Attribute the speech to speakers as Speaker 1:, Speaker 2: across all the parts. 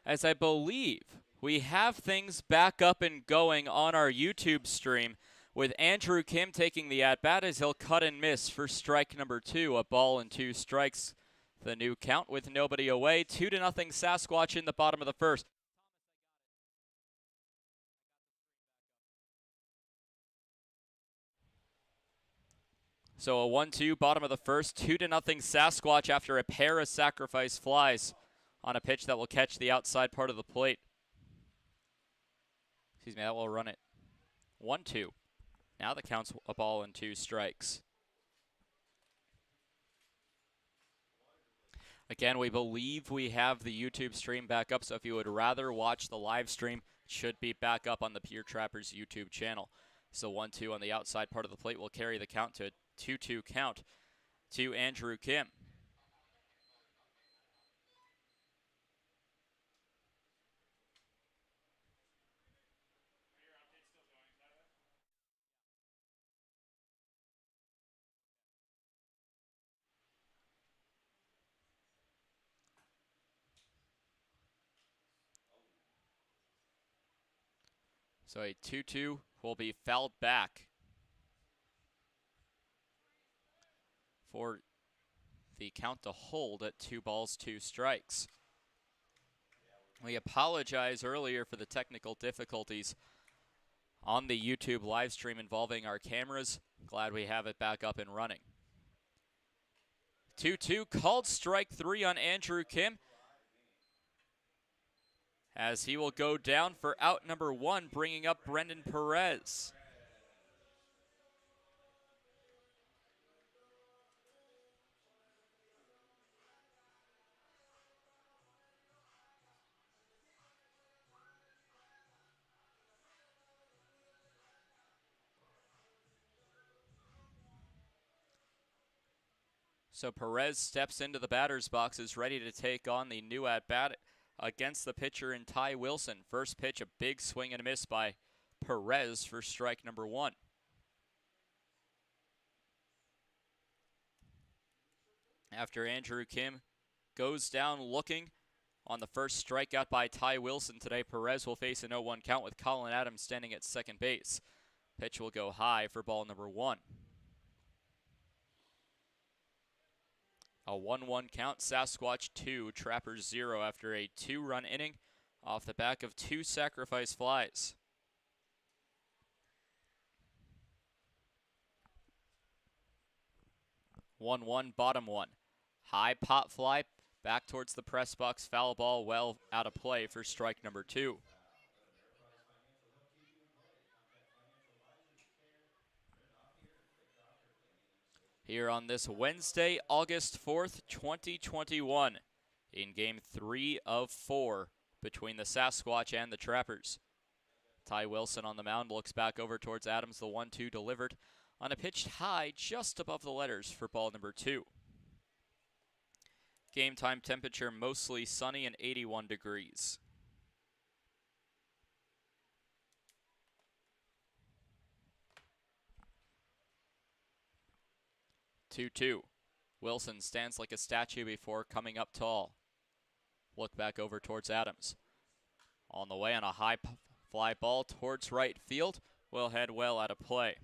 Speaker 1: as I believe we have things back up and going on our YouTube stream with Andrew Kim taking the at-bat as he'll cut and miss for strike number 2. A ball and 2 strikes. The new count with nobody away. 2-0 Sasquatch in the bottom of the first. So a 1-2 bottom of the first. 2-0 Sasquatch after a pair of sacrifice flies on a pitch that will catch the outside part of the plate. Excuse me, that will run it. 1-2. Now the count's a ball and 2 strikes. Again, we believe we have the YouTube stream back up, so if you would rather watch the live stream, it should be back up on the Pierre Trappers YouTube channel. So 1-2 on the outside part of the plate will carry the count to a 2-2 count to Andrew Kim. So a 2-2 will be fouled back for the count to hold at 2 balls, 2 strikes. We apologize earlier for the technical difficulties on the YouTube live stream involving our cameras. Glad we have it back up and running. 2-2 called strike 3 on Andrew Kim, as he will go down for out number 1, bringing up Brendan Perez. So Perez steps into the batter's box, is ready to take on the new at-bat against the pitcher in Ty Wilson. First pitch, a big swing and a miss by Perez for strike number 1. After Andrew Kim goes down looking on the first strikeout by Ty Wilson today, Perez will face an 0-1 count with Colin Adams standing at second base. Pitch will go high for ball number 1. A 1-1 count, Sasquatch 2, Trappers 0 after a 2-run inning off the back of 2 sacrifice flies. One, bottom 1. High pop fly back towards the press box, foul ball well out of play for strike number 2. Here on this Wednesday, August 4th, 2021, in Game 3 of 4 between the Sasquatch and the Trappers. Ty Wilson on the mound looks back over towards Adams. The 1-2 delivered on a pitched high just above the letters for ball number 2. Game time temperature mostly sunny and 81 degrees. Two. Wilson stands like a statue before coming up tall. Look back over towards Adams. On the way on a high fly ball towards right field. Will head well out of play.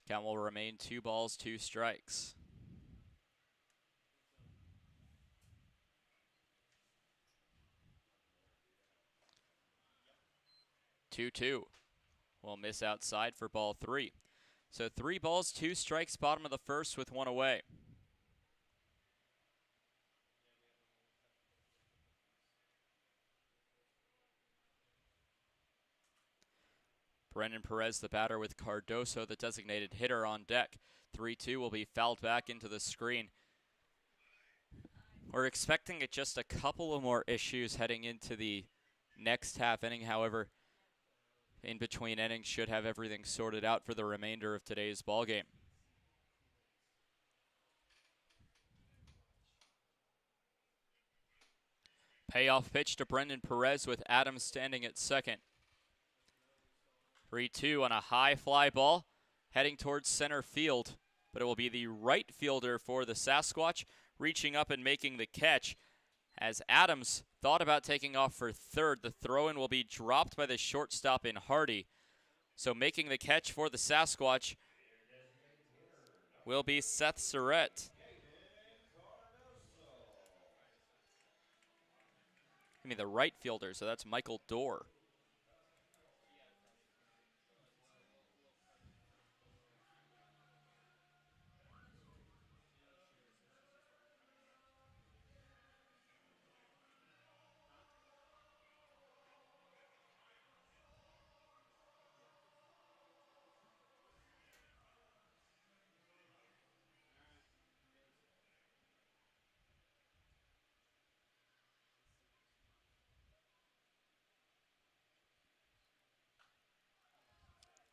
Speaker 1: Count will remain 2 balls, 2 strikes. 2-2 will miss outside for ball 3. So 3 balls, 2 strikes, bottom of the first with 1 away. Brendan Perez, the batter, with Cardoso, the designated hitter, on deck. 3-2 will be fouled back into the screen. We're expecting just a couple of more issues heading into the next half inning. However, in between innings should have everything sorted out for the remainder of today's ball game. Payoff pitch to Brendan Perez with Adams standing at second. 3-2 on a high fly ball heading towards center field, but it will be the right fielder for the Sasquatch reaching up and making the catch. As Adams thought about taking off for third, the throw-in will be dropped by the shortstop in Hyde. So making the catch for the Sasquatch will be Seth Surratt. The right fielder, so that's Michael Dorr.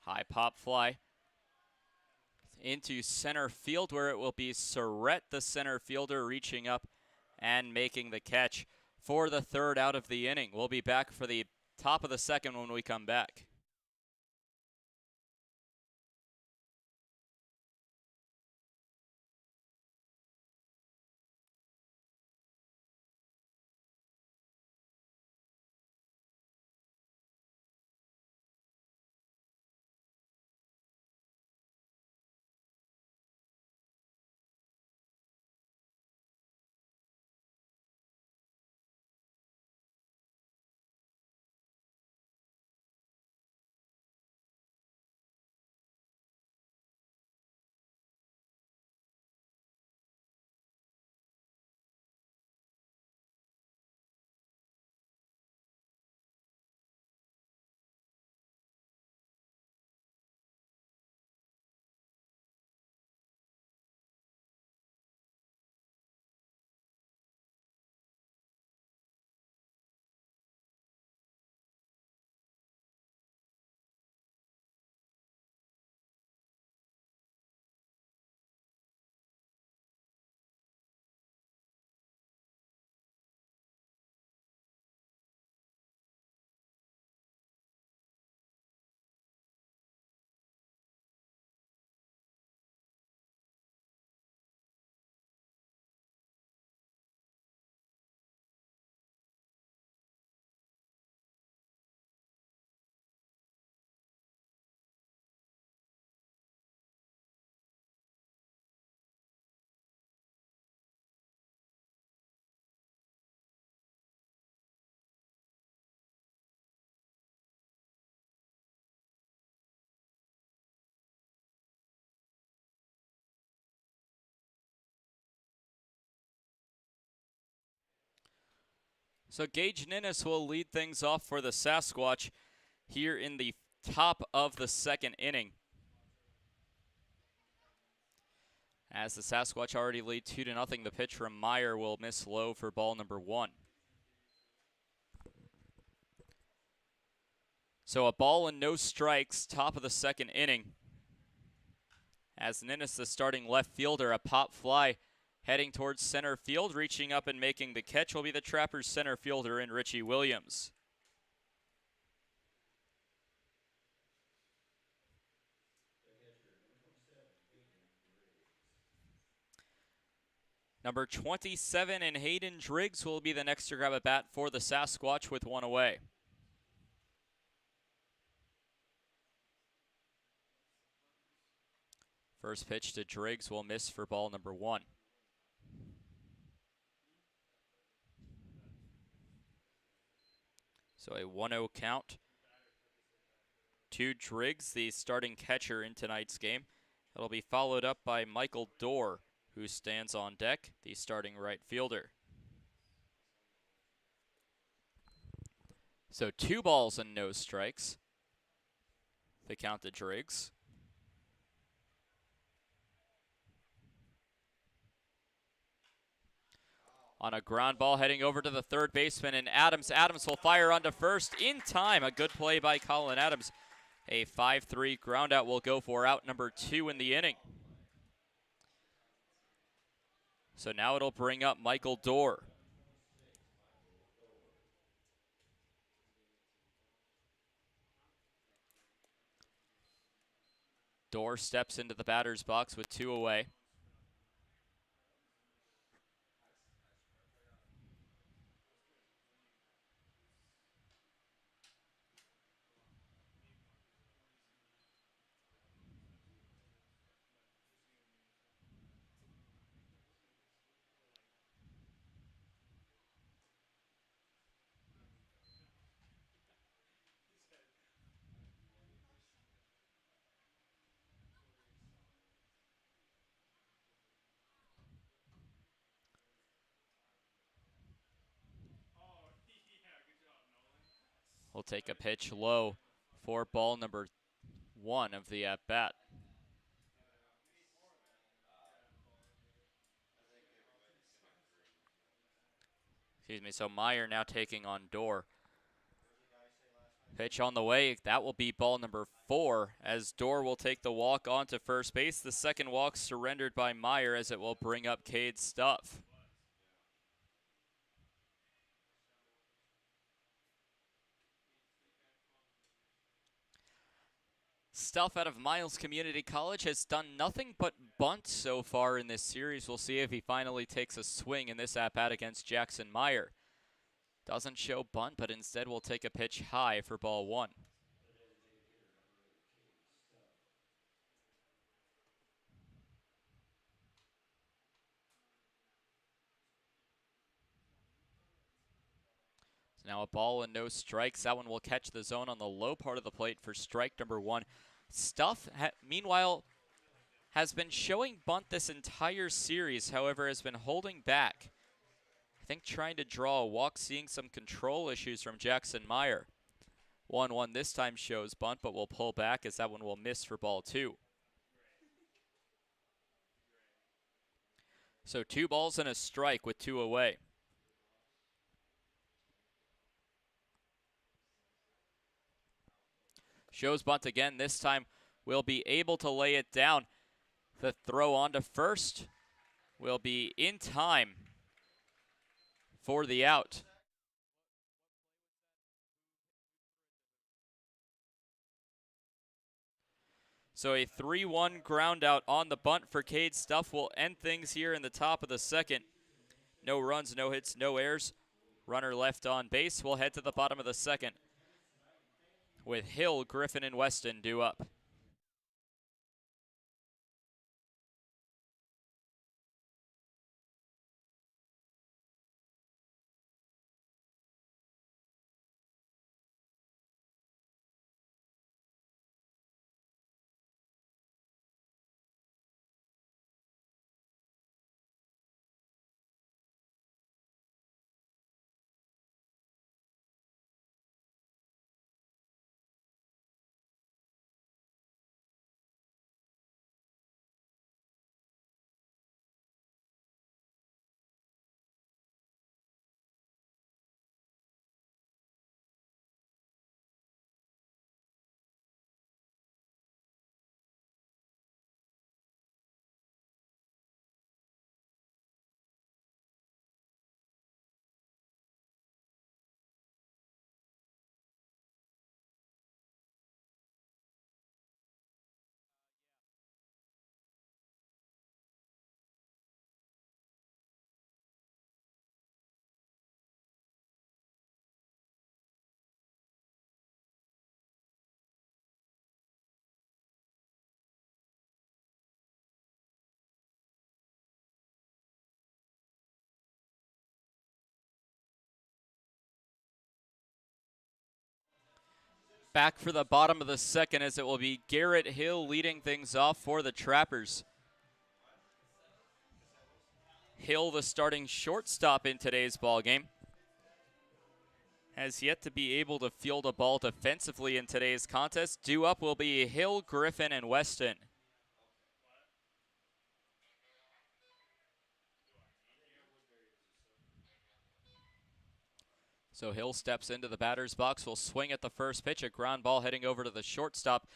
Speaker 1: High pop fly into center field, where it will be Surratt, the center fielder, reaching up and making the catch for the third out of the inning. We'll be back for the top of the second when we come back. So Gage Ninnis will lead things off for the Sasquatch here in the top of the second inning. As the Sasquatch already lead 2-0, the pitch from Meyer will miss low for ball number 1. So a ball and no strikes, top of the second inning. As Ninnis, the starting left fielder, a pop fly heading towards center field, reaching up and making the catch will be the Trappers center fielder in Richie Williams. Number 27 and Hayden Driggs will be the next to grab a bat for the Sasquatch with one away. First pitch to Driggs will miss for ball number 1. So a 1-0 count to Driggs, the starting catcher in tonight's game. It'll be followed up by Michael Dorr, who stands on deck, the starting right fielder. So 2 balls and no strikes. The count to Driggs. On a ground ball heading over to the third baseman, and Adams will fire onto first in time. A good play by Colin Adams. A 5-3 ground out will go for out number 2 in the inning. So now it'll bring up Michael Dorr. Dorr steps into the batter's box with 2 away. We'll take a pitch low for ball number 1 of the at-bat. Excuse me, so Meyer now taking on Dorr. Pitch on the way, that will be ball number 4 as Dorr will take the walk onto first base. The second walk surrendered by Meyer as it will bring up Cade Stuff. Stuff out of Miles Community College has done nothing but bunt so far in this series. We'll see if he finally takes a swing in this at-bat against Jackson Meyer. Doesn't show bunt, but instead will take a pitch high for ball 1. So now a ball and no strikes. That one will catch the zone on the low part of the plate for strike number 1. Stuff, meanwhile, has been showing bunt this entire series, however, has been holding back. I think trying to draw a walk, seeing some control issues from Jackson Meyer. 1-1 this time shows bunt, but will pull back as that one will miss for ball 2. So 2 balls and a strike with 2 away. Shows bunt again. This time will be able to lay it down. The throw on to first will be in time for the out. So a 3-1 ground out on the bunt for Cade Stuff will end things here in the top of the second. No runs, no hits, no errors. Runner left on base. We'll head to the bottom of the second with Hill, Griffin, and Weston due up. Back for the bottom of the second as it will be Garrett Hill leading things off for the Trappers. Hill, the starting shortstop in today's ballgame, has yet to be able to field a ball defensively in today's contest. Due up will be Hill, Griffin, and Weston. So Hill steps into the batter's box, will swing at the first pitch, a ground ball heading over to the shortstop.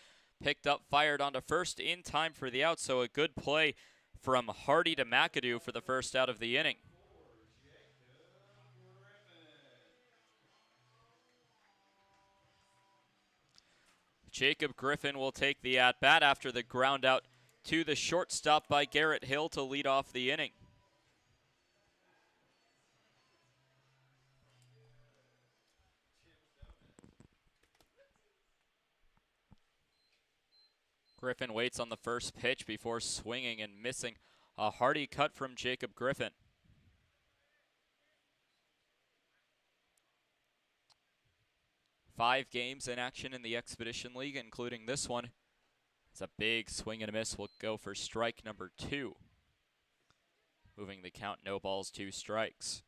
Speaker 1: Picked up, fired onto first in time for the out, so a good play from Hardy to McAdoo for the first out of the inning. Jacob Griffin will take the at-bat after the ground out to the shortstop by Garrett Hill to lead off the inning. Griffin waits on the first pitch before swinging and missing. A hearty cut from Jacob Griffin. Five games in action in the Expedition League, including this one. It's a big swing and a miss. Will go for strike number 2. Moving the count, no balls, 2 strikes.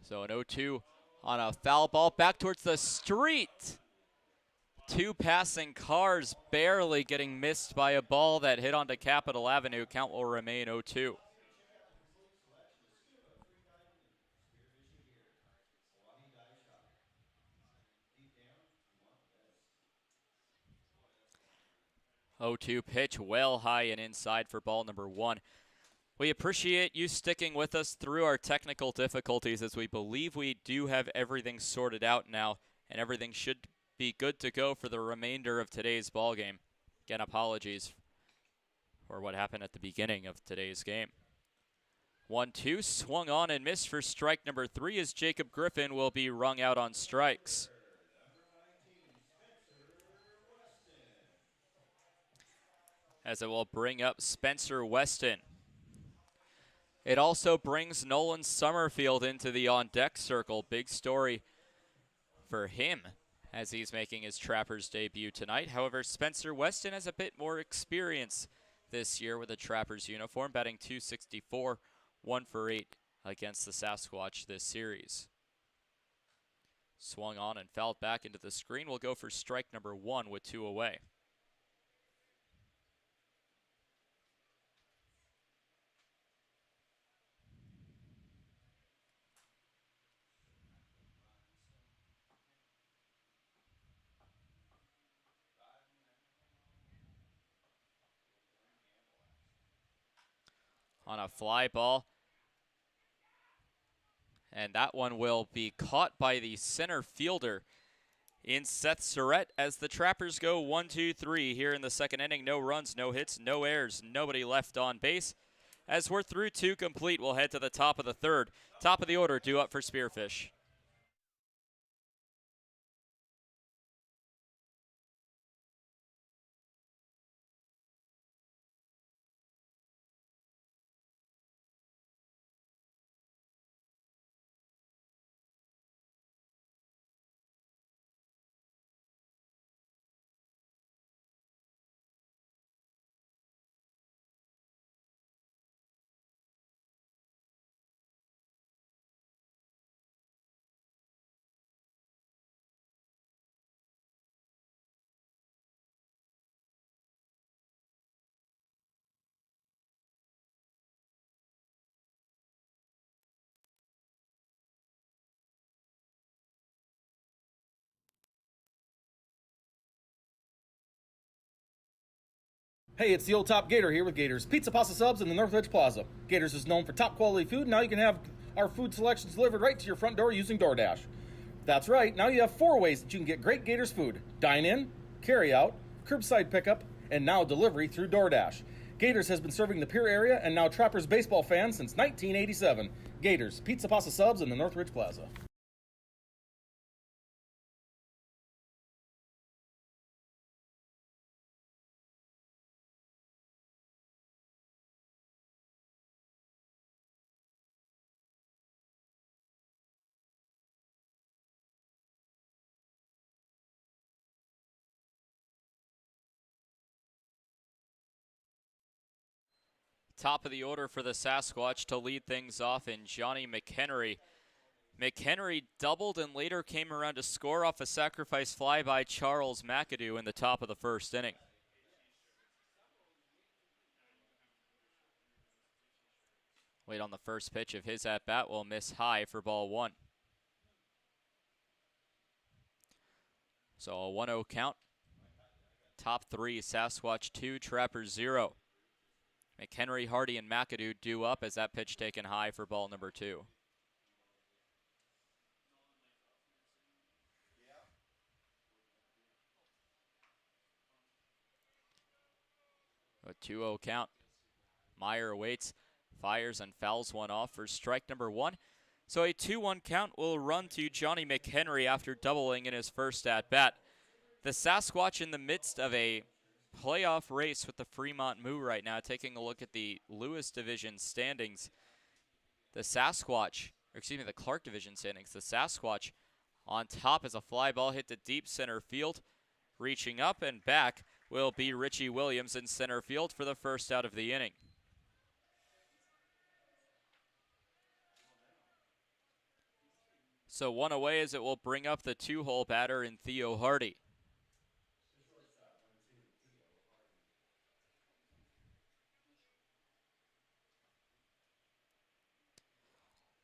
Speaker 1: So an 0-2 on a foul ball back towards the street. 2 passing cars barely getting missed by a ball that hit onto Capitol Avenue. Count will remain 0-2. Pitch well high and inside for ball number 1. We appreciate you sticking with us through our technical difficulties, as we believe we do have everything sorted out now, and everything should be good to go for the remainder of today's ball game. Again, apologies for what happened at the beginning of today's game. 1-2, swung on and missed for strike number 3, as Jacob Griffin will be rung out on strikes. As it will bring up Spencer Weston. It also brings Nolan Summerfield into the on-deck circle. Big story for him as he's making his Trappers debut tonight. However, Spencer Weston has a bit more experience this year with a Trappers uniform, batting .264, 1 for 8 against the Sasquatch this series. Swung on and fouled back into the screen. Will go for strike number 1 with 2 away. On a fly ball. And that one will be caught by the center fielder in Seth Surrett, as the Trappers go 1-2-3 here in the second inning. No runs, no hits, no errors, nobody left on base. As we're through 2 complete, we'll head to the top of the third. Top of the order due up for Spearfish.
Speaker 2: Hey, it's the old top Gator here with Gators Pizza Pasta Subs in the Northridge Plaza. Gators is known for top quality food. Now you can have our food selections delivered right to your front door using DoorDash. That's right, now you have 4 ways that you can get great Gators food: dine in, carry out, curbside pickup, and now delivery through DoorDash. Gators has been serving the Pierre area and now Trappers baseball fans since 1987. Gators Pizza Pasta Subs in the Northridge Plaza.
Speaker 1: Top of the order for the Sasquatch to lead things off in Johnny McHenry. McHenry doubled and later came around to score off a sacrifice fly by Charles McAdoo in the top of the first inning. Wait on the first pitch of his at-bat will miss high for ball 1. So a 1-0 count. Top 3, Sasquatch 2, Trappers 0. McHenry, Hardy, and McAdoo due up as that pitch taken high for ball number 2. A 2-0 count. Meyer waits, fires, and fouls one off for strike number 1. So a 2-1 count will run to Johnny McHenry after doubling in his first at-bat. The Sasquatch in the midst of a playoff race with the Fremont Moo right now. Taking a look at the Lewis Division standings. The Clark Division standings. The Sasquatch on top as a fly ball hit to deep center field. Reaching up and back will be Richie Williams in center field for the first out of the inning. So one away as it will bring up the 2-hole batter in Theo Hardy.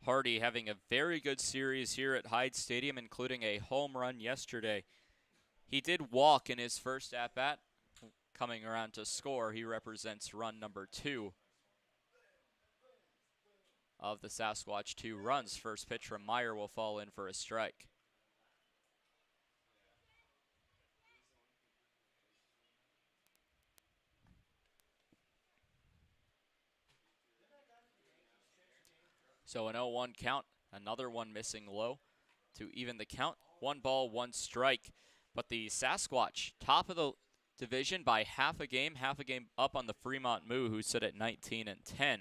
Speaker 1: Hardy having a very good series here at Hyde Stadium, including a home run yesterday. He did walk in his first at-bat. Coming around to score, he represents run number 2 of the Sasquatch 2 runs. First pitch from Meyer will fall in for a strike. So an 0-1 count, another one missing low to even the count. 1 ball, 1 strike. But the Sasquatch, top of the division by half a game up on the Fremont Moo, who sit at 19-10.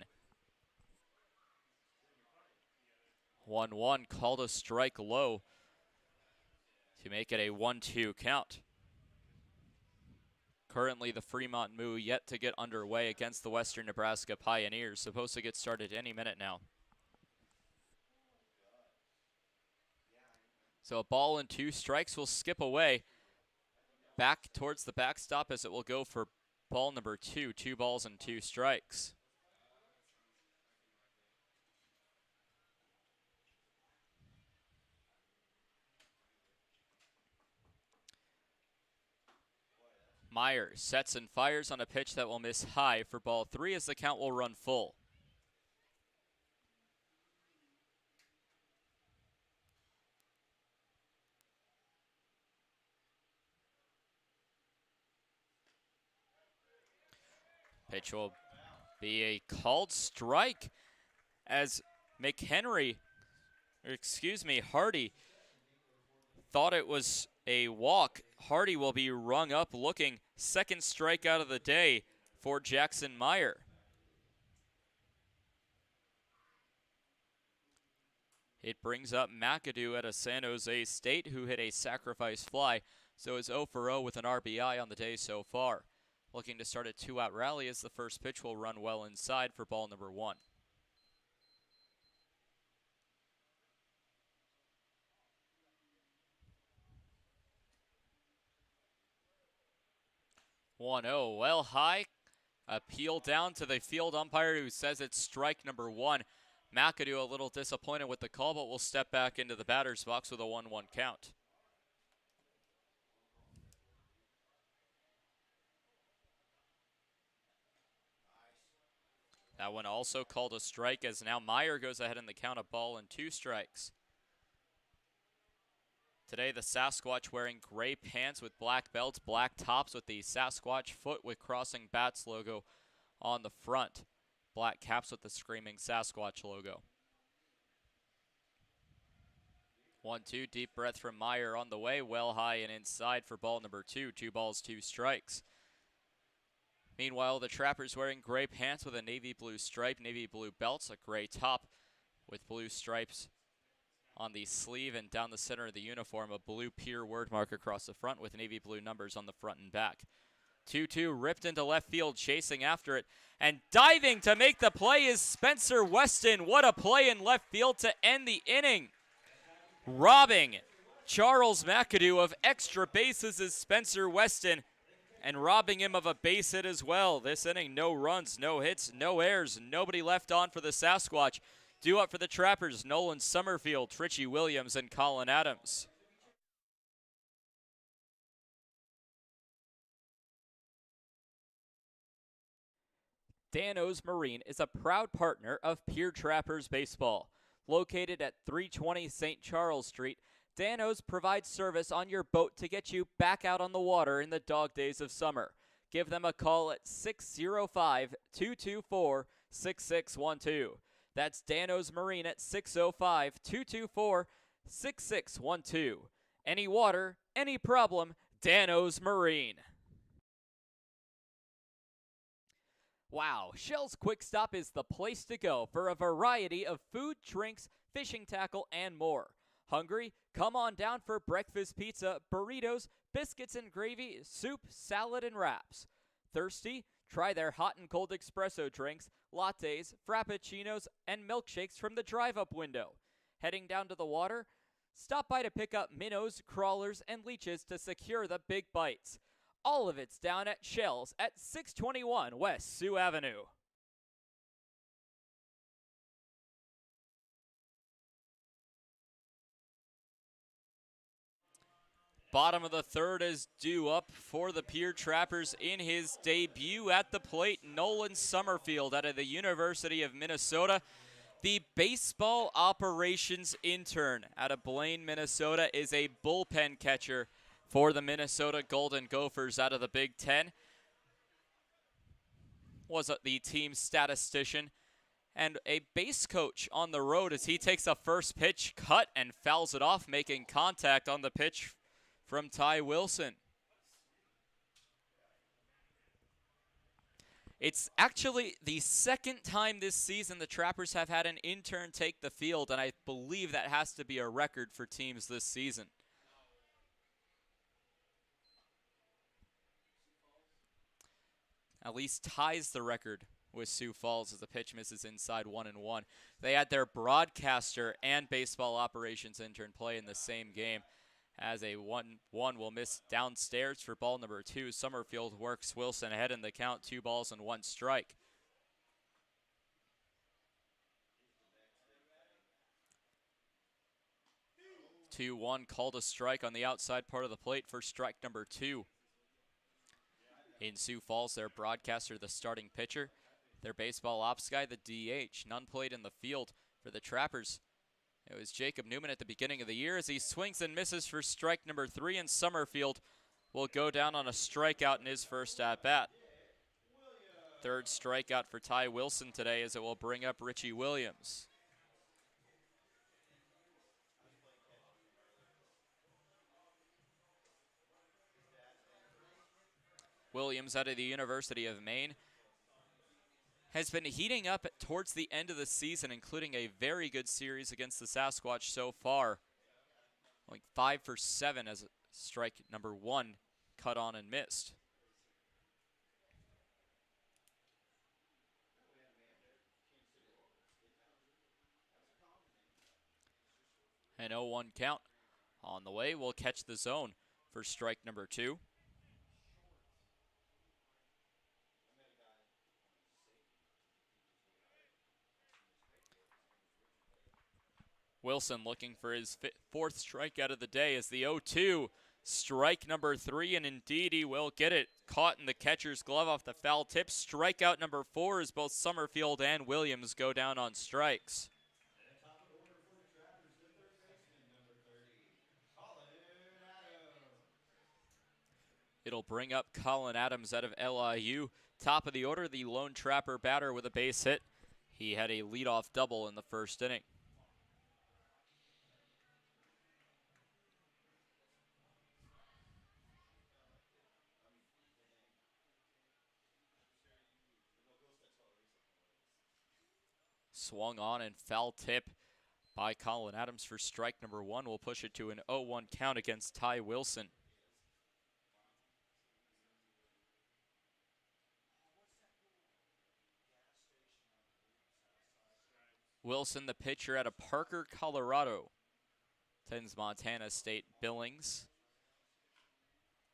Speaker 1: 1-1, called a strike low to make it a 1-2 count. Currently the Fremont Moo yet to get underway against the Western Nebraska Pioneers. Supposed to get started any minute now. So a ball and 2 strikes will skip away back towards the backstop as it will go for ball number 2. 2 balls and 2 strikes. Meyer sets and fires on a pitch that will miss high for ball 3 as the count will run full. Pitch will be a called strike as Hardy thought it was a walk. Hardy will be rung up looking. Second strikeout of the day for Jackson Meyer. It brings up McAdoo at a San Jose State, who hit a sacrifice fly, so is 0 for 0 with an RBI on the day so far. Looking to start a 2-out rally as the first pitch will run well inside for ball number 1. 1-0, well high. Appeal down to the field umpire who says it's strike number 1. McAdoo a little disappointed with the call, but will step back into the batter's box with a 1-1 count. That one also called a strike as now Meyer goes ahead in the count, a ball and 2 strikes. Today the Sasquatch wearing gray pants with black belts, black tops with the Sasquatch foot with crossing bats logo on the front. Black caps with the screaming Sasquatch logo. 1-2, deep breath from Meyer on the way, well high and inside for ball number 2. 2 balls, 2 strikes. Meanwhile, the Trappers wearing gray pants with a navy blue stripe, navy blue belts, a gray top with blue stripes on the sleeve and down the center of the uniform, a blue Pierre word mark across the front with navy blue numbers on the front and back. 2-2 ripped into left field, chasing after it, and diving to make the play is Spencer Weston. What a play in left field to end the inning. Robbing Charles McAdoo of extra bases is Spencer Weston, and robbing him of a base hit as well. This inning, no runs, no hits, no errors, nobody left on for the Sasquatch. Due up for the Trappers, Nolan Summerfield, Richie Williams, and Colin Adams. Dano's Marine is a proud partner of Pierre Trappers Baseball. Located at 320 St. Charles Street, Dano's provides service on your boat to get you back out on the water in the dog days of summer. Give them a call at 605-224-6612. That's Dano's Marine at 605-224-6612. Any water, any problem, Dano's Marine. Wow, Shell's Quick Stop is the place to go for a variety of food, drinks, fishing tackle, and more. Hungry? Come on down for breakfast pizza, burritos, biscuits and gravy, soup, salad, and wraps. Thirsty? Try their hot and cold espresso drinks, lattes, frappuccinos, and milkshakes from the drive-up window. Heading down to the water? Stop by to pick up minnows, crawlers, and leeches to secure the big bites. All of it's down at Shell's at 621 West Sioux Avenue. Bottom of the third is due up for the Pierre Trappers in his debut at the plate. Nolan Summerfield out of the University of Minnesota. The baseball operations intern out of Blaine, Minnesota, is a bullpen catcher for the Minnesota Golden Gophers out of the Big Ten. Was the team's statistician and a base coach on the road as he takes a first pitch cut and fouls it off, making contact on the pitch from Ty Wilson. It's actually the second time this season the Trappers have had an intern take the field, and I believe that has to be a record for teams this season. At least ties the record with Sioux Falls as the pitch misses inside 1-1. They had their broadcaster and baseball operations intern play in the same game, as a 1-1 will miss downstairs for ball number 2. Summerfield works Wilson ahead in the count, 2 balls and 1 strike. Two, 1 called a strike on the outside part of the plate for strike number 2. In Sioux Falls, their broadcaster, the starting pitcher, their baseball ops guy, the DH. None played in the field for the Trappers. It was Jacob Newman at the beginning of the year as he swings and misses for strike number 3, and Summerfield will go down on a strikeout in his first at-bat. Third strikeout for Ty Wilson today as it will bring up Richie Williams. Williams out of the University of Maine has been heating up towards the end of the season, including a very good series against the Sasquatch so far. Like 5 for 7 as strike number 1 cut on and missed. An 0-1 count on the way. We'll catch the zone for strike number 2. Wilson looking for his 4th strikeout of the day as the 0-2, strike number 3, and indeed he will get it. Caught in the catcher's glove off the foul tip. Strikeout number 4 as both Summerfield and Williams go down on strikes. It'll bring up Colin Adams out of LIU. Top of the order, the lone Trapper batter with a base hit. He had a leadoff double in the first inning. Swung on and foul tip by Colin Adams for strike number 1. We'll push it to an 0-1 count against Ty Wilson. Wilson, the pitcher out of Parker, Colorado, attends Montana State Billings.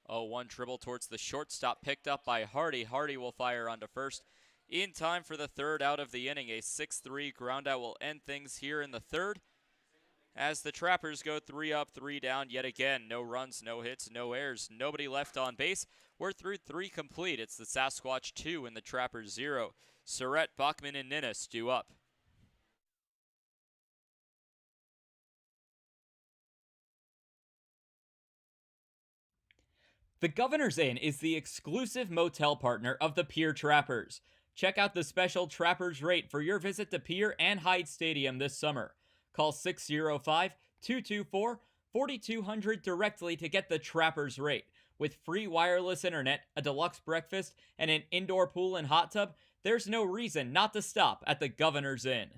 Speaker 1: 0-1 dribble towards the shortstop, picked up by Hardy. Hardy will fire onto first in time for the third out of the inning. A 6-3 ground out will end things here in the third. as the Trappers go 3 up, 3 down yet again. No runs, no hits, no errors, nobody left on base. We're through 3 complete. It's the Sasquatch 2 and the Trappers 0. Surrett, Bachman, and Ninnis due up.
Speaker 3: The Governor's Inn is the exclusive motel partner of the Pierre Trappers. Check out the special Trappers rate for your visit to Pierre and Hyde Stadium this summer. Call 605-224-4200 directly to get the Trappers rate. With free wireless internet, a deluxe breakfast, and an indoor pool and hot tub, there's no reason not to stop at the Governor's Inn.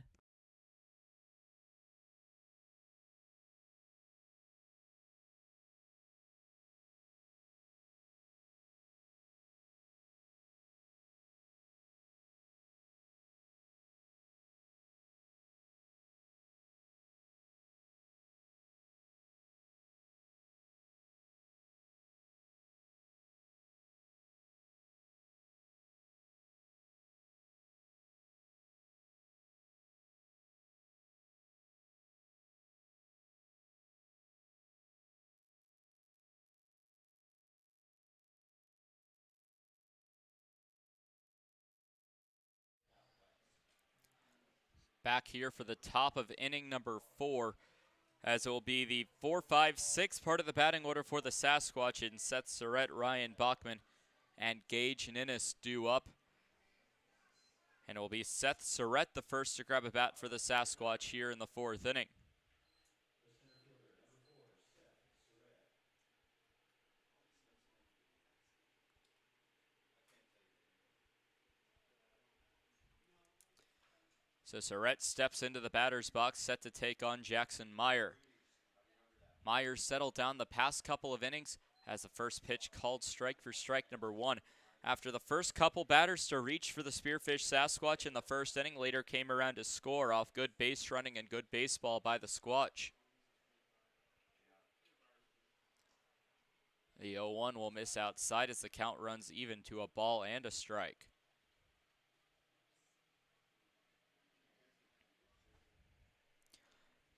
Speaker 1: Back here for the top of inning number 4, as it will be the 4, 5, 6 part of the batting order for the Sasquatch in Seth Surrett, Ryan Bachman, and Gage Ninnis due up. And it will be Seth Surrett the first to grab a bat for the Sasquatch here in the 4th inning. So Surrett steps into the batter's box, set to take on Jackson Meyer. Meyer settled down the past couple of innings as the first pitch called strike for strike number 1. After the first couple batters to reach for the Spearfish Sasquatch in the first inning, later came around to score off good base running and good baseball by the Squatch. The 0-1 will miss outside as the count runs even to a ball and a strike.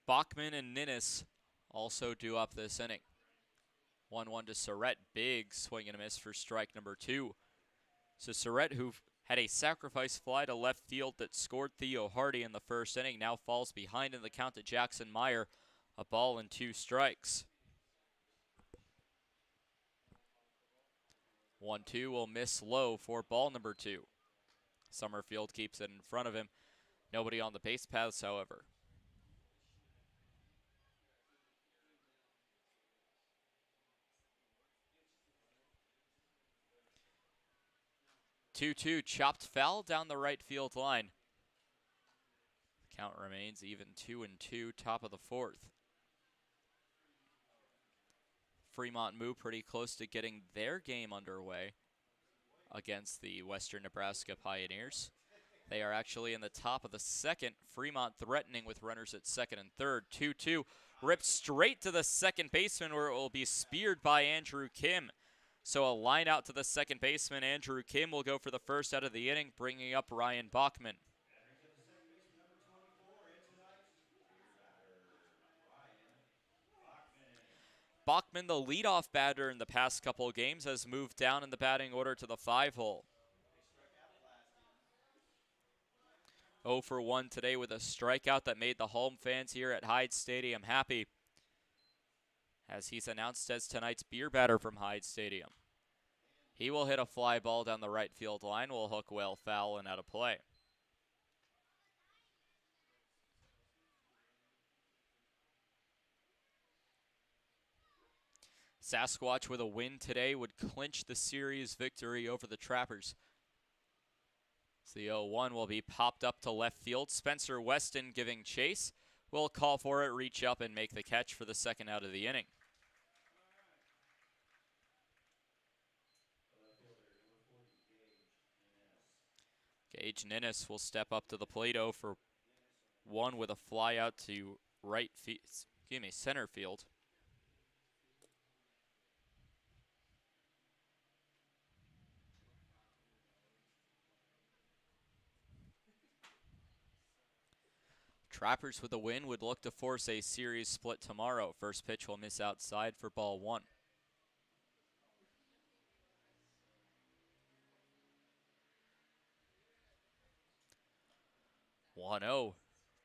Speaker 1: Bachman and Ninnis also due up this inning. 1-1 to Surrett, big swing and a miss for strike number 2. So Surrett, who had a sacrifice fly to left field that scored Theo Hardy in the first inning, now falls behind in the count to Jackson Meyer. A ball and 2 strikes. 1-2 will miss low for ball number 2. Summerfield keeps it in front of him. Nobody on the base paths, however. 2-2, chopped foul down the right field line. Count remains even 2-2, top of the 4th. Fremont moved pretty close to getting their game underway against the Western Nebraska Pioneers. They are actually in the top of the 2nd. Fremont threatening with runners at 2nd and 3rd. 2-2, ripped straight to the second baseman where it will be speared by Andrew Kim. So a line out to the second baseman. Andrew Kim will go for the first out of the inning, bringing up Ryan Bachman. Bachman, the leadoff batter in the past couple of games, has moved down in the batting order to the 5-hole. 0 for 1 today with a strikeout that made the home fans here at Hyde Stadium happy, as he's announced as tonight's beer batter from Hyde Stadium. He will hit a fly ball down the right field line, will hook well foul and out of play. Sasquatch with a win today would clinch the series victory over the Trappers. So the 0-1 will be popped up to left field. Spencer Weston giving chase. Will call for it, reach up, and make the catch for the second out of the inning. Gage Ninnis will step up to the plate 0 for 1 with a fly out to center field. Trappers with a win would look to force a series split tomorrow. First pitch will miss outside for ball 1. 1-0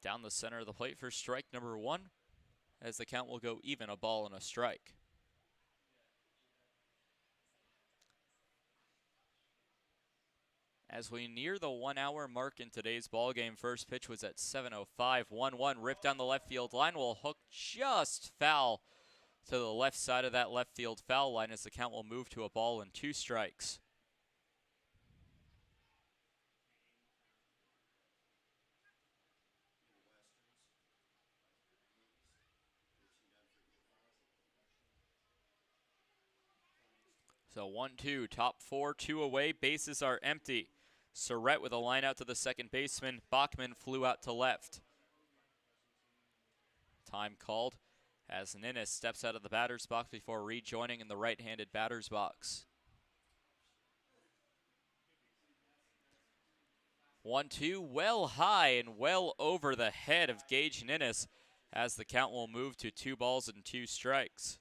Speaker 1: down the center of the plate for strike number 1, as the count will go even, a ball and a strike. As we near the 1 hour mark in today's ball game, first pitch was at 7:05. 1-1 ripped down the left field line, will hook just foul to the left side of that left field foul line, as the count will move to a ball and 2 strikes. So 1-2, top 4, 2 away, bases are empty. Surrett with a line out to the second baseman. Bachman flew out to left. Time called as Ninnis steps out of the batter's box before rejoining in the right-handed batter's box. 1-2, well high and well over the head of Gage Ninnis, as the count will move to 2 balls and 2 strikes.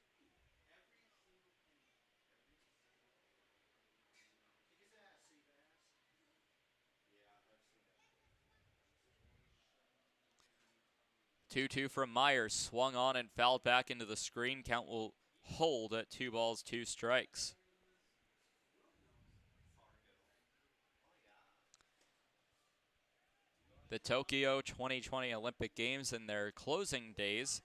Speaker 1: Two from Myers, swung on and fouled back into the screen. Count will hold at 2 balls, 2 strikes. The Tokyo 2020 Olympic Games in their closing days,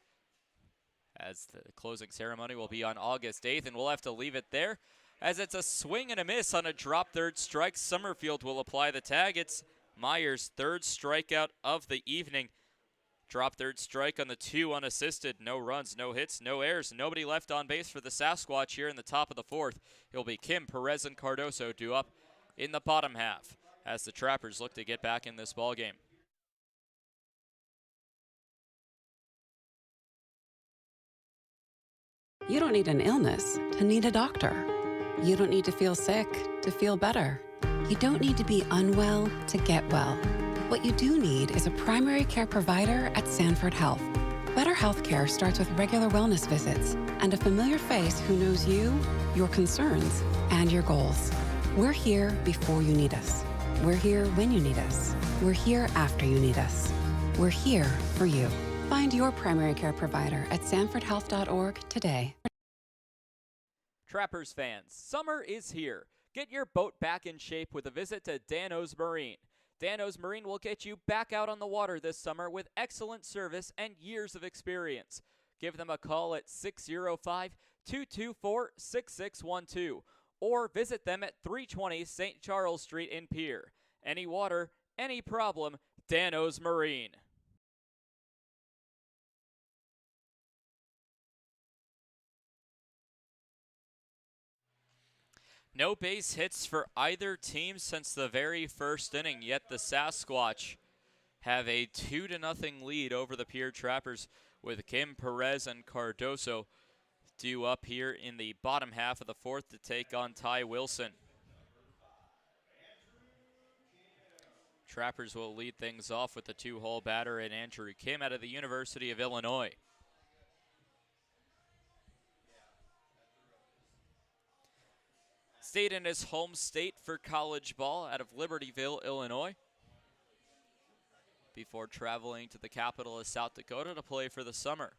Speaker 1: as the closing ceremony will be on August 8th, and we'll have to leave it there, as it's a swing and a miss on a drop third strike. Summerfield will apply the tag. It's Myers' 3rd strikeout of the evening. Drop third strike on the 2 unassisted. No runs, no hits, no errors. Nobody left on base for the Sasquatch here in the top of the 4th. It'll be Kim, Perez, and Cardoso due up in the bottom half as the Trappers look to get back in this ball game.
Speaker 4: You don't need an illness to need a doctor. You don't need to feel sick to feel better. You don't need to be unwell to get well. What you do need is a primary care provider at Sanford Health. Better healthcare starts with regular wellness visits and a familiar face who knows you, your concerns, and your goals. We're here before you need us. We're here when you need us. We're here after you need us. We're here for you. Find your primary care provider at sanfordhealth.org today.
Speaker 1: Trappers fans, summer is here. Get your boat back in shape with a visit to Dano's Marine. Dano's Marine will get you back out on the water this summer with excellent service and years of experience. Give them a call at 605-224-6612 or visit them at 320 St. Charles Street in Pierre. Any water, any problem, Dano's Marine. No base hits for either team since the very first inning, yet the Sasquatch have a 2-0 lead over the Pierre Trappers, with Kim, Perez, and Cardoso due up here in the bottom half of the 4th to take on Ty Wilson. Trappers will lead things off with the 2-hole batter in Andrew Kim out of the University of Illinois. Stayed in his home state for college ball out of Libertyville, Illinois, before traveling to the capital of South Dakota to play for the summer.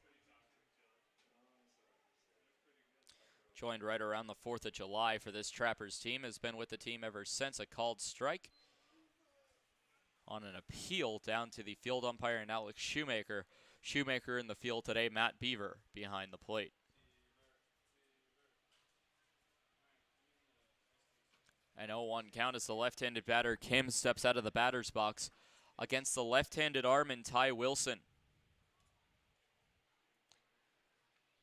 Speaker 1: Joined right around the 4th of July for this Trappers team, has been with the team ever since a called strike on an appeal down to the field umpire and Alex Shoemaker. Shoemaker in the field today, Matt Beaver behind the plate. An 0-1 count as the left-handed batter Kim steps out of the batter's box against the left-handed arm in Ty Wilson.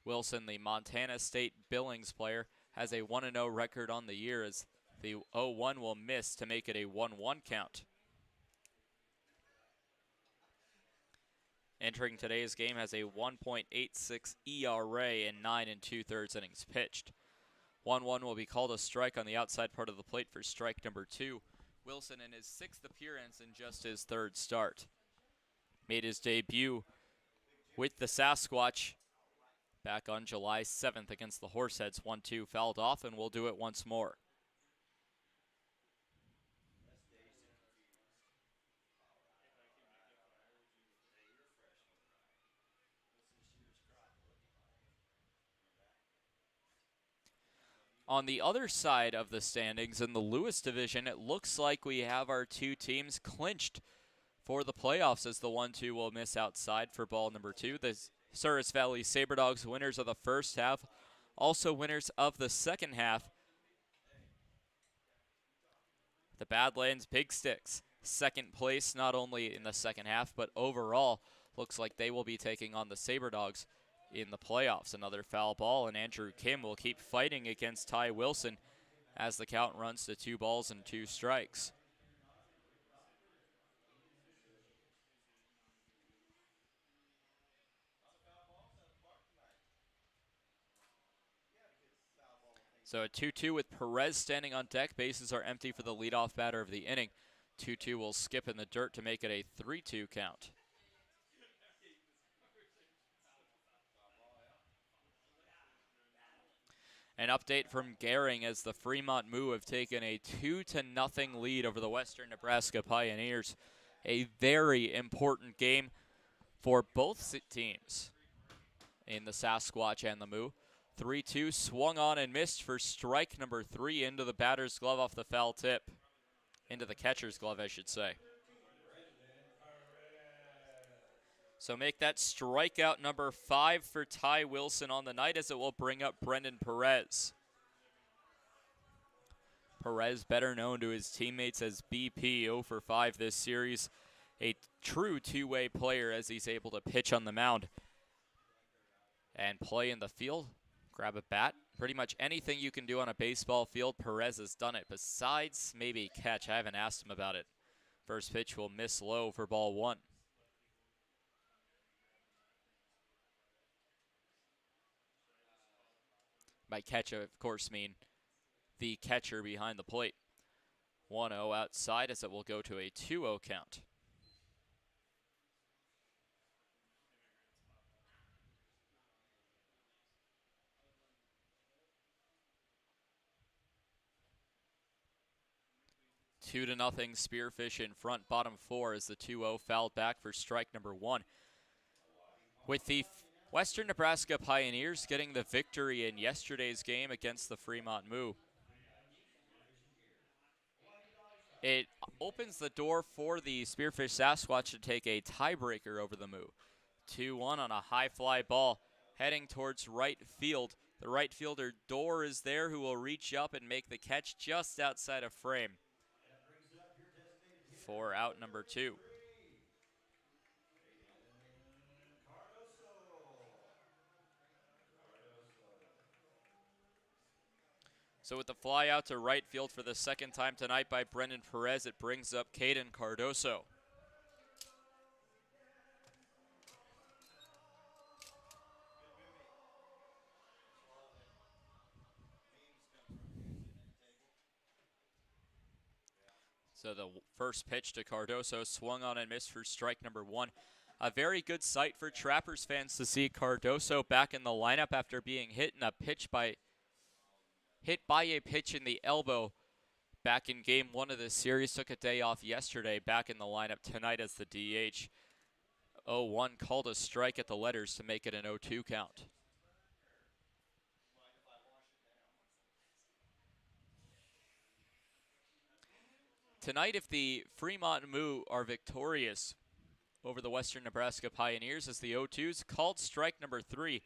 Speaker 1: Wilson, the Montana State Billings player, has a 1-0 record on the year, as the 0-1 will miss to make it a 1-1 count. Entering today's game has a 1.86 ERA in 9 2/3 innings pitched. 1-1 will be called a strike on the outside part of the plate for strike number 2. Wilson in his 6th appearance in just his 3rd start. made his debut with the Sasquatch back on July 7th against the Horseheads. 1-2 fouled off, and we'll do it once more. On the other side of the standings in the Lewis division, it looks like we have our two teams clinched for the playoffs, as the 1-2 will miss outside for ball number 2. The Souris Valley Saberdogs, winners of the first half, also winners of the second half. The Badlands Big Sticks, second place not only in the second half, but overall looks like they will be taking on the Saberdogs in the playoffs. Another foul ball, and Andrew Kim will keep fighting against Ty Wilson as the count runs to 2 balls and 2 strikes. So a 2-2 with Perez standing on deck. Bases are empty for the leadoff batter of the inning. 2-2 will skip in the dirt to make it a 3-2 count. An update from Gehring as the Fremont Moo have taken a 2-0 lead over the Western Nebraska Pioneers. A very important game for both teams in the Sasquatch and the Moo. 3-2 swung on and missed for strike number 3 into the batter's glove off the foul tip. Into the catcher's glove, I should say. So make that strikeout number 5 for Ty Wilson on the night, as it will bring up Brendan Perez. Perez, better known to his teammates as BP, 0 for 5 this series. A true two-way player as he's able to pitch on the mound and play in the field. Grab a bat. Pretty much anything you can do on a baseball field, Perez has done it, besides maybe catch. I haven't asked him about it. First pitch will miss low for ball 1. By catch, of course, mean the catcher behind the plate. 1-0 outside, as it will go to a 2-0 count. Two to nothing, Spearfish in front, bottom 4, as the 2-0 fouled back for strike number 1. With the Western Nebraska Pioneers getting the victory in yesterday's game against the Fremont Moo, it opens the door for the Spearfish Sasquatch to take a tiebreaker over the Moo. 2-1 on a high fly ball heading towards right field. The right fielder Dorr is there, who will reach up and make the catch just outside of frame for out number 2. So with the fly out to right field for the second time tonight by Brendan Perez, it brings up Caden Cardoso. So the first pitch to Cardoso swung on and missed for strike number 1. A very good sight for Trappers fans to see Cardoso back in the lineup after being hit by a pitch in the elbow back in game 1 of this series. Took a day off yesterday, back in the lineup tonight as the DH. 0-1 called a strike at the letters to make it an 0-2 count. Tonight, if the Fremont Moo are victorious over the Western Nebraska Pioneers, as the 0-2s called strike number 3.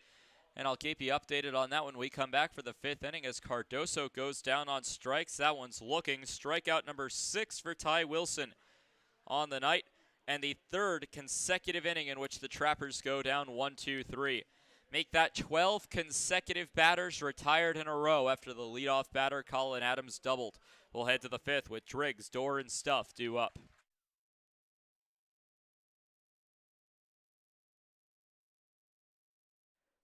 Speaker 1: And I'll keep you updated on that when we come back for the 5th inning, as Cardoso goes down on strikes. That one's looking. Strikeout number 6 for Ty Wilson on the night, and the 3rd consecutive inning in which the Trappers go down 1-2-3. Make that 12 consecutive batters retired in a row after the leadoff batter, Colin Adams, doubled. We'll head to the 5th with Driggs, Dorr, and Stuff due up.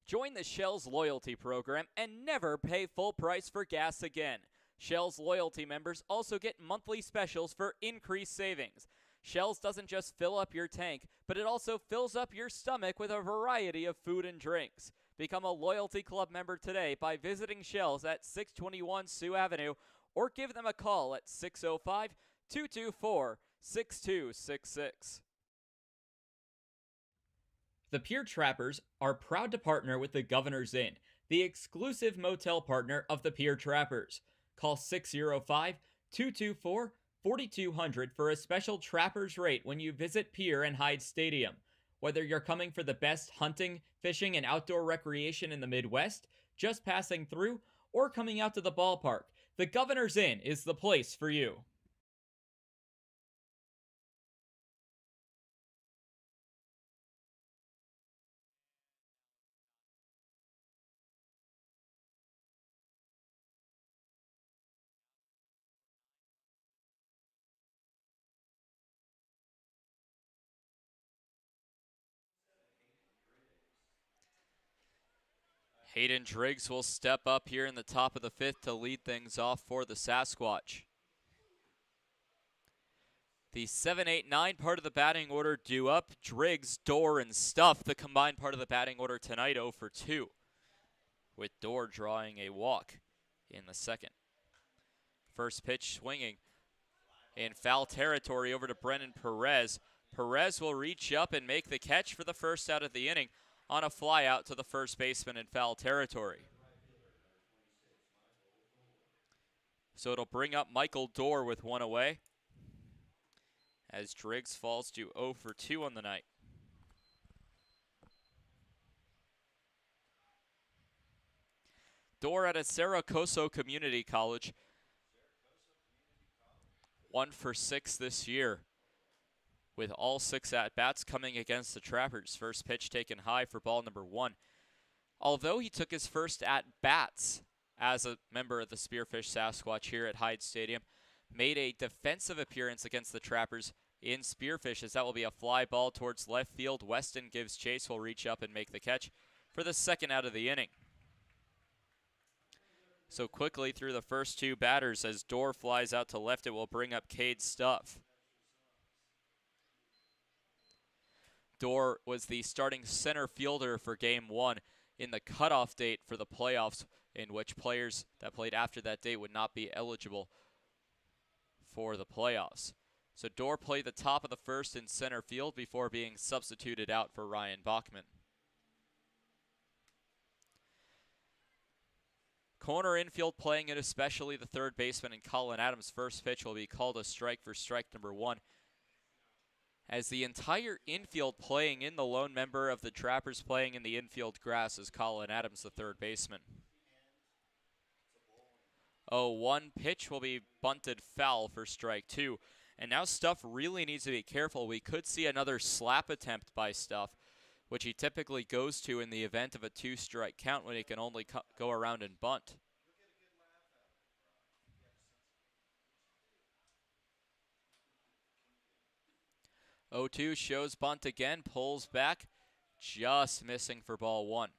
Speaker 1: Join the Shell's loyalty program and never pay full price for gas again. Shell's loyalty members also get monthly specials for increased savings. Shells doesn't just fill up your tank, but it also fills up your stomach with a variety of food and drinks. Become a Loyalty Club member today by visiting Shells at 621 Sioux Avenue or give them a call at 605-224-6266.
Speaker 3: The Pierre Trappers are proud to partner with the Governor's Inn, the exclusive motel partner of the Pierre Trappers. Call 605-224-4200 for a special Trappers rate when you visit Pierre and Hyde Stadium. Whether you're coming for the best hunting, fishing, and outdoor recreation in the Midwest, just passing through, or coming out to the ballpark, the Governor's Inn is the place for you.
Speaker 1: Hayden Driggs will step up here in the top of the fifth to lead things off for the Sasquatch. The 7, 8, 9 part of the batting order due up. Driggs, Dorr, and Stuff, the combined part of the batting order tonight, 0 for 2. With Dorr drawing a walk in the second. First pitch swinging in foul territory over to Brennan Perez. Perez will reach up and make the catch for the first out of the inning on a fly out to the first baseman in foul territory. So it'll bring up Michael Dorr with one away as Driggs falls to 0 for 2 on the night. Dorr at Saracoso Community College, 1 for 6 this year, with all 6 at-bats coming against the Trappers. First pitch taken high for ball number 1. Although he took his first at-bats as a member of the Spearfish Sasquatch here at Hyde Stadium, made a defensive appearance against the Trappers in Spearfish, as that will be a fly ball towards left field. Weston gives chase, will reach up and make the catch for the second out of the inning. So quickly through the first 2 batters, as Dorr flies out to left, it will bring up Cade Stuff. Dorr was the starting center fielder for Game 1 in the cutoff date for the playoffs, in which players that played after that date would not be eligible for the playoffs. So Dorr played the top of the first in center field before being substituted out for Ryan Bachman. Corner infield playing it, especially the third baseman and Colin Adams. First pitch will be called a strike for strike number 1. As the entire infield playing in, the lone member of the Trappers playing in the infield grass is Colin Adams, the third baseman. 0-1 pitch will be bunted foul for strike 2. And now Stuff really needs to be careful. We could see another slap attempt by Stuff, which he typically goes to in the event of a 2-strike count when he can only go around and bunt. O2 shows bunt again, pulls back, just missing for ball 1.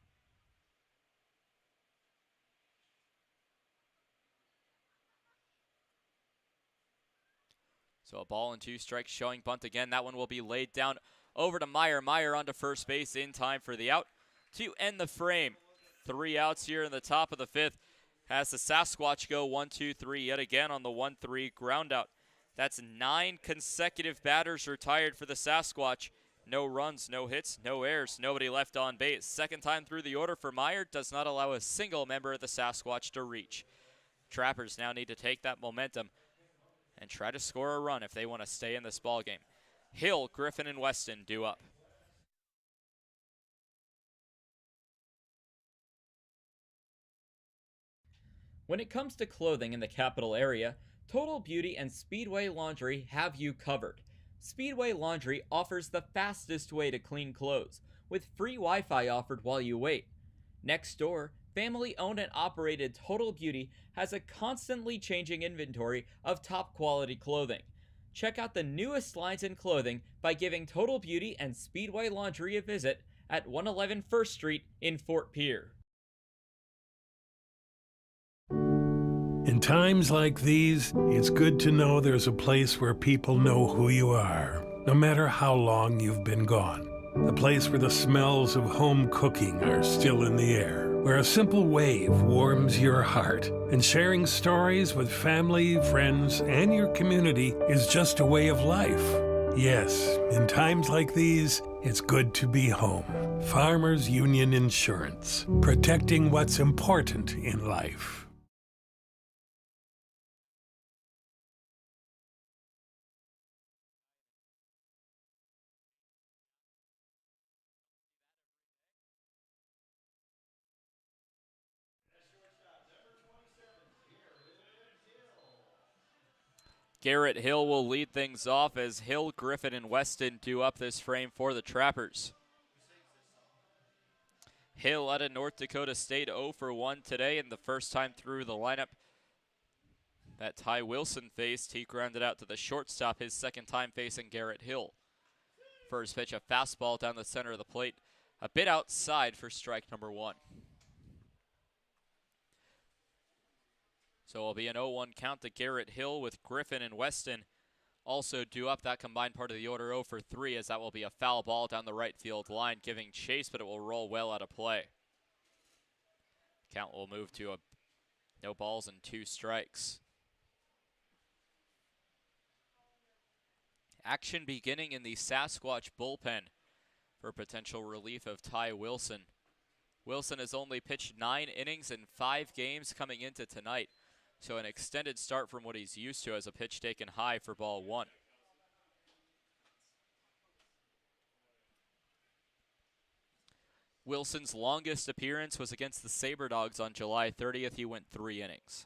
Speaker 1: So a ball and 2 strikes showing bunt again. That one will be laid down over to Meyer. Meyer onto first base in time for the out to end the frame. 3 outs here in the top of the 5th as the Sasquatch go 1-2-3 yet again on the 1-3 ground out. That's 9 consecutive batters retired for the Sasquatch. No runs, no hits, no errors, nobody left on base. Second time through the order for Meyer, does not allow a single member of the Sasquatch to reach. Trappers now need to take that momentum and try to score a run if they want to stay in this ballgame. Hill, Griffin, and Weston due up.
Speaker 3: When it comes to clothing in the capital area, Total Beauty and Speedway Laundry have you covered. Speedway Laundry offers the fastest way to clean clothes, with free Wi-Fi offered while you wait. Next door, family-owned and operated Total Beauty has a constantly changing inventory of top-quality clothing. Check out the newest lines in clothing by giving Total Beauty and Speedway Laundry a visit at 111 First Street in Fort Pierre.
Speaker 5: In times like these, it's good to know there's a place where people know who you are, no matter how long you've been gone. A place where the smells of home cooking are still in the air, where a simple wave warms your heart, and sharing stories with family, friends, and your community is just a way of life. Yes, in times like these, it's good to be home. Farmers Union Insurance, protecting what's important in life.
Speaker 1: Garrett Hill will lead things off as Hill, Griffin, and Weston do up this frame for the Trappers. Hill out of North Dakota State 0 for 1 today, and the first time through the lineup that Ty Wilson faced, he grounded out to the shortstop his second time facing Garrett Hill. First pitch, a fastball down the center of the plate, a bit outside for strike number 1. So it'll be an 0-1 count to Garrett Hill with Griffin and Weston also due up that combined part of the order 0 for 3, as that will be a foul ball down the right field line giving chase, but it will roll well out of play. Count will move to a no balls and 2 strikes. Action beginning in the Sasquatch bullpen for potential relief of Ty Wilson. Wilson has only pitched 9 innings in 5 games coming into tonight. So an extended start from what he's used to as a pitch taken high for ball 1. Wilson's longest appearance was against the Sabre Dogs on July 30th. He went 3 innings.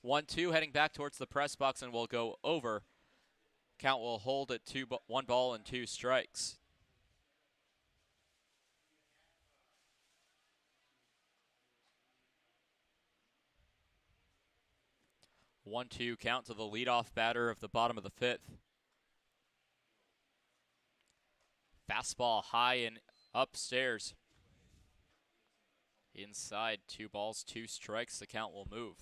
Speaker 1: 1-2 heading back towards the press box and will go over. Count will hold at 1 ball and 2 strikes. 1-2 count to the leadoff batter of the bottom of the 5th. Fastball high and upstairs. Inside, 2 balls, 2 strikes. The count will move.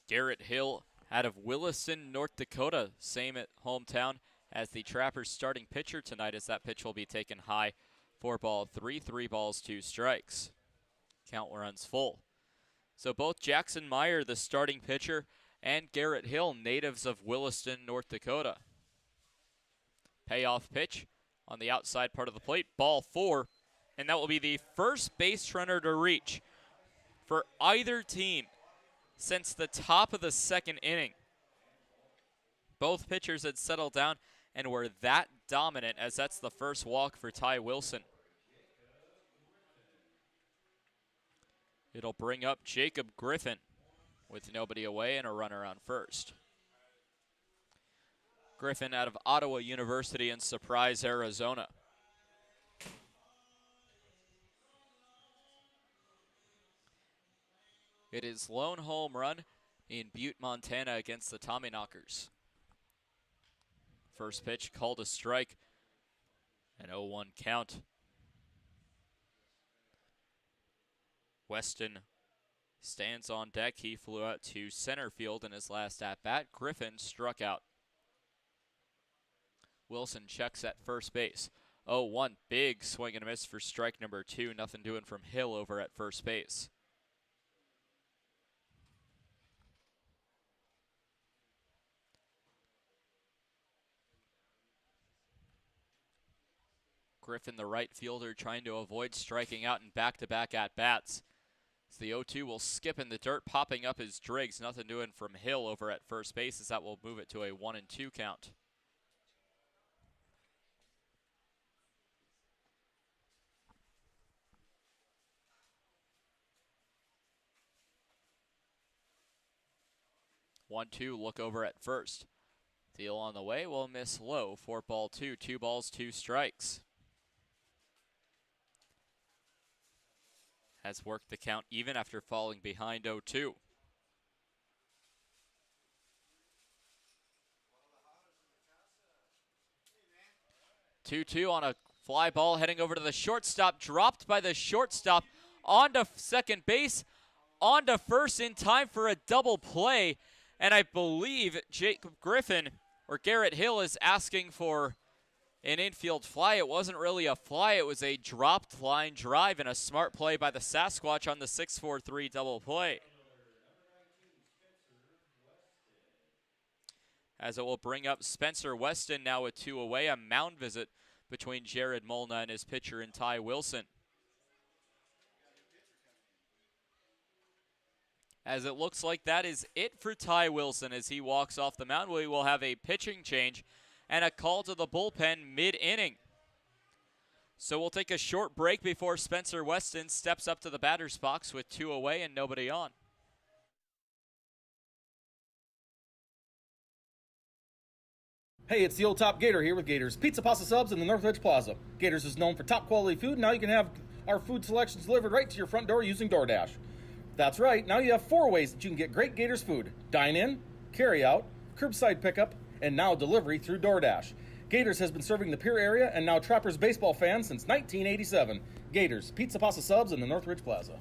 Speaker 1: Garrett Hill out of Williston, North Dakota. Same at hometown as the Trappers' starting pitcher tonight, as that pitch will be taken high. 4-3, 3 balls, 2 strikes. Count runs full. So both Jackson Meyer, the starting pitcher, and Garrett Hill, natives of Williston, North Dakota. Payoff pitch on the outside part of the plate, ball 4, and that will be the first base runner to reach for either team since the top of the 2nd inning. Both pitchers had settled down and were that dominant, as that's the first walk for Ty Wilson. It'll bring up Jacob Griffin with nobody away and a runner on first. Griffin out of Ottawa University in Surprise, Arizona. It is lone home run in Butte, Montana against the Tommyknockers. First pitch called a strike, an 0-1 count. Weston stands on deck. He flew out to center field in his last at-bat. Griffin struck out. Wilson checks at first base. 0-1, big swing and a miss for strike number 2. Nothing doing from Hill over at first base. Griffin, the right fielder, trying to avoid striking out in back-to-back at-bats. So the 0-2 will skip in the dirt, popping up his Driggs. Nothing doing from Hill over at first base, as that will move it to a 1-2 count. One-two, look over at first. Deal on the way, will miss low. 4-2, 2 balls, 2 strikes. Has worked the count even after falling behind 0-2. Two-two on a Fly ball heading over to the shortstop, dropped by the shortstop, onto second base, onto first in time for a double play. And I believe Jacob Griffin or Garrett Hill is asking for an infield fly. It wasn't really a fly, it was a dropped line drive and a smart play by the Sasquatch on the 6-4-3 double play. As it will bring up Spencer Weston now with 2 away, a mound visit between Jared Molna and his pitcher in Ty Wilson. As it looks like that is it for Ty Wilson as he walks off the mound. We will have a pitching change and a call to the bullpen mid-inning. So we'll take a short break before Spencer Weston steps up to the batter's box with 2 away and nobody on.
Speaker 2: Hey, it's the old Top Gator here with Gators Pizza Pasta Subs in the Northridge Plaza. Gators is known for top quality food. Now you can have our food selections delivered right to your front door using DoorDash. That's right, now you have 4 ways that you can get great Gators food. Dine in, carry out, curbside pickup, and now delivery through DoorDash. Gators has been serving the Pierre area and now Trappers baseball fans since 1987. Gators Pizza Pasta Subs in the Northridge Plaza.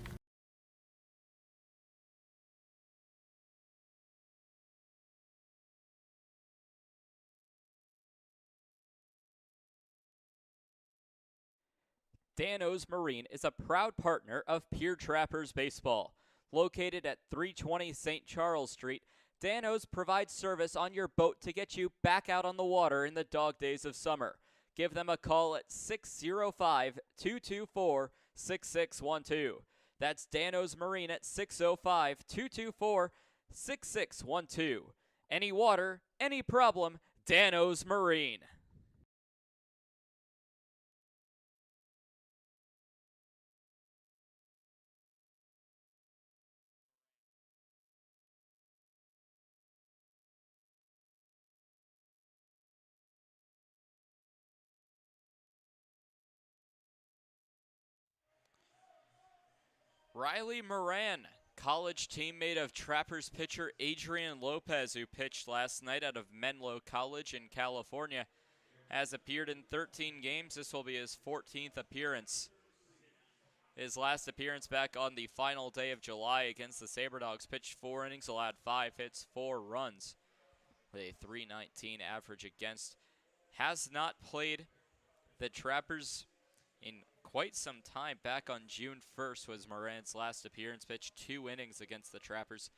Speaker 1: Dano's Marine is a proud partner of Pierre Trappers Baseball. Located at 320 St. Charles Street, Dano's provides service on your boat to get you back out on the water in the dog days of summer. Give them a call at 605-224-6612. That's Dano's Marine at 605-224-6612. Any water, any problem, Dano's Marine. Riley Moran, college teammate of Trappers pitcher Adrian Lopez, who pitched last night out of Menlo College in California, has appeared in 13 games. This will be his 14th appearance. His last appearance back on the final day of July against the SaberDogs, pitched 4 innings, allowed 5 hits, 4 runs, with a .319 average against. Has not played the Trappers in quite some time. Back on June 1st was Moran's last appearance, pitched 2 innings against the Trappers,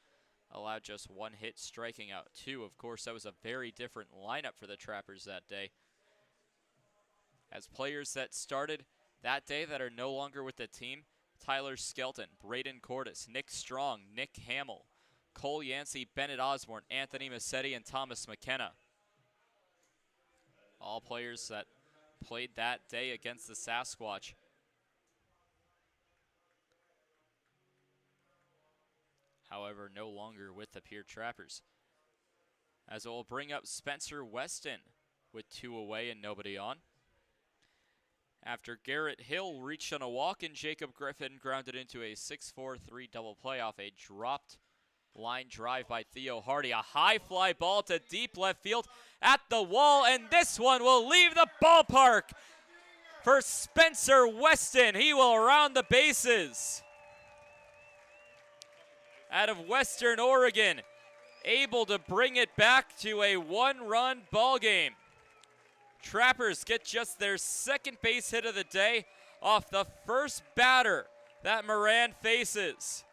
Speaker 1: allowed just 1 hit, striking out 2. Of course, that was a very different lineup for the Trappers that day, as players that started that day that are no longer with the team: Tyler Skelton, Braden Cordes, Nick Strong, Nick Hamill, Cole Yancey, Bennett Osborne, Anthony Massetti, and Thomas McKenna. All players that played that day against the Sasquatch. However, no longer with the Pierre Trappers. As it will bring up Spencer Weston with 2 away and nobody on. After Garrett Hill reached on a walk and Jacob Griffin grounded into a 6-4-3 double play off a dropped line drive by Theo Hardy. A high fly ball to deep left field at the wall, and this one will leave the ballpark for Spencer Weston. He will round the bases. Out of Western Oregon, able to bring it back to a 1-run ball game. Trappers get just their second base hit of the day off the first batter that Moran faces.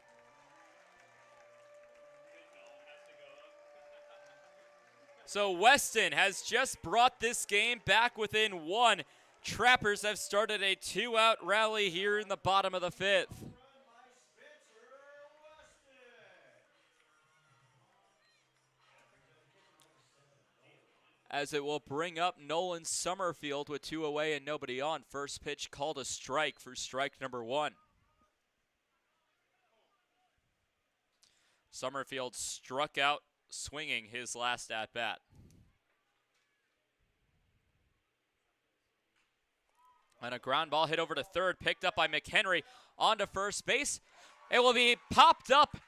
Speaker 1: So Weston has just brought this game back within 1. Trappers have started a 2-out rally here in the bottom of the 5th. As it will bring up Nolan Summerfield with 2 away and nobody on. First pitch called a strike for strike number 1. Summerfield struck out swinging his last at-bat. And a ground ball hit over to third, picked up by McHenry onto first base. It will be popped up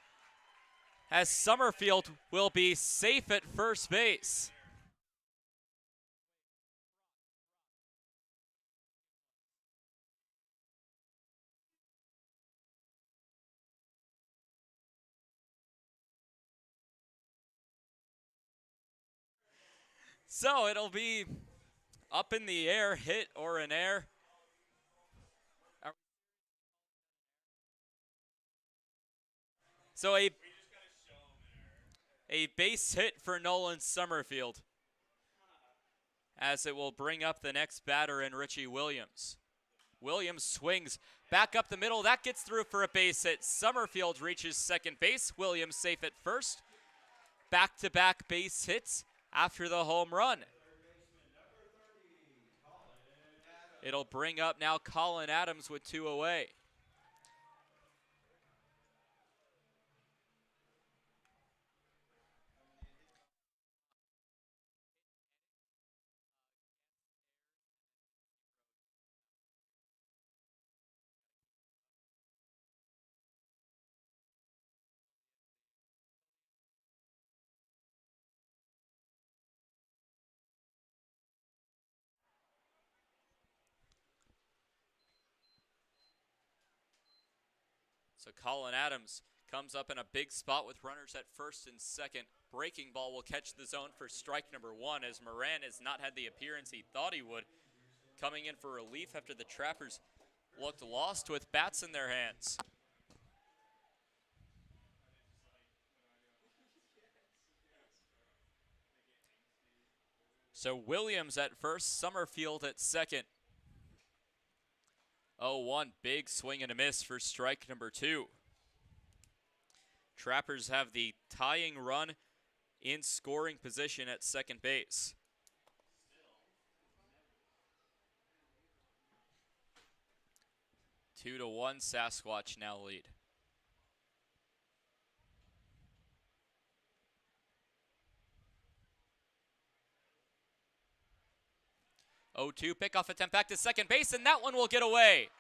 Speaker 1: as Summerfield will be safe at first base. So it'll be up in the air, hit or an air. So a base hit for Nolan Summerfield, as it will bring up the next batter in Richie Williams. Williams swings back up the middle. That gets through for a base hit. Summerfield reaches second base. Williams safe at first. Back-to-back base hits after the home run. It'll bring up now Colin Adams with 2 away. So Colin Adams comes up in a big spot with runners at first and second. Breaking ball will catch the zone for strike number 1, as Moran has not had the appearance he thought he would. Coming in for relief after the Trappers looked lost with bats in their hands. So Williams at first, Summerfield at second. 0-1, big swing and a miss for strike number 2. Trappers have the tying run in scoring position at second base. 2-1, Sasquatch now lead. 0-2, pickoff attempt back to second base, and that one will get away.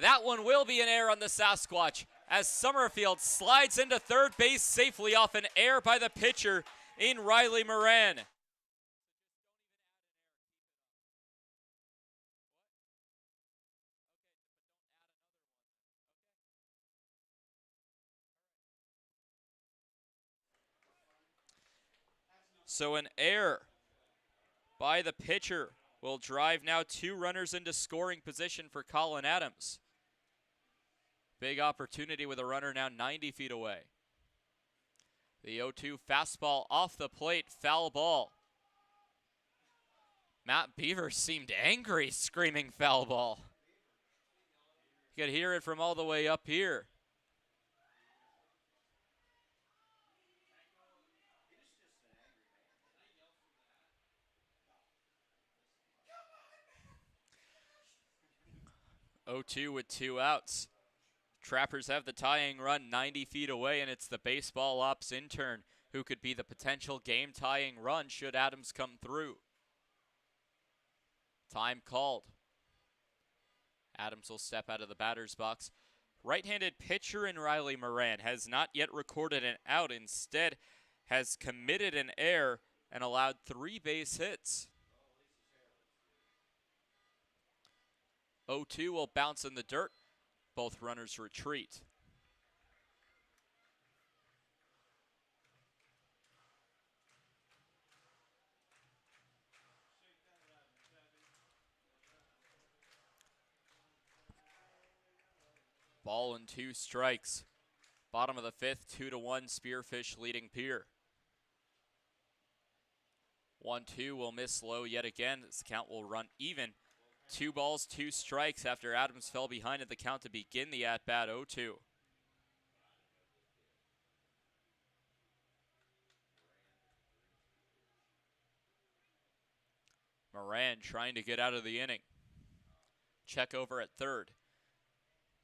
Speaker 1: That one will be an error on the Sasquatch, as Summerfield slides into third base safely off an error by the pitcher in Riley Moran. So an error by the pitcher will drive now 2 runners into scoring position for Colin Adams. Big opportunity with a runner now 90 feet away. The 0-2 fastball off the plate, foul ball. Matt Beaver seemed angry, screaming foul ball. You could hear it from all the way up here. Oh-2 with 2 outs. Trappers have the tying run 90 feet away, and it's the baseball ops intern who could be the potential game-tying run should Adams come through. Time called. Adams will step out of the batter's box. Right-handed pitcher in Riley Moran has not yet recorded an out. Instead, has committed an error and allowed 3 base hits. 0-2 will bounce in the dirt. Both runners retreat. Ball and 2 strikes. Bottom of the 5th, 2-1, Spearfish leading Pierre. 1-2 will miss low yet again. This count will run even. 2 balls, 2 strikes after Adams fell behind at the count to begin the at-bat. 0-2. Moran trying to get out of the inning. Check over at third.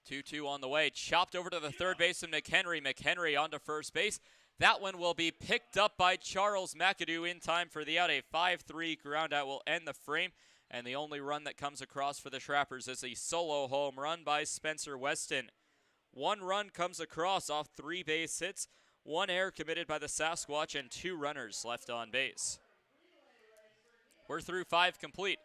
Speaker 1: 2-2 on the way. Chopped over to the third baseman, McHenry. McHenry onto first base. That one will be picked up by Charles McAdoo in time for the out. A 5-3 ground out will end the frame. And the only run that comes across for the Trappers is a solo home run by Spencer Weston. 1 run comes across off 3 base hits, 1 error committed by the Sasquatch, and 2 runners left on base. We're through 5 complete.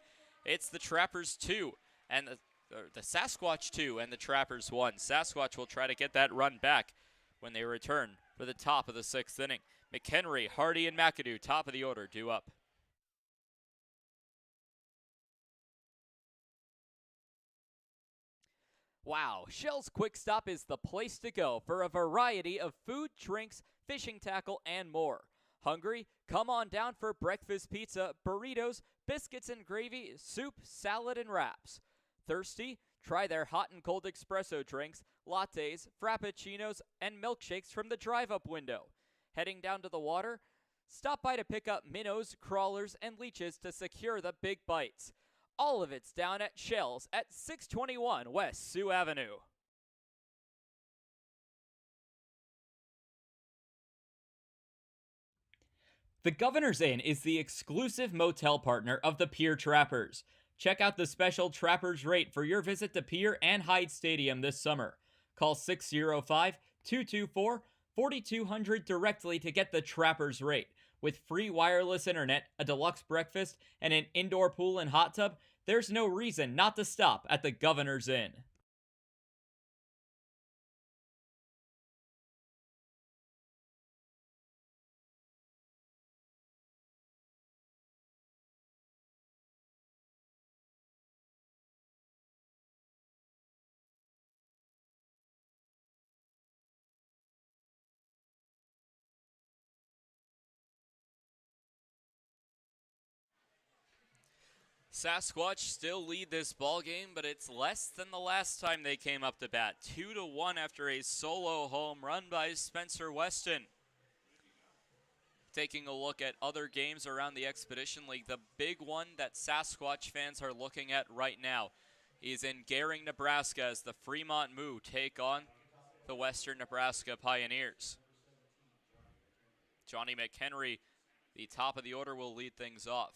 Speaker 1: It's the Trappers 2 and the Sasquatch 2 and the Trappers 1. Sasquatch will try to get that run back when they return for the top of the 6th inning. McHenry, Hardy, and McAdoo, top of the order, due up.
Speaker 3: Wow, Shell's Quick Stop is the place to go for a variety of food, drinks, fishing tackle, and more. Hungry? Come on down for breakfast pizza, burritos, biscuits and gravy, soup, salad, and wraps. Thirsty? Try their hot and cold espresso drinks, lattes, frappuccinos, and milkshakes from the drive-up window. Heading down to the water? Stop by to pick up minnows, crawlers, and leeches to secure the big bites. All of it's down at Shell's at 621 West Sioux Avenue. The Governor's Inn is the exclusive motel partner of the Pierre Trappers. Check out the special Trappers rate for your visit to Pierre and Hyde Stadium this summer. Call 605-224-4200 directly to get the Trappers rate. With free wireless internet, a deluxe breakfast, and an indoor pool and hot tub, there's no reason not to stop at the Governor's Inn.
Speaker 1: Sasquatch still lead this ball game, but it's less than the last time they came up to bat. 2-1 after a solo home run by Spencer Weston. Taking a look at other games around the Expedition League, the big one that Sasquatch fans are looking at right now is in Gehring, Nebraska, as the Fremont Moo take on the Western Nebraska Pioneers. Johnny McHenry, the top of the order, will lead things off.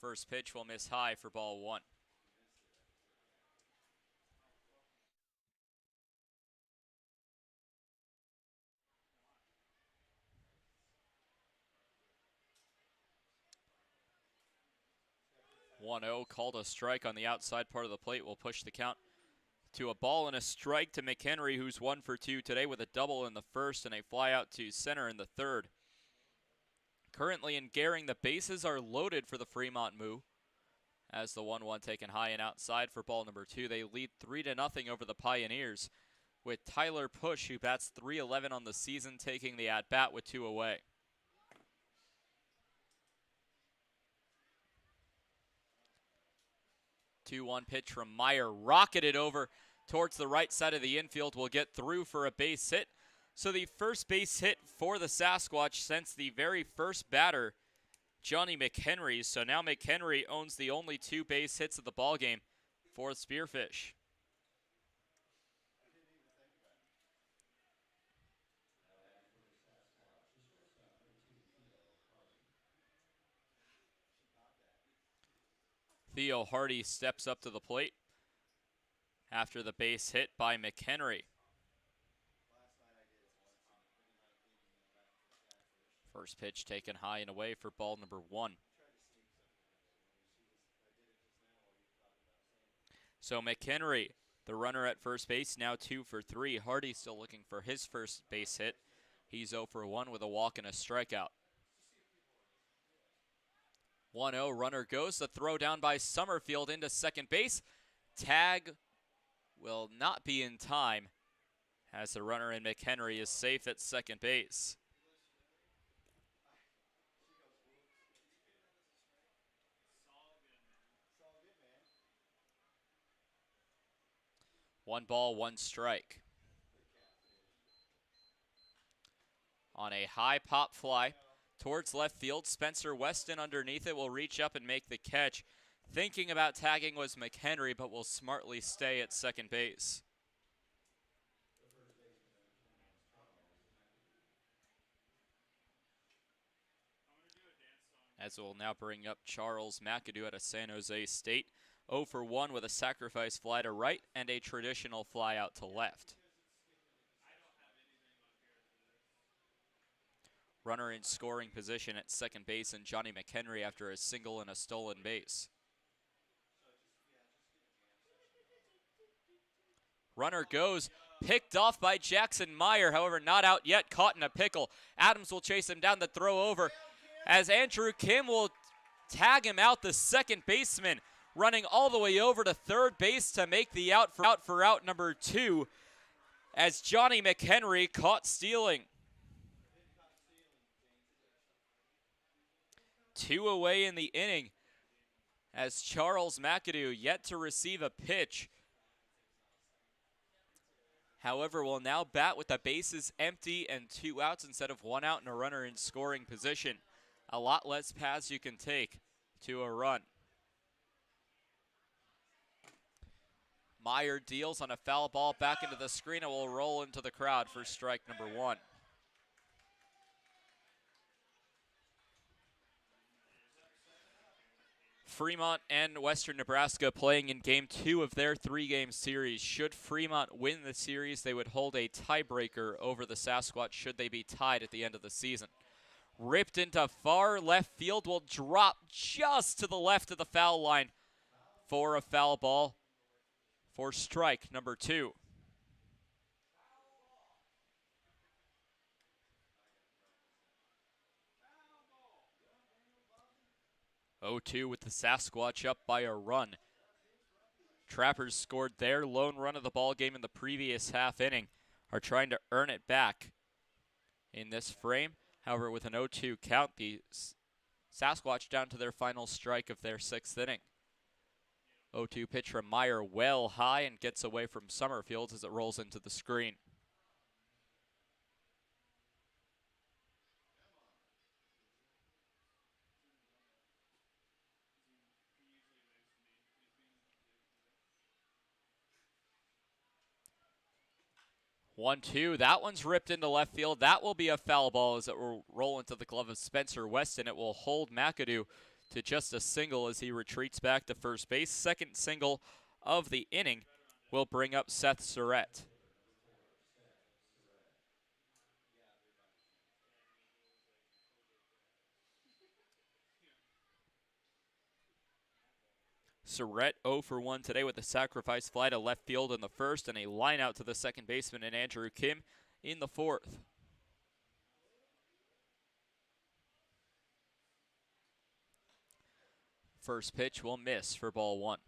Speaker 1: First pitch will miss high for ball one. (1-0) called a strike on the outside part of the plate. Will push the count to a ball and a strike to McHenry, who's 1 for 2 today with a double in the first and a fly out to center in the third. Currently in Gehring, the bases are loaded for the Fremont Moo. As the 1-1 taken high and outside for ball number 2, they lead 3-0 over the Pioneers, with Tyler Push, who bats .311 on the season, taking the at-bat with 2 away. (2-1) pitch from Meyer, rocketed over towards the right side of the infield, will get through for a base hit. So the first base hit for the Sasquatch since the very first batter, Johnny McHenry. So now McHenry owns the only 2 base hits of the ballgame for Spearfish. Theo Hardy steps up to the plate after the base hit by McHenry. First pitch taken high and away for ball number 1. So McHenry, the runner at first base, now 2 for 3. Hardy still looking for his first base hit. He's 0 for 1 with a walk and a strikeout. 1-0, runner goes. The throw down by Summerfield into second base. Tag will not be in time as the runner in McHenry is safe at second base. One ball, one strike. On a high pop fly towards left field, Spencer Weston underneath it will reach up and make the catch. Thinking about tagging was McHenry, but will smartly stay at second base. As we'll now bring up Charles McAdoo out of San Jose State. 0 for 1 with a sacrifice fly to right and a traditional fly out to left. Runner in scoring position at second base and Johnny McHenry after a single and a stolen base. Runner goes, picked off by Jackson Meyer, however not out yet, caught in a pickle. Adams will chase him down, the throw over as Andrew Kim will tag him out, the second baseman. running all the way over to third base to make the out for out number 2 as Johnny McHenry caught stealing. 2 away in the inning as Charles McAdoo yet to receive a pitch. However, will now bat with the bases empty and 2 outs instead of 1 out and a runner in scoring position. A lot less paths you can take to a run. Meyer deals on a foul ball back into the screen and will roll into the crowd for strike number 1. Fremont and Western Nebraska playing in game 2 of their 3-game series. Should Fremont win the series, they would hold a tiebreaker over the Sasquatch should they be tied at the end of the season. Ripped into far left field, will drop just to the left of the foul line for a foul ball for strike number 2. 0-2 with the Sasquatch up by a run. Trappers scored their lone run of the ball game in the previous half inning, are trying to earn it back in this frame. However, with an 0-2 count, the Sasquatch down to their final strike of their 6th inning. 0-2 pitch from Meyer well high and gets away from Summerfield as it rolls into the screen. One, two. That one's ripped into left field. That will be a foul ball as it will roll into the glove of Spencer Weston. It will hold McAdoo to just a single as he retreats back to first base. Second single of the inning will bring up Seth Surratt. Surratt 0 for 1 today with a sacrifice fly to left field in the first and a line out to the second baseman and Andrew Kim in the 4th. First pitch will miss for ball 1.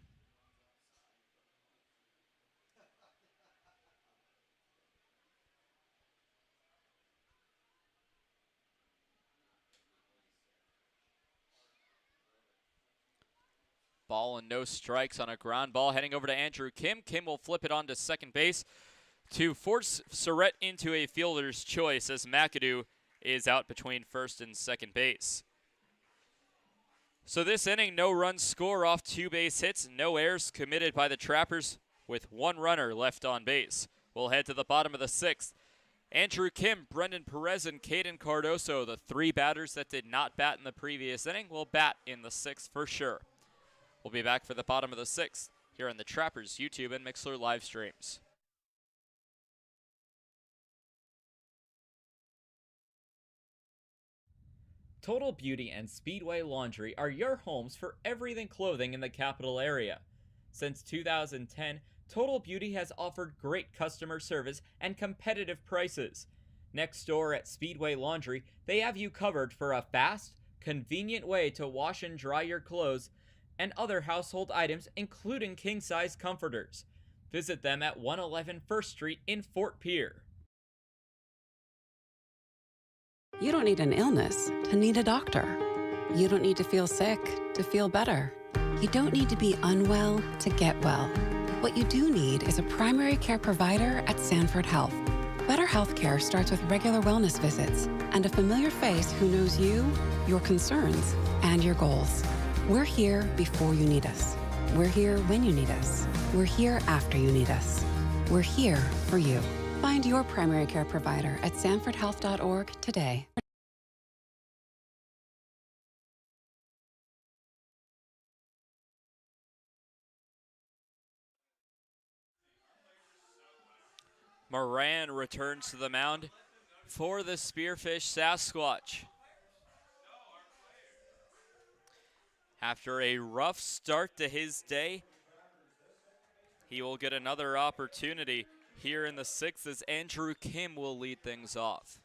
Speaker 1: Ball and no strikes on a ground ball heading over to Andrew Kim. Kim will flip it on to second base to force Surratt into a fielder's choice as McAdoo is out between first and second base. So this inning, no runs score off 2 base hits, no errors committed by the Trappers with 1 runner left on base. We'll head to the bottom of the 6th. Andrew Kim, Brendan Perez, and Caden Cardoso, the 3 batters that did not bat in the previous inning, will bat in the 6th for sure. We'll be back for the bottom of the 6th here on the Trappers YouTube and Mixler live streams.
Speaker 3: Total Beauty and Speedway Laundry are your homes for everything clothing in the capital area. Since 2010, Total Beauty has offered great customer service and competitive prices. Next door at Speedway Laundry, they have you covered for a fast, convenient way to wash and dry your clothes and other household items, including king-size comforters. Visit them at 111 First Street in Fort Pierre.
Speaker 4: You don't need an illness to need a doctor. You don't need to feel sick to feel better. You don't need to be unwell to get well. What you do need is a primary care provider at Sanford Health. Better healthcare starts with regular wellness visits and a familiar face who knows you, your concerns, and your goals. We're here before you need us. We're here when you need us. We're here after you need us. We're here for you. Find your primary care provider at sanfordhealth.org today.
Speaker 1: Moran returns to the mound for the Spearfish Sasquatch. After a rough start to his day, he will get another opportunity here in the 6th as Andrew Kim will lead things off.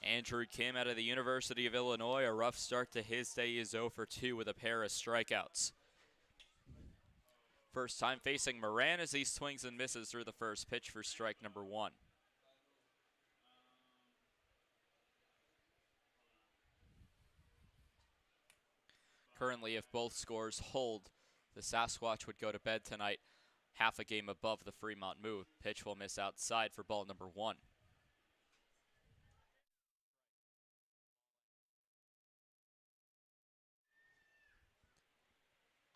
Speaker 1: Andrew Kim out of the University of Illinois, a rough start to his day. He is 0 for 2 with a pair of strikeouts. First time facing Moran as he swings and misses through the first pitch for strike number 1. Currently, if both scores hold, the Sasquatch would go to bed tonight, half a game above the Fremont move. Pitch will miss outside for ball number 1.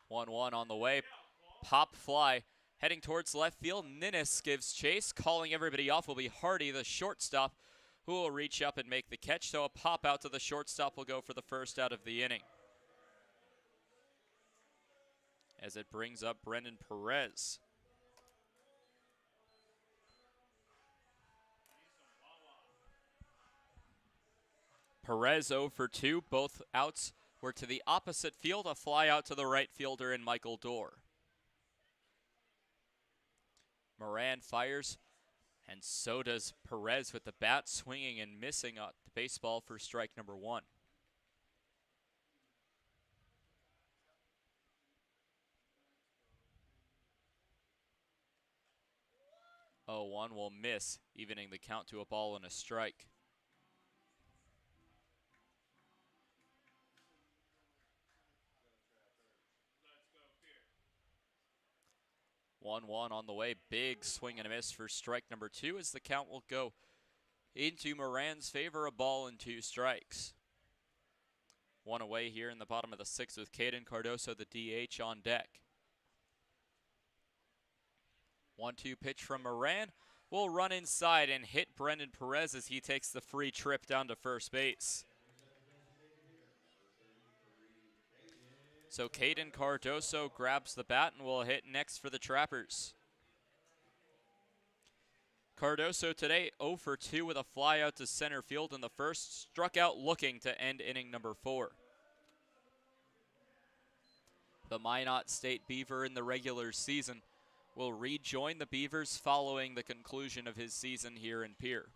Speaker 1: One on the way. Pop fly heading towards left field. Ninnis gives chase. Calling everybody off will be Hardy, the shortstop, who will reach up and make the catch. So a pop out to the shortstop will go for the first out of the inning, as it brings up Brendan Perez. Perez 0 for 2. Both outs were to the opposite field. A fly out to the right fielder in Michael Dorr. Moran fires, and so does Perez with the bat, swinging and missing the baseball for strike number 1. 0-1 will miss, evening the count to a ball and a strike. One on the way. Big swing and a miss for strike number 2, as the count will go into Moran's favor, a ball and 2 strikes. One away here in the bottom of the 6th with Caden Cardoso, the DH, on deck. 1-2 pitch from Moran will run inside and hit Brendan Perez as he takes the free trip down to first base. So Caden Cardoso grabs the bat and will hit next for the Trappers. Cardoso today 0 for 2 with a fly out to center field in the first, struck out looking to end inning number 4. The Minot State Beaver in the regular season will rejoin the Beavers following the conclusion of his season here in Pierre.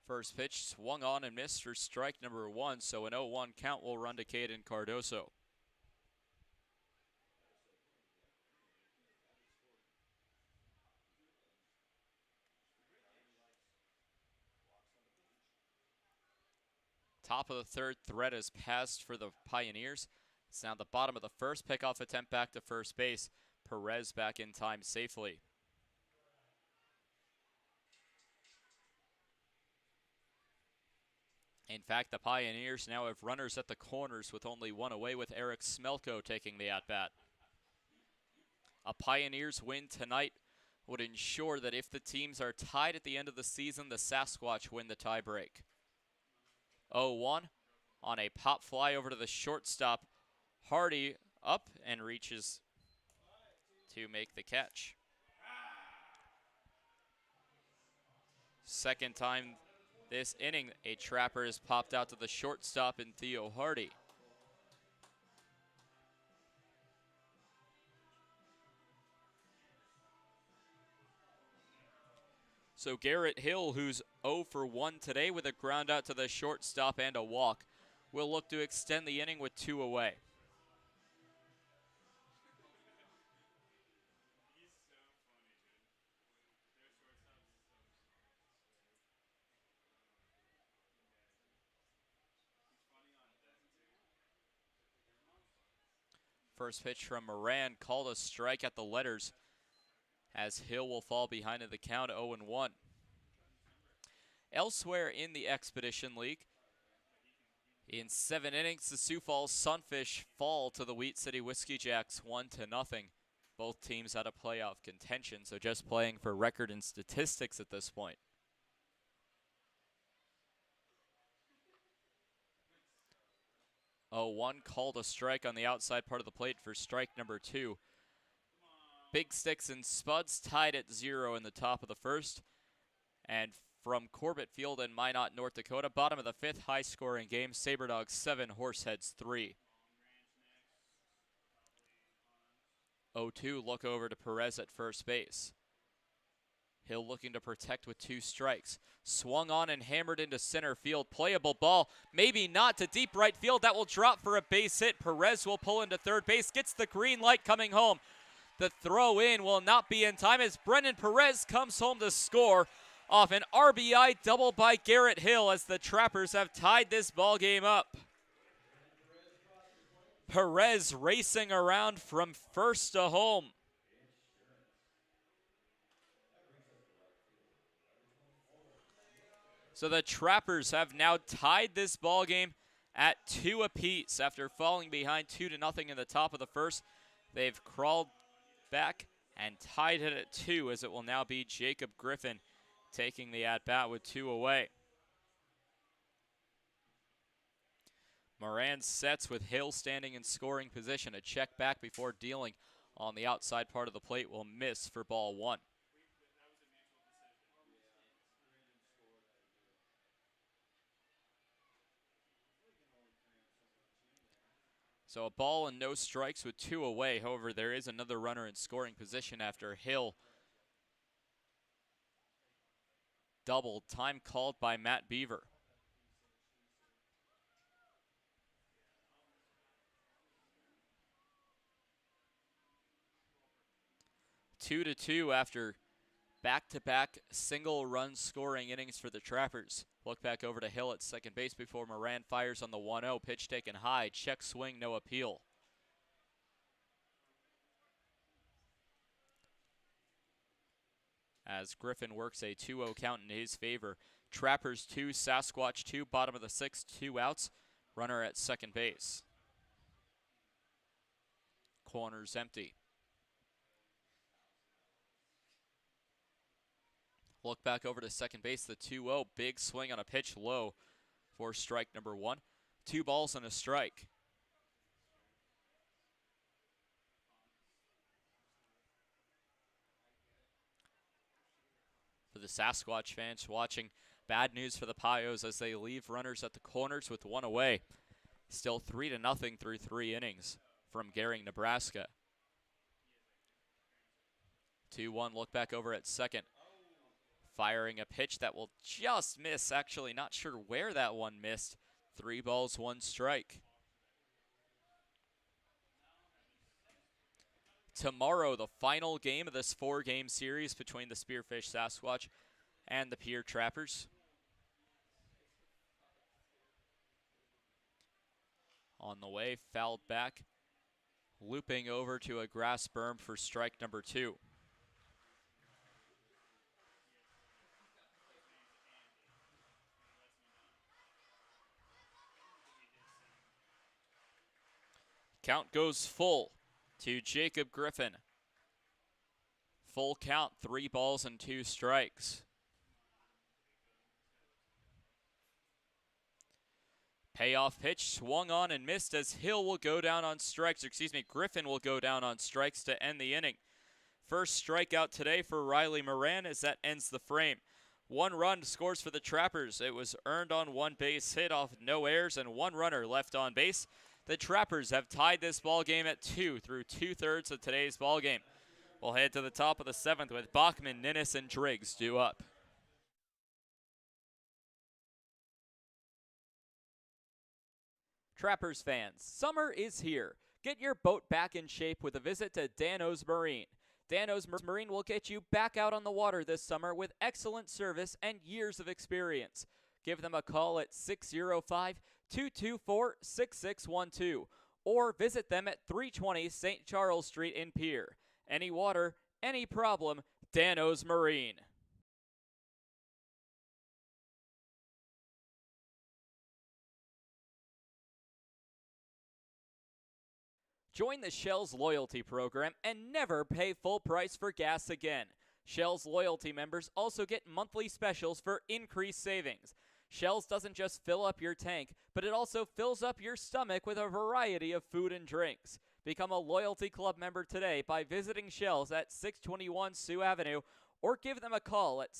Speaker 1: First pitch swung on and missed for strike number 1, so an 0-1 count will run to Caden Cardoso. Top of the 3rd, threat is passed for the Pioneers. It's now the bottom of the 1st, pickoff attempt back to first base. Perez back in time safely. In fact, the Pioneers now have runners at the corners with only one away, with Eric Smelko taking the at-bat. A Pioneers win tonight would ensure that if the teams are tied at the end of the season, the Sasquatch win the tiebreak. 0-1 on a pop fly over to the shortstop. Hardy up and reaches to make the catch. Second time this inning, a Trapper has popped out to the shortstop in Theo Hardy. So Garrett Hill, who's 0 for 1 today with a ground out to the shortstop and a walk, will look to extend the inning with 2 away. First pitch from Moran called a strike at the letters, as Hill will fall behind in the count, 0-1. Elsewhere in the Expedition League, in 7 innings, the Sioux Falls Sunfish fall to the Wheat City Whiskey Jacks 1-0. Both teams out of playoff contention, so just playing for record and statistics at this point. One called a strike on the outside part of the plate for strike number 2. Big Sticks and Spuds tied at 0 in the top of the 1st. And from Corbett Field in Minot, North Dakota. Bottom of the 5th, high-scoring game. SaberDogs 7, Horseheads 3. 0-2, look over to Perez at first base. Hill looking to protect with 2 strikes. Swung on and hammered into center field. Playable ball, maybe not, to deep right field. That will drop for a base hit. Perez will pull into third base, gets the green light coming home. The throw in will not be in time as Brennan Perez comes home to score off an RBI double by Garrett Hill as the Trappers have tied this ball game up. Perez racing around from first to home. So the Trappers have now tied this ball game at 2 apiece after falling behind 2-0 in the top of the first. They've crawled back and tied it at 2 as it will now be Jacob Griffin taking the at-bat with 2 away. Moran sets with Hill standing in scoring position. A check back before dealing on the outside part of the plate will miss for ball 1. So a ball and no strikes with 2 away. However, there is another runner in scoring position after Hill doubled. Time called by Matt Beaver. Two to 2 after back-to-back single-run scoring innings for the Trappers. Look back over to Hill at second base before Moran fires on the 1-0. Pitch taken high. Check swing, no appeal. As Griffin works a 2-0 count in his favor. Trappers 2, Sasquatch 2, bottom of the 6th, 2 outs. Runner at second base. Corners empty. Look back over to second base, the 2-0. Big swing on a pitch low for strike number 1. 2 balls and a strike. For the Sasquatch fans watching, bad news for the Pios as they leave runners at the corners with 1 away. Still 3-0 through 3 innings from Gehring, Nebraska. 2-1, look back over at second. Firing a pitch that will just miss. Actually, not sure where that one missed. 3 balls, 1 strike. Tomorrow, the final game of this 4-game series between the Spearfish Sasquatch and the Pierre Trappers. On the way, fouled back. Looping over to a grass berm for strike number 2. Count goes full to Jacob Griffin. Full count, 3 balls and 2 strikes. Payoff pitch swung on and missed as Hill will go down on strikes. Griffin will go down on strikes to end the inning. First strikeout today for Riley Moran as that ends the frame. 1 run scores for the Trappers. It was earned on 1 base hit off no errors and 1 runner left on base. The Trappers have tied this ball game at 2 through 2/3 of today's ball game. We'll head to the top of the 7th with Bachman, Ninnis, and Driggs due up. Trappers fans, summer is here. Get your boat back in shape with a visit to Dano's Marine. Dano's Marine will get you back out on the water this summer with excellent service and years of experience. Give them a call at 605-224-6612 or visit them at 320 St. Charles Street in Pierre. Any water, any problem, Dano's Marine. Join the Shell's loyalty program and never pay full price for gas again. Shell's loyalty members also get monthly specials for increased savings. Shell's doesn't just fill up your tank, but it also fills up your stomach with a variety of food and drinks. Become a Loyalty Club member today by visiting Shell's at 621 Sioux Avenue or give them a call at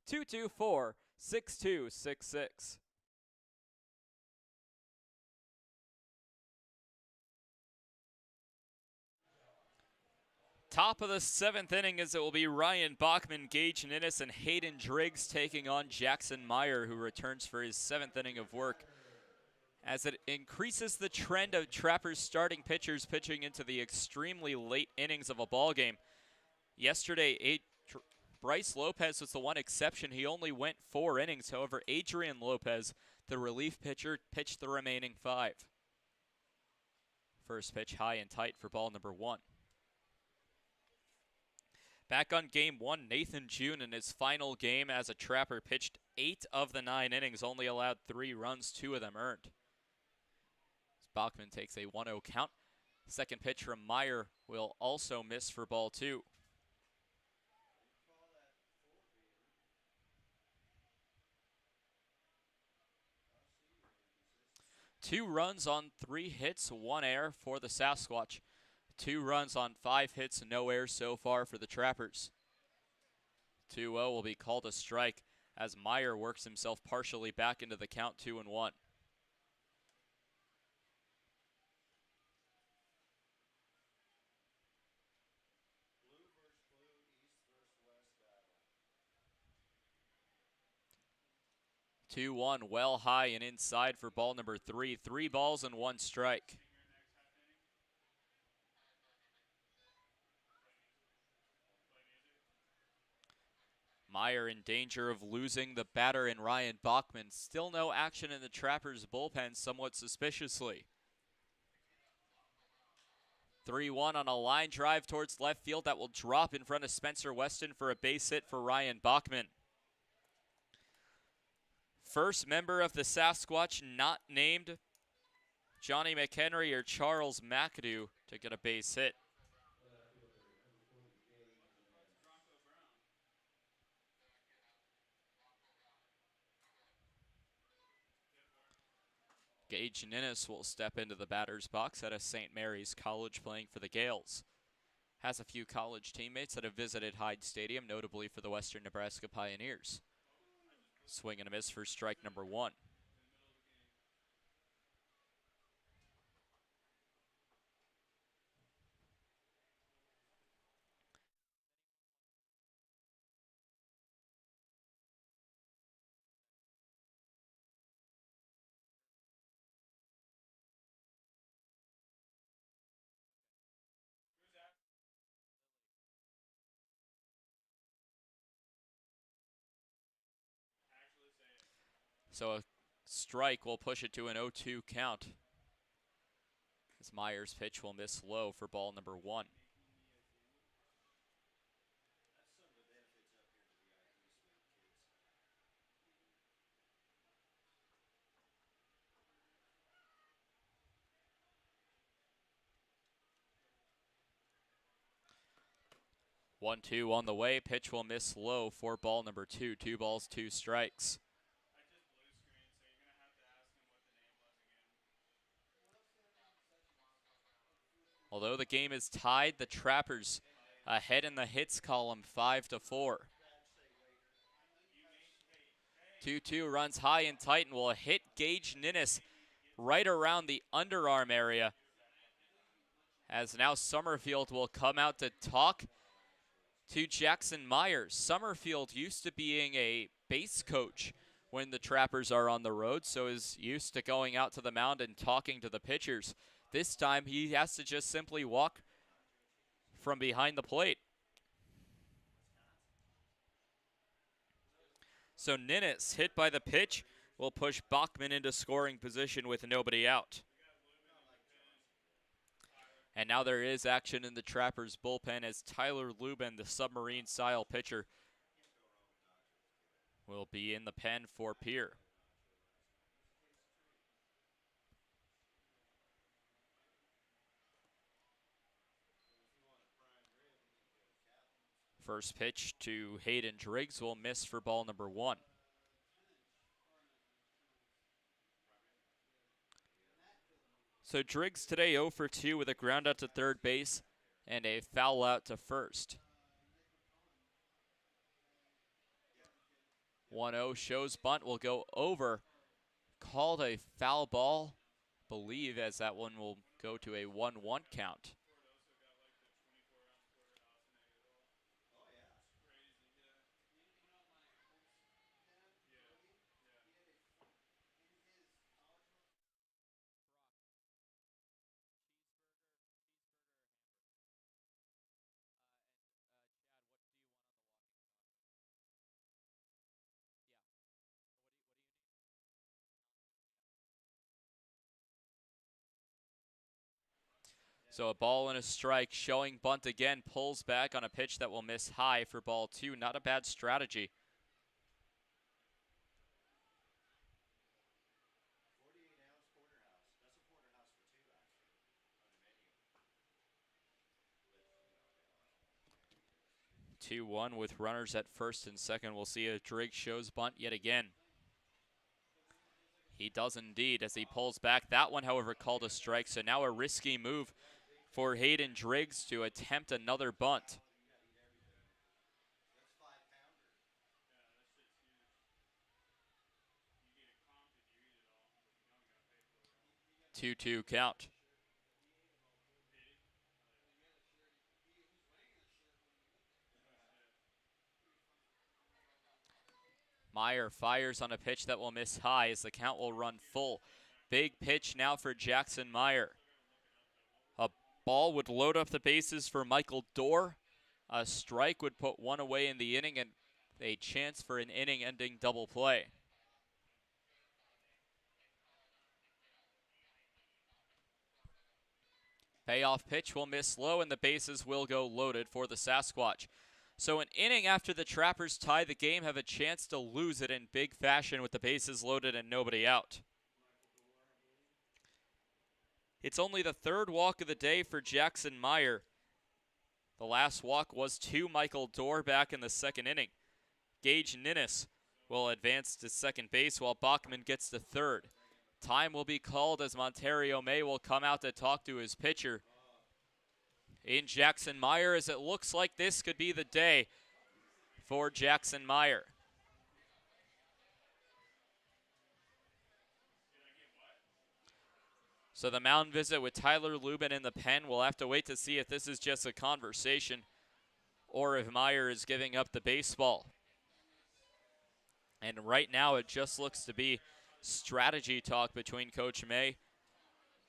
Speaker 1: 224-6266. Top of the 7th inning as it will be Ryan Bachman, Gage Ninnis, and Hayden Driggs taking on Jackson Meyer, who returns for his 7th inning of work. As it increases the trend of Trappers starting pitchers pitching into the extremely late innings of a ball game. Yesterday, Bryce Lopez was the one exception. He only went 4 innings. However, Adrian Lopez, the relief pitcher, pitched the remaining 5. First pitch high and tight for ball number 1. Back on game 1, Nathan June in his final game as a Trapper pitched 8 of the 9 innings, only allowed 3 runs, 2 of them earned. Bachman takes a 1-0 count. Second pitch from Meyer will also miss for ball 2. Two runs on 3 hits, 1 error for the Sasquatch. 2 runs on 5 hits, no errors so far for the Trappers. 2-0 will be called a strike as Meyer works himself partially back into the count 2-1. Two one, well high and inside for ball number 3. 3 balls and 1 strike. Meyer in danger of losing the batter in Ryan Bachman. Still no action in the Trappers' bullpen, somewhat suspiciously. 3-1 on a line drive towards left field that will drop in front of Spencer Weston for a base hit for Ryan Bachman. First member of the Sasquatch not named Johnny McHenry or Charles McAdoo to get a base hit. Gage Ninnis will step into the batter's box out of St. Mary's College playing for the Gales. Has a few college teammates that have visited Hyde Stadium, notably for the Western Nebraska Pioneers. Swing and a miss for strike number 1. So a strike will push it to an 0-2 count. As Meyer's pitch will miss low for ball number 1. One, 2 on the way. Pitch will miss low for ball number 2. 2 balls, 2 strikes. Although the game is tied, the Trappers ahead in the hits column 5-4. 2-2 runs high and tight and will hit Gage Ninnis right around the underarm area. As now Summerfield will come out to talk to Jackson Myers. Summerfield used to being a base coach when the Trappers are on the road, so is used to going out to the mound and talking to the pitchers. This time he has to just simply walk from behind the plate. So Ninnis, hit by the pitch, will push Bachman into scoring position with nobody out. And now there is action in the Trappers' bullpen as Tyler Lubin, the submarine-style pitcher, will be in the pen for Pierre. First pitch to Hayden Driggs will miss for ball number 1. So Driggs today 0 for 2 with a ground out to third base and a foul out to first. 1-0 shows bunt will go over. Called a foul ball, believe, as that one will go to a 1-1 count. So a ball and a strike, showing bunt again, pulls back on a pitch that will miss high for ball 2. Not a bad strategy. Two 2-1 with runners at first and second. We'll see if Driggs shows bunt yet again. He does indeed as he pulls back. That one, however, called a strike. So now a risky move for Hayden Driggs to attempt another bunt. 2-2 count. Meyer fires on a pitch that will miss high as the count will run full. Big pitch now for Jackson Meyer. A ball would load up the bases for Michael Dorr. A strike would put one away in the inning and a chance for an inning-ending double play. Payoff pitch will miss low and the bases will go loaded for the Sasquatch. So an inning after the Trappers tie the game, have a chance to lose it in big fashion with the bases loaded and nobody out. It's only the third walk of the day for Jackson Meyer. The last walk was to Michael Dorr back in the second inning. Gage Ninnis will advance to second base while Bachman gets to third. Time will be called as Montario May will come out to talk to his pitcher in Jackson Meyer, as it looks like this could be the day for Jackson Meyer. So the mound visit with Tyler Lubin in the pen. We'll have to wait to see if this is just a conversation or if Meyer is giving up the baseball. And right now it just looks to be strategy talk between Coach May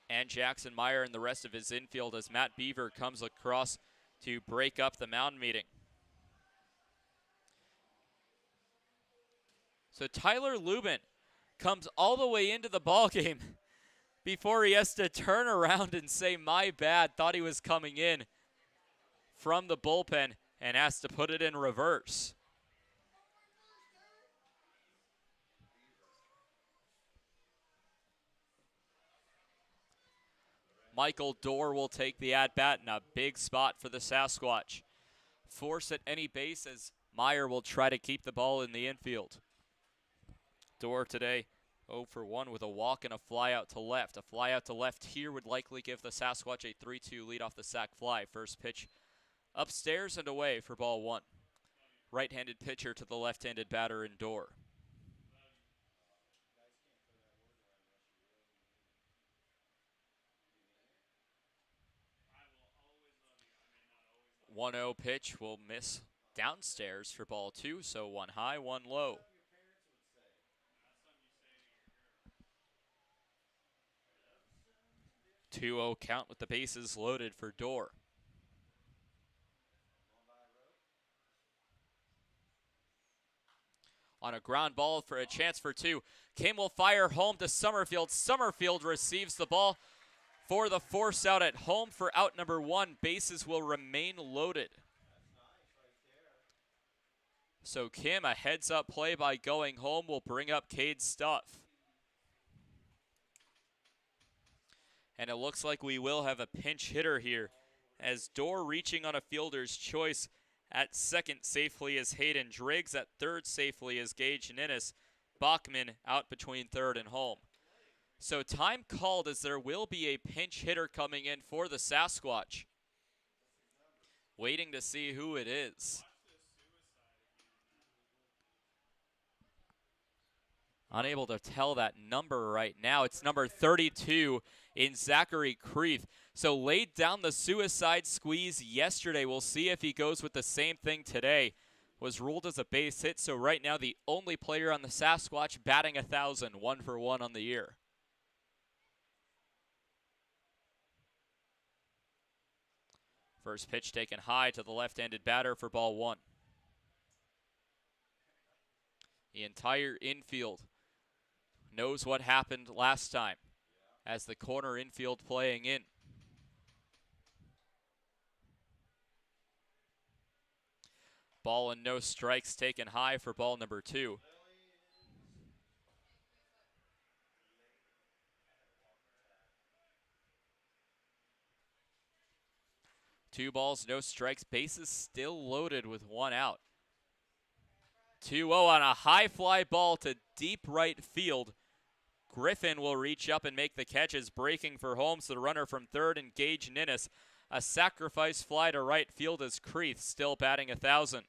Speaker 1: and Jackson Meyer and the rest of his infield as Matt Beaver comes across to break up the mound meeting. So Tyler Lubin comes all the way into the ballgame before he has to turn around and say, my bad, thought he was coming in from the bullpen and has to put it in reverse. Michael Dorr will take the at-bat in a big spot for the Sasquatch. Force at any base as Meyer will try to keep the ball in the infield. Dorr today 0 for 1 with a walk and a fly out to left. A fly out to left here would likely give the Sasquatch a 3-2 lead off the sac fly. First pitch upstairs and away for ball 1. Right-handed pitcher to the left-handed batter in Dorr. 1-0 pitch will miss downstairs for ball 2, so 1 high, 1 low. Two 2-0 count with the bases loaded for Dorr. On a ground ball for a chance for 2. Kim will fire home to Summerfield. Summerfield receives the ball for the force out at home for out number 1. Bases will remain loaded. So Kim, a heads-up play by going home, will bring up Cade Stuff. And it looks like we will have a pinch hitter here, as Dorr reaching on a fielder's choice. At second safely is Hayden Driggs. At third safely is Gage Ninnis. Bachman out between third and home. So time called as there will be a pinch hitter coming in for the Sasquatch. Waiting to see who it is. Unable to tell that number right now. It's number 32 in Zachary Creeth. So laid down the suicide squeeze yesterday. We'll see if he goes with the same thing today. Was ruled as a base hit, so right now the only player on the Sasquatch batting 1,000, 1 for 1 on the year. First pitch taken high to the left-handed batter for ball 1. The entire infield knows what happened last time as the corner infield playing in. Ball and no strikes taken high for ball number 2. Two balls, no strikes. Bases still loaded with 1 out. 2-0 on a high fly ball to deep right field. Griffin will reach up and make the catches, breaking for home. So the runner from third and Gage Ninnis. A sacrifice fly to right field as Creeth still batting 1,000.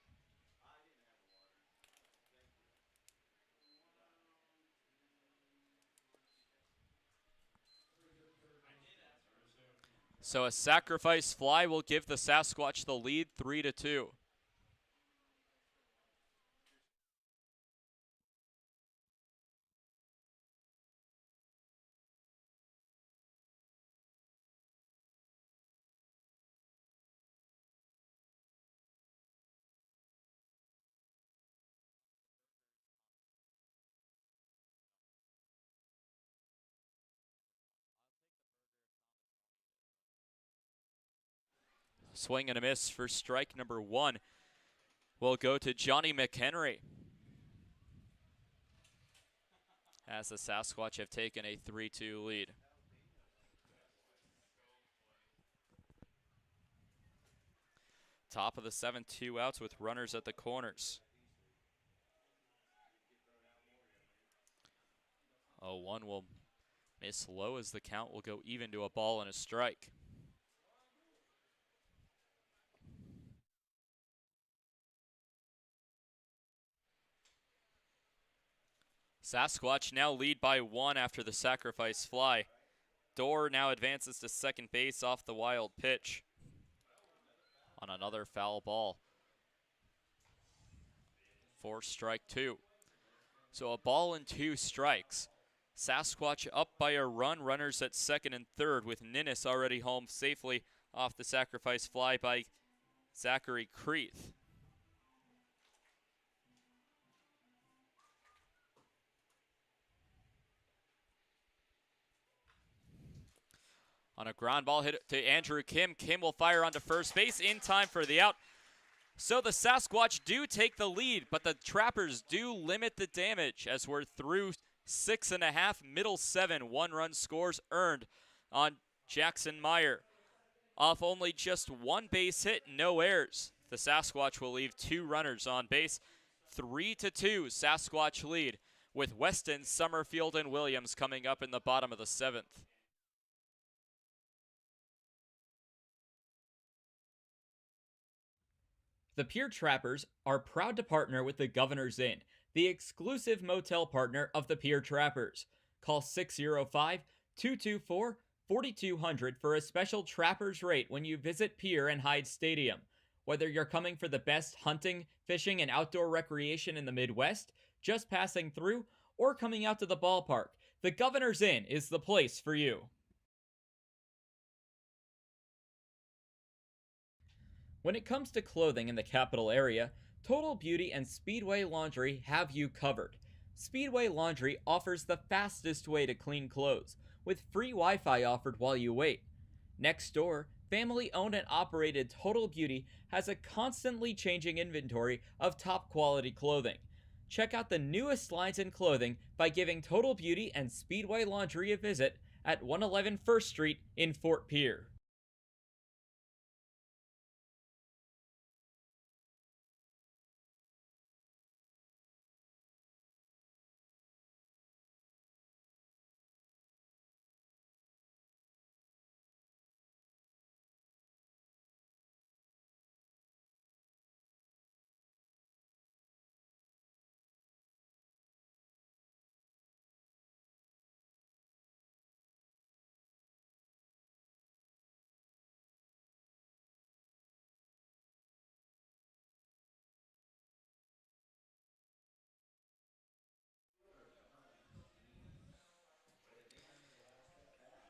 Speaker 1: So a sacrifice fly will give the Sasquatch the lead 3-2. Swing and a miss for strike number 1 will go to Johnny McHenry, as the Sasquatch have taken a 3-2 lead. Top of the 7th, 2 outs with runners at the corners. 0-1 will miss low as the count will go even to a ball and a strike. Sasquatch now lead by 1 after the sacrifice fly. Dorr now advances to second base off the wild pitch on another foul ball. 4 strike 2. So a ball and 2 strikes. Sasquatch up by a run, runners at second and third with Ninnis already home safely off the sacrifice fly by Zachary Creeth. On a ground ball hit to Andrew Kim. Kim will fire onto first base in time for the out. So the Sasquatch do take the lead, but the Trappers do limit the damage as we're through 6.5, middle 7, 1-run scores earned on Jackson Meyer. Off only just 1 base hit, no errors. The Sasquatch will leave 2 runners on base. 3-2, Sasquatch lead, with Weston, Summerfield, and Williams coming up in the bottom of the 7th.
Speaker 3: The Pierre Trappers are proud to partner with the Governor's Inn, the exclusive motel partner of the Pierre Trappers. Call 605-224-4200 for a special Trappers rate when you visit Pierre and Hyde Stadium. Whether you're coming for the best hunting, fishing, and outdoor recreation in the Midwest, just passing through, or coming out to the ballpark, the Governor's Inn is the place for you. When it comes to clothing in the capital area, Total Beauty and Speedway Laundry have you covered. Speedway Laundry offers the fastest way to clean clothes, with free Wi-Fi offered while you wait. Next door, family-owned and operated Total Beauty has a constantly changing inventory of top-quality clothing. Check out the newest lines in clothing by giving Total Beauty and Speedway Laundry a visit at 111 First Street in Fort Pierre.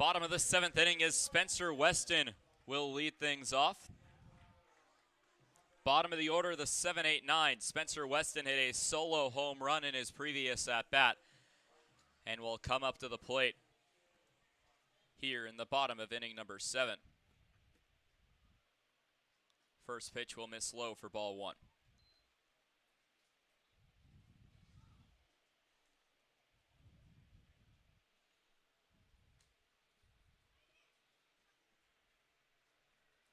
Speaker 1: Bottom of the 7th inning is Spencer Weston will lead things off. Bottom of the order, the 7-8-9. Spencer Weston hit a solo home run in his previous at-bat and will come up to the plate here in the bottom of inning number 7. First pitch will miss low for ball 1.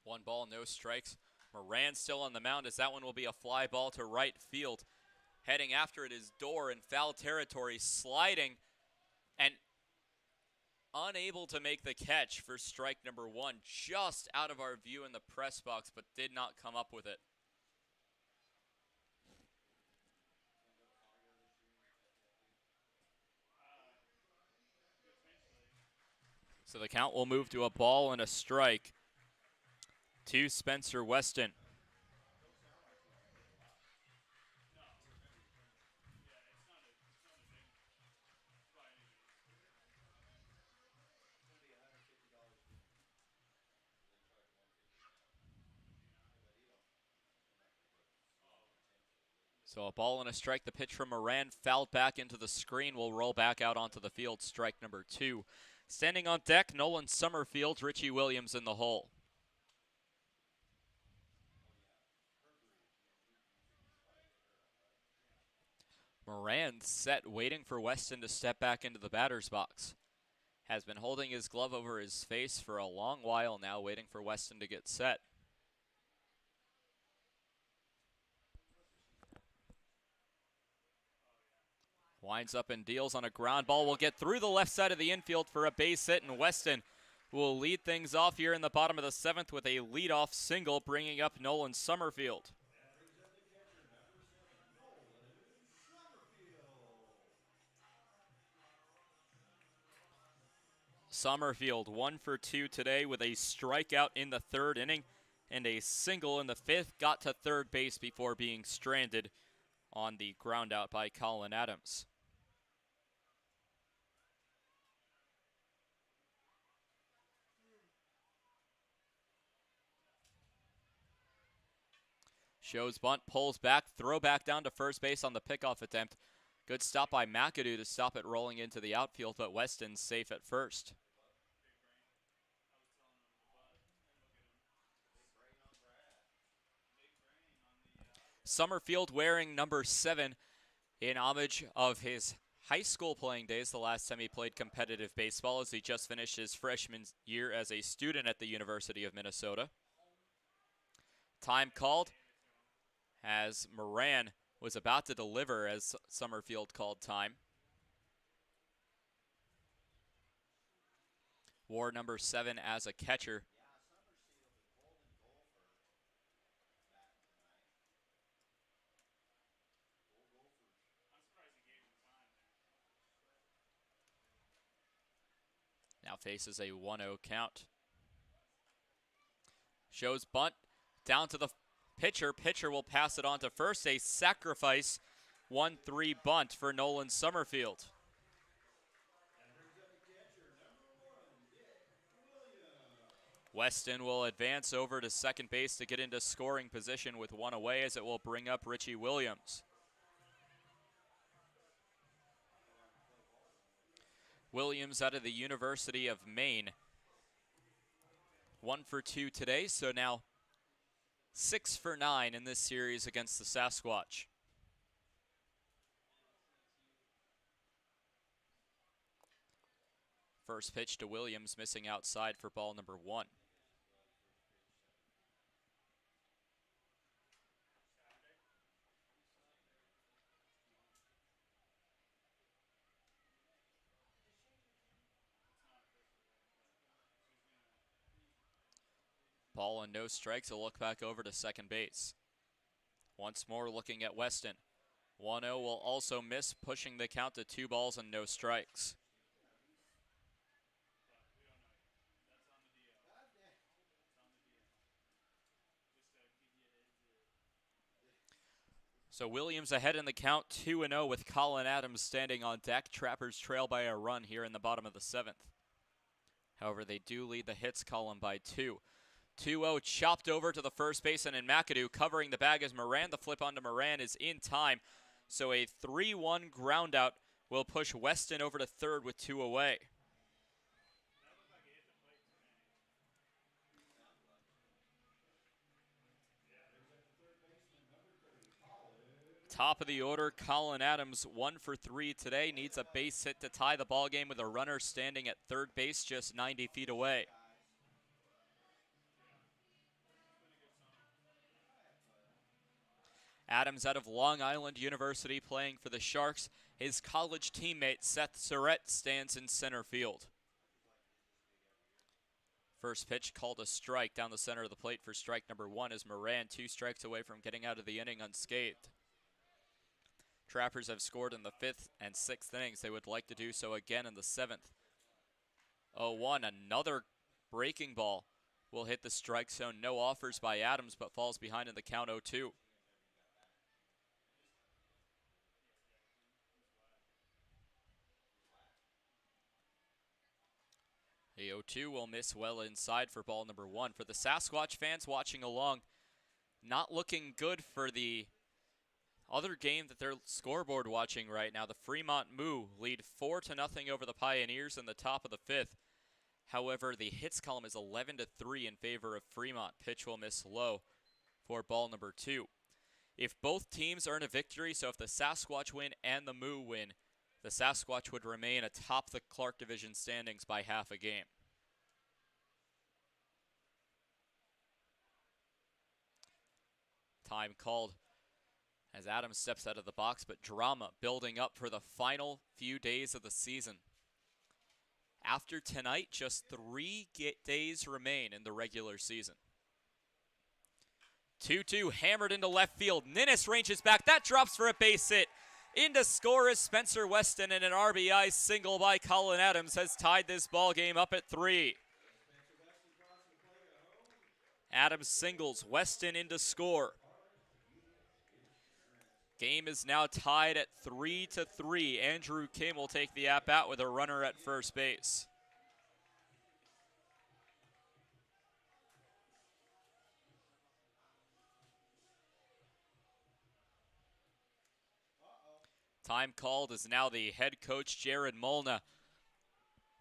Speaker 1: One ball, no strikes. Moran still on the mound as that one will be a fly ball to right field. Heading after it is Dorr in foul territory, sliding and unable to make the catch for strike number 1. Just out of our view in the press box, but did not come up with it. So the count will move to a ball and a strike to Spencer Weston. So a ball and a strike. The pitch from Moran fouled back into the screen will roll back out onto the field. Strike number 2. Standing on deck, Nolan Summerfield, Richie Williams in the hole. Moran set, waiting for Weston to step back into the batter's box. Has been holding his glove over his face for a long while now, waiting for Weston to get set. Winds up and deals on a ground ball. Will get through the left side of the infield for a base hit, and Weston will lead things off here in the bottom of the 7th with a leadoff single, bringing up Nolan Summerfield. Summerfield 1 for 2 today with a strikeout in the 3rd inning and a single in the 5th. Got to third base before being stranded on the ground out by Colin Adams. Shows bunt, pulls back, throw back down to first base on the pickoff attempt. Good stop by McAdoo to stop it rolling into the outfield, but Weston's safe at first. Summerfield wearing number 7 in homage of his high school playing days, the last time he played competitive baseball, as he just finished his freshman year as a student at the University of Minnesota. Time called as Moran was about to deliver as Summerfield called time. Wore number 7 as a catcher. Now faces a 1-0 count. Shows bunt down to the pitcher. Pitcher will pass it on to first. A sacrifice 1-3 bunt for Nolan Summerfield. Weston will advance over to second base to get into scoring position with 1 away, as it will bring up Richie Williams. Williams out of the University of Maine. 1 for 2 today, so now 6 for 9 in this series against the Sasquatch. First pitch to Williams, missing outside for ball number 1. Ball and no strikes. A look back over to second base. Once more looking at Weston. 1-0 will also miss, pushing the count to 2 balls and no strikes. So Williams ahead in the count, 2-0 with Colin Adams standing on deck. Trappers trail by a run here in the bottom of the 7th. However, they do lead the hits column by 2. 2-0 chopped over to the first baseman in McAdoo, covering the bag as Moran. The flip onto Moran is in time. So a 3-1 ground out will push Weston over to third with 2 away. Top of the order, Colin Adams, 1 for 3 today. Needs a base hit to tie the ball game with a runner standing at third base just 90 feet away. Adams out of Long Island University playing for the Sharks. His college teammate Seth Surratt stands in center field. First pitch called a strike down the center of the plate for strike number 1 as Moran 2 strikes away from getting out of the inning unscathed. Trappers have scored in the 5th and 6th innings. They would like to do so again in the 7th. 0-1, another breaking ball will hit the strike zone. No offers by Adams, but falls behind in the count 0-2. The 0-2 will miss well inside for ball number 1. For the Sasquatch fans watching along, not looking good for the other game that they're scoreboard watching right now. The Fremont Moo lead 4-0 over the Pioneers in the top of the 5th. However, the hits column is 11-3 in favor of Fremont. Pitch will miss low for ball number 2. If both teams earn a victory, so if the Sasquatch win and the Moo win, the Sasquatch would remain atop the Clark Division standings by half a game. Time called as Adams steps out of the box, but drama building up for the final few days of the season. After tonight, just 3 days remain in the regular season. 2-2 hammered into left field. Ninnis ranges back. That drops for a base hit. In to score is Spencer Weston, and an RBI single by Colin Adams has tied this ball game up at 3. Adams singles, Weston in to score. Game is now tied at 3-3. Andrew Kim will take the at-bat with a runner at first base. Time called is now the head coach, Jared Molna,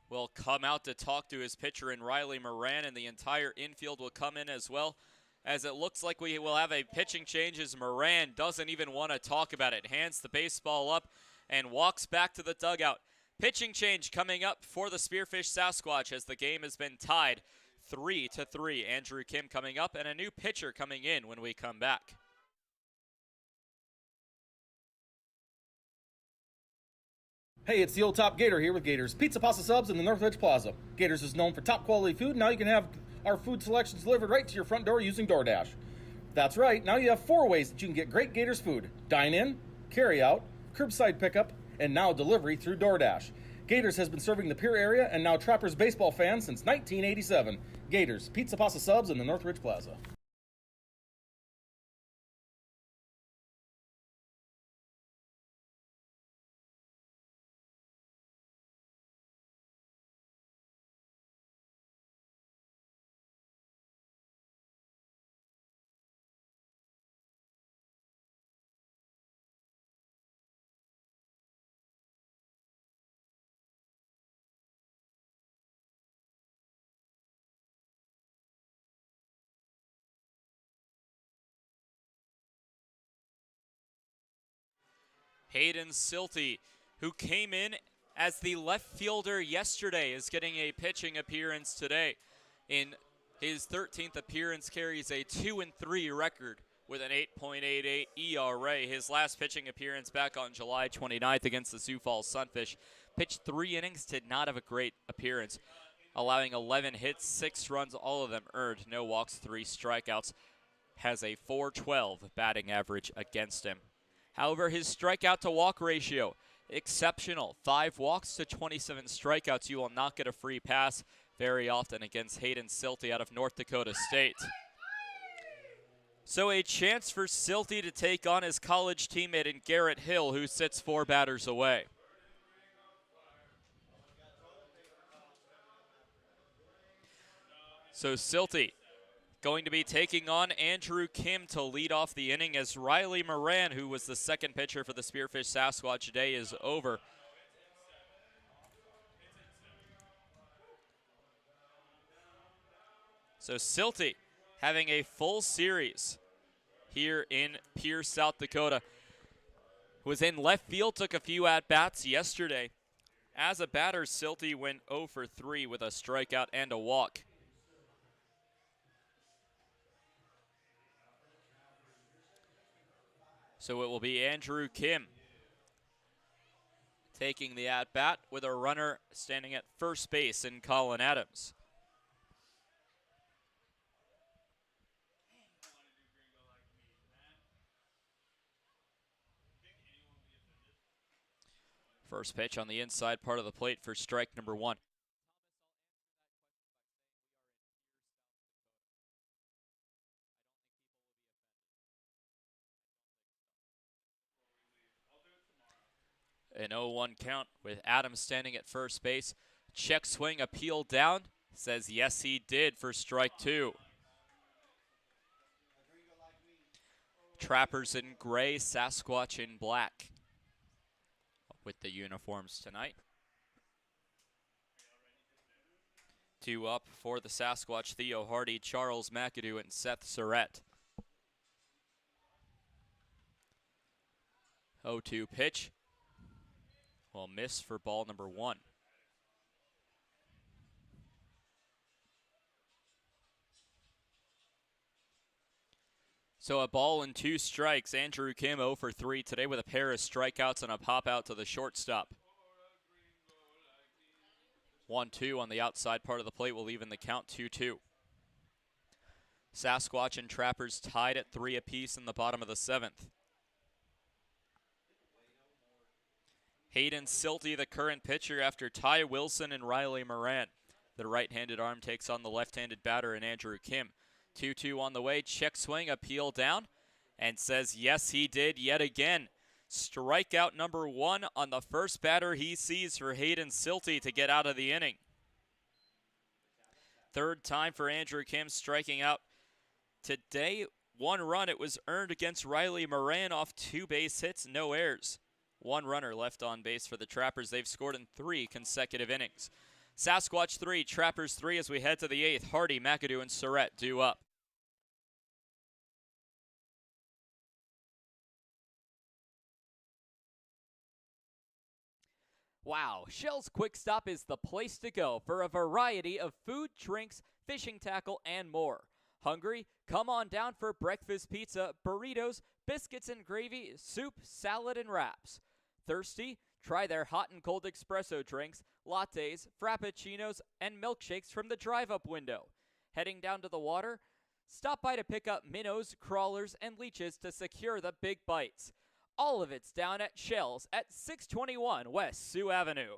Speaker 1: will come out to talk to his pitcher in Riley Moran, and the entire infield will come in as well, as it looks like we will have a pitching change as Moran doesn't even want to talk about it. Hands the baseball up and walks back to the dugout. Pitching change coming up for the Spearfish Sasquatch as the game has been tied 3-3. Andrew Kim coming up and a new pitcher coming in when we come back.
Speaker 2: Hey, it's the old top Gator here with Gators Pizza Pasta Subs in the Northridge Plaza. Gators is known for top quality food. Now you can have our food selections delivered right to your front door using DoorDash. That's right, now you have 4 ways that you can get great Gators food: dine in, carry out, curbside pickup, and now delivery through DoorDash. Gators has been serving the Pierre area and now Trappers baseball fans since 1987. Gators Pizza Pasta Subs in the Northridge Plaza.
Speaker 1: Hayden Silty, who came in as the left fielder yesterday, is getting a pitching appearance today. In his 13th appearance, carries a 2-3 record with an 8.88 ERA. His last pitching appearance back on July 29th against the Sioux Falls Sunfish. Pitched 3 innings, did not have a great appearance, allowing 11 hits, 6 runs, all of them earned, no walks, 3 strikeouts. Has a .412 batting average against him. However, his strikeout to walk ratio, exceptional. 5 walks to 27 strikeouts. You will not get a free pass very often against Hayden Silty out of North Dakota State. So a chance for Silty to take on his college teammate in Garrett Hill, who sits 4 batters away. So Silty going to be taking on Andrew Kim to lead off the inning as Riley Moran, who was the second pitcher for the Spearfish Sasquatch today, is over. So Silty having a full series here in Pierre, South Dakota. Was in left field, took a few at-bats yesterday. As a batter, Silty went 0 for 3 with a strikeout and a walk. So it will be Andrew Kim taking the at-bat with a runner standing at first base in Colin Adams. First pitch on the inside part of the plate for strike number 1. An 0-1 count with Adams standing at first base. Check swing, appeal down. Says yes, he did for strike 2. Trappers in gray, Sasquatch in black with the uniforms tonight. 2 up for the Sasquatch, Theo Hardy, Charles McAdoo, and Seth Surratt. 0-2 pitch. Will miss for ball number 1. So a ball and 2 strikes. Andrew Kim 0 for 3 today with a pair of strikeouts and a pop out to the shortstop. 1-2 on the outside part of the plate will even the count 2-2. Sasquatch and Trappers tied at 3 apiece in the bottom of the 7th. Hayden Silty, the current pitcher, after Ty Wilson and Riley Moran. The right-handed arm takes on the left-handed batter in Andrew Kim. 2-2 on the way, check swing, appeal down, and says yes, he did yet again. Strikeout number 1 on the first batter he sees for Hayden Silty to get out of the inning. Third time for Andrew Kim striking out today. 1 run, it was earned against Riley Moran off 2 base hits, no errors. 1 runner left on base for the Trappers. They've scored in 3 consecutive innings. Sasquatch 3, Trappers 3 as we head to the 8th. Hardy, McAdoo, and Surratt due up.
Speaker 3: Wow, Shell's Quick Stop is the place to go for a variety of food, drinks, fishing tackle, and more. Hungry? Come on down for breakfast pizza, burritos, biscuits and gravy, soup, salad, and wraps. Thirsty? Try their hot and cold espresso drinks, lattes, frappuccinos, and milkshakes from the drive-up window. Heading down to the water? Stop by to pick up minnows, crawlers, and leeches to secure the big bites. All of it's down at Shell's at 621 West Sioux Avenue.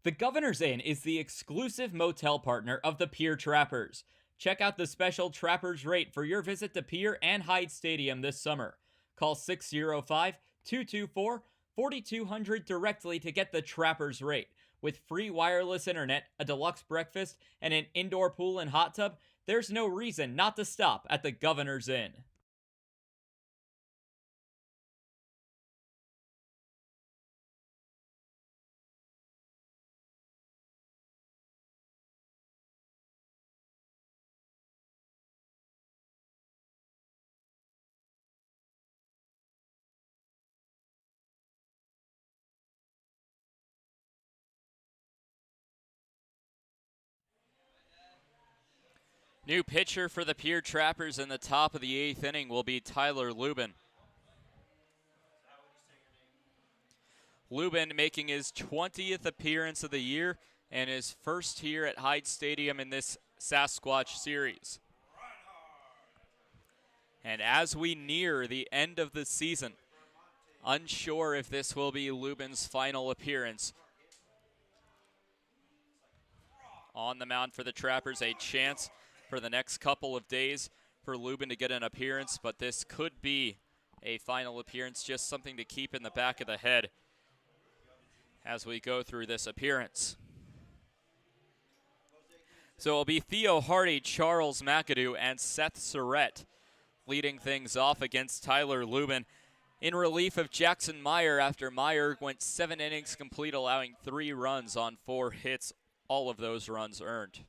Speaker 3: The Governor's Inn is the exclusive motel partner of the Pierre Trappers. Check out the special Trappers rate for your visit to Pierre and Hyde Stadium this summer. Call 605-224-4200 directly to get the Trappers rate. With free wireless internet, a deluxe breakfast, and an indoor pool and hot tub, there's no reason not to stop at the Governor's Inn.
Speaker 1: New pitcher for the Pierre Trappers in the top of the 8th inning will be Tyler Lubin. Lubin making his 20th appearance of the year and his first here at Hyde Stadium in this Sasquatch series. And as we near the end of the season, unsure if this will be Lubin's final appearance. On the mound for the Trappers, a chance for the next couple of days for Lubin to get an appearance, but this could be a final appearance, just something to keep in the back of the head as we go through this appearance. So it'll be Theo Hardy, Charles McAdoo, and Seth Surrett leading things off against Tyler Lubin in relief of Jackson Meyer after Meyer went 7 innings complete, allowing 3 runs on 4 hits, all of those runs earned.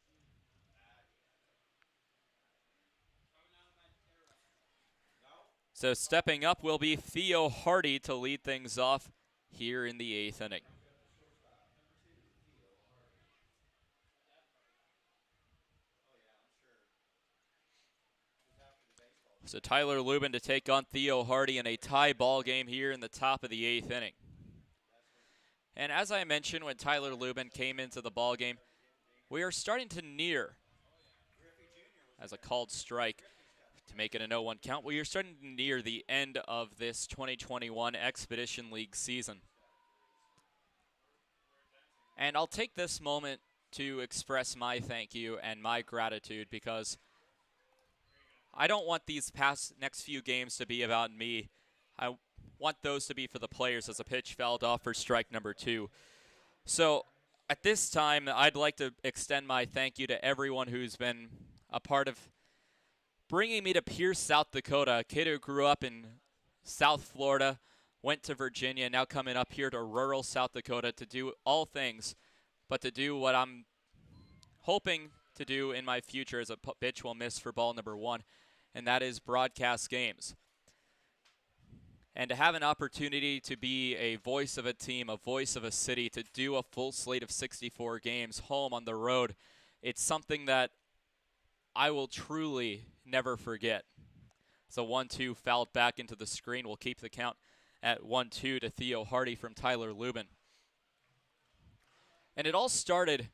Speaker 1: So stepping up will be Theo Hardy to lead things off here in the 8th inning. So Tyler Lubin to take on Theo Hardy in a tie ball game here in the top of the 8th inning. And as I mentioned, when Tyler Lubin came into the ball game, we are starting to near, as a called strike to make it a 0-1 count, we are starting to near the end of this 2021 Expedition League season. And I'll take this moment to express my thank you and my gratitude, because I don't want these next few games to be about me. I want those to be for the players, as a pitch fouled off for strike number 2. So at this time, I'd like to extend my thank you to everyone who's been a part of bringing me to Pierre, South Dakota, a kid who grew up in South Florida, went to Virginia, now coming up here to rural South Dakota to do all things, but to do what I'm hoping to do in my future as a pitch will miss for ball number 1, and that is broadcast games. And to have an opportunity to be a voice of a team, a voice of a city, to do a full slate of 64 games home on the road, it's something that I will truly never forget. So 1-2 fouled back into the screen. We'll keep the count at 1-2 to Theo Hardy from Tyler Lubin. And it all started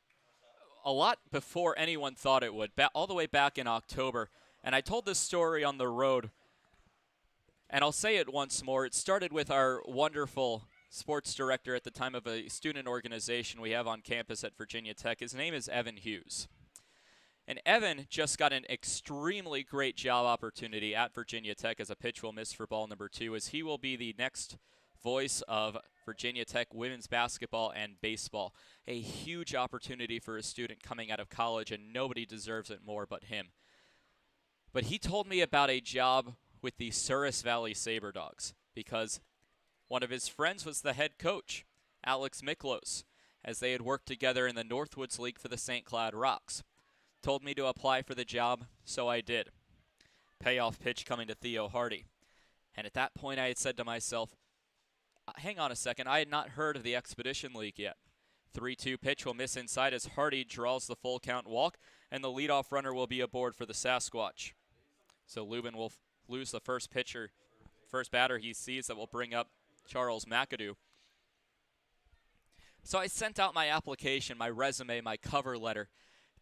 Speaker 1: a lot before anyone thought it would, all the way back in October. And I told this story on the road, and I'll say it once more. It started with our wonderful sports director at the time of a student organization we have on campus at Virginia Tech. His name is Evan Hughes. And Evan just got an extremely great job opportunity at Virginia Tech as a pitch will miss for ball number 2, as he will be the next voice of Virginia Tech women's basketball and baseball. A huge opportunity for a student coming out of college, and nobody deserves it more but him. But he told me about a job with the Souris Valley Saber Dogs, because one of his friends was the head coach, Alex Miklos, as they had worked together in the Northwoods League for the St. Cloud Rocks. Told me to apply for the job, so I did. Payoff pitch coming to Theo Hardy. And at that point I had said to myself, hang on a second, I had not heard of the Expedition League yet. 3-2 pitch will miss inside as Hardy draws the full count walk, and the leadoff runner will be aboard for the Sasquatch. So Lubin will lose the first batter he sees that will bring up Charles McAdoo. So I sent out my application, my resume, my cover letter,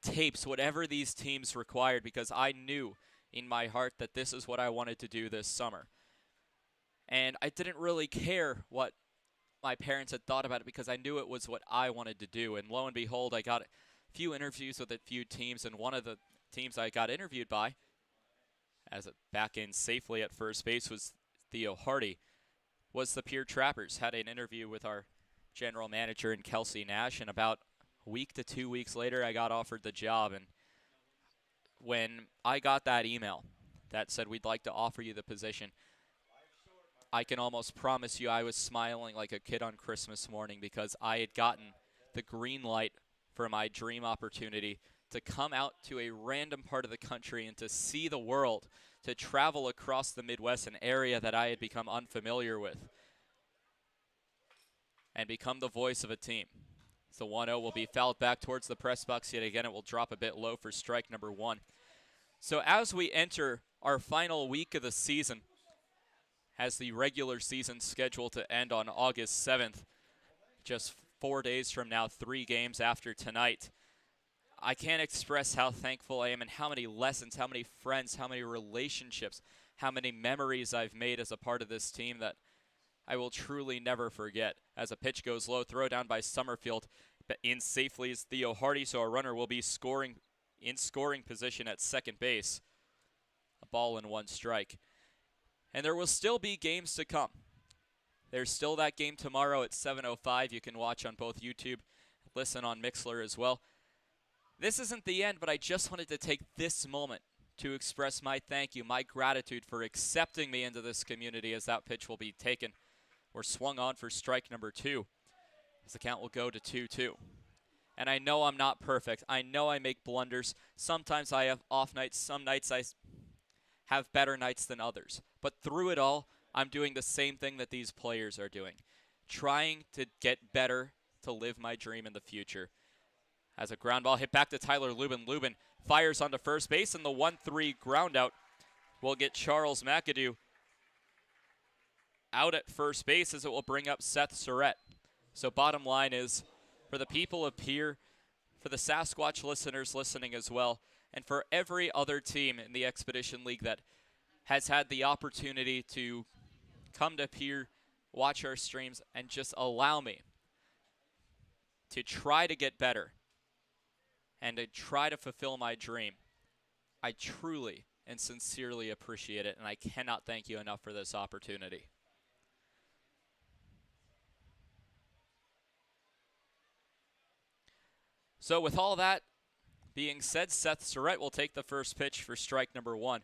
Speaker 1: tapes, whatever these teams required, because I knew in my heart that this is what I wanted to do this summer. And I didn't really care what my parents had thought about it, because I knew it was what I wanted to do. And lo and behold, I got a few interviews with a few teams, and one of the teams I got interviewed by, as it back in safely at first base, was Theo Hardy, was the Pierre Trappers. Had an interview with our general manager and Kelsey Nash, and about a week to 2 weeks later, I got offered the job. And when I got that email that said, we'd like to offer you the position, I can almost promise you I was smiling like a kid on Christmas morning, because I had gotten the green light for my dream opportunity to come out to a random part of the country and to see the world, to travel across the Midwest, an area that I had become unfamiliar with, and become the voice of a team. So 1-0 will be fouled back towards the press box yet again. It will drop a bit low for strike number 1. So as we enter our final week of the season, has the regular season scheduled to end on August 7th, just 4 days from now, 3 games after tonight, I can't express how thankful I am, and how many lessons, how many friends, how many relationships, how many memories I've made as a part of this team that I will truly never forget. As a pitch goes low, throw down by Summerfield, but in safely is Theo Hardy, so a runner will be in scoring position at second base. A ball and 1 strike. And there will still be games to come. There's still that game tomorrow at 7:05. You can watch on both YouTube, listen on Mixler as well. This isn't the end, but I just wanted to take this moment to express my thank you, my gratitude for accepting me into this community, as that pitch will be taken or swung on for strike number 2. As the count will go to 2-2. And I know I'm not perfect. I know I make blunders. Sometimes I have off nights. Some nights I have better nights than others. But through it all, I'm doing the same thing that these players are doing. Trying to get better to live my dream in the future. As a ground ball hit back to Tyler Lubin. Lubin fires onto first base, and the 1-3 ground out will get Charles McAdoo out at first base, as it will bring up Seth Surratt. So bottom line is, for the people of Pierre, for the Sasquatch listeners listening as well, and for every other team in the Expedition League that has had the opportunity to come to Pierre, watch our streams, and just allow me to try to get better and to try to fulfill my dream, I truly and sincerely appreciate it, and I cannot thank you enough for this opportunity. So with all that being said, Seth Surratt will take the first pitch for strike number 1.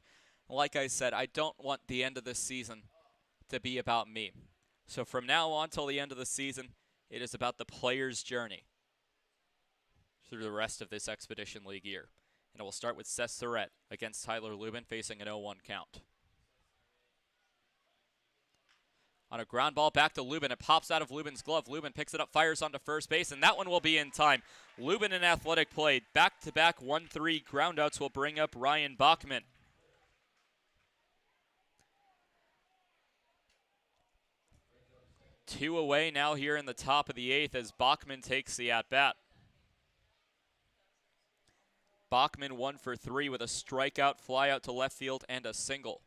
Speaker 1: Like I said, I don't want the end of this season to be about me. So from now on till the end of the season, it is about the player's journey through the rest of this Expedition League year. And it will start with Seth Surratt against Tyler Lubin, facing an 0-1 count. On a ground ball back to Lubin, it pops out of Lubin's glove. Lubin picks it up, fires onto first base, and that one will be in time. Lubin in athletic play. Back-to-back 1-3 groundouts will bring up Ryan Bachman. Two away now here in the top of the 8th as Bachman takes the at-bat. Bachman 1 for 3 with a strikeout, fly out to left field, and a single.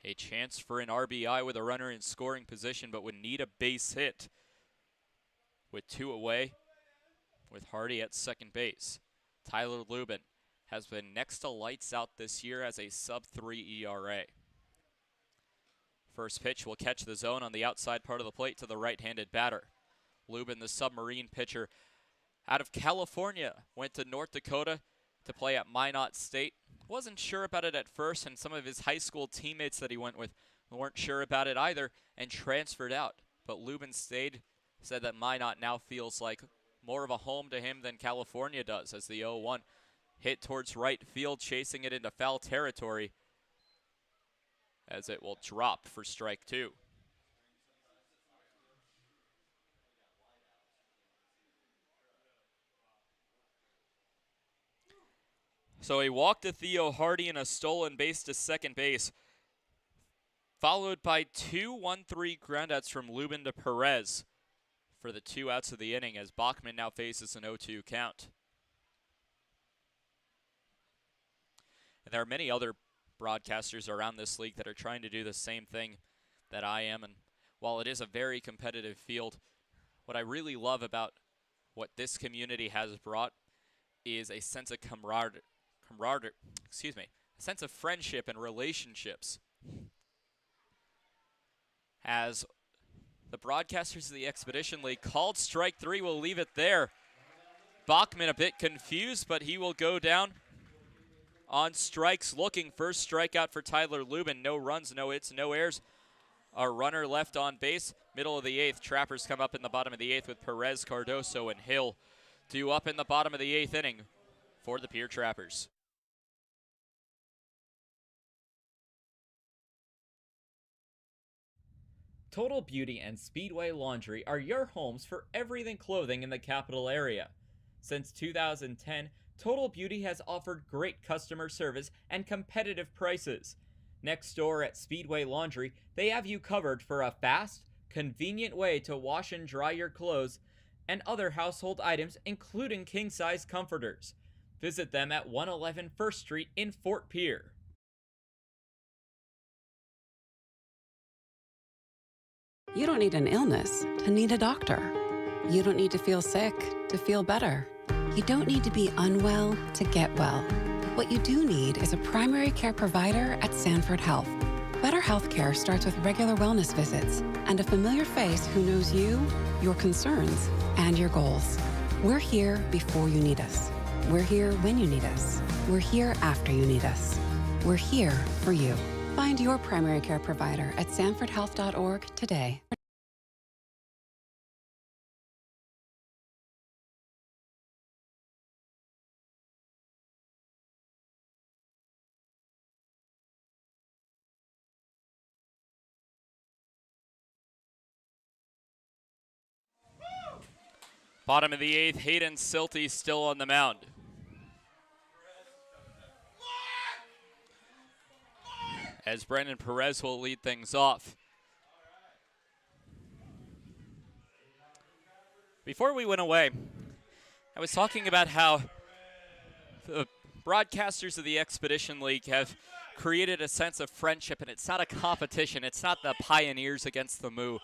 Speaker 1: A chance for an RBI with a runner in scoring position, but would need a base hit with 2 away with Hardy at second base. Tyler Lubin has been next to lights out this year as a sub-3 ERA. First pitch will catch the zone on the outside part of the plate to the right-handed batter. Lubin, the submarine pitcher out of California, went to North Dakota to play at Minot State. Wasn't sure about it at first, and some of his high school teammates that he went with weren't sure about it either and transferred out. But Lubin stayed, said that Minot now feels like more of a home to him than California does, as the 0-1 hit towards right field, chasing it into foul territory, as it will drop for strike 2. So a walk to Theo Hardy and a stolen base to second base, followed by 2 1-3 groundouts from Lubin to Perez for the 2 outs of the inning, as Bachman now faces an 0-2 count. And there are many other broadcasters around this league that are trying to do the same thing that I am, and while it is a very competitive field, what I really love about what this community has brought is a sense of camaraderie, a sense of friendship and relationships. As the broadcasters of the Expedition League called strike 3, will leave it there. Bachman a bit confused, but he will go down on strikes looking. First strikeout for Tyler Lubin. No runs, no hits, no errors. A runner left on base. Middle of the 8th. Trappers come up in the bottom of the 8th with Perez, Cardoso, and Hill due up in the bottom of the 8th inning for the Pierre Trappers.
Speaker 3: Total Beauty and Speedway Laundry are your homes for everything clothing in the capital area. Since 2010, Total Beauty has offered great customer service and competitive prices. Next door at Speedway Laundry, they have you covered for a fast, convenient way to wash and dry your clothes and other household items, including king-size comforters. Visit them at 111 First Street in Fort Pierre.
Speaker 4: You don't need an illness to need a doctor. You don't need to feel sick to feel better. You don't need to be unwell to get well. What you do need is a primary care provider at Sanford Health. Better healthcare starts with regular wellness visits and a familiar face who knows you, your concerns, and your goals. We're here before you need us. We're here when you need us. We're here after you need us. We're here for you. Find your primary care provider at sanfordhealth.org today.
Speaker 1: Bottom of the 8th, Hayden Silty still on the mound. As Brendan Perez will lead things off. Before we went away, I was talking about how the broadcasters of the Expedition League have created a sense of friendship, and it's not a competition. It's not the Pioneers against the Moo.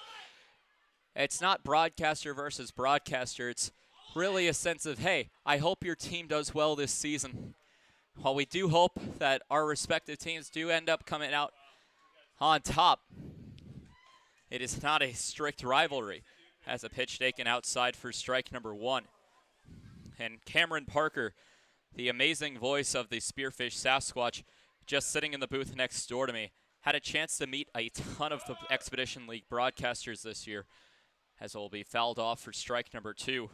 Speaker 1: It's not broadcaster versus broadcaster. It's really a sense of, hey, I hope your team does well this season. While we do hope that our respective teams do end up coming out on top, it is not a strict rivalry. As a pitch taken outside for strike number 1. And Cameron Parker, the amazing voice of the Spearfish Sasquatch, just sitting in the booth next door to me, had a chance to meet a ton of the Expedition League broadcasters this year, as it will be fouled off for strike number 2.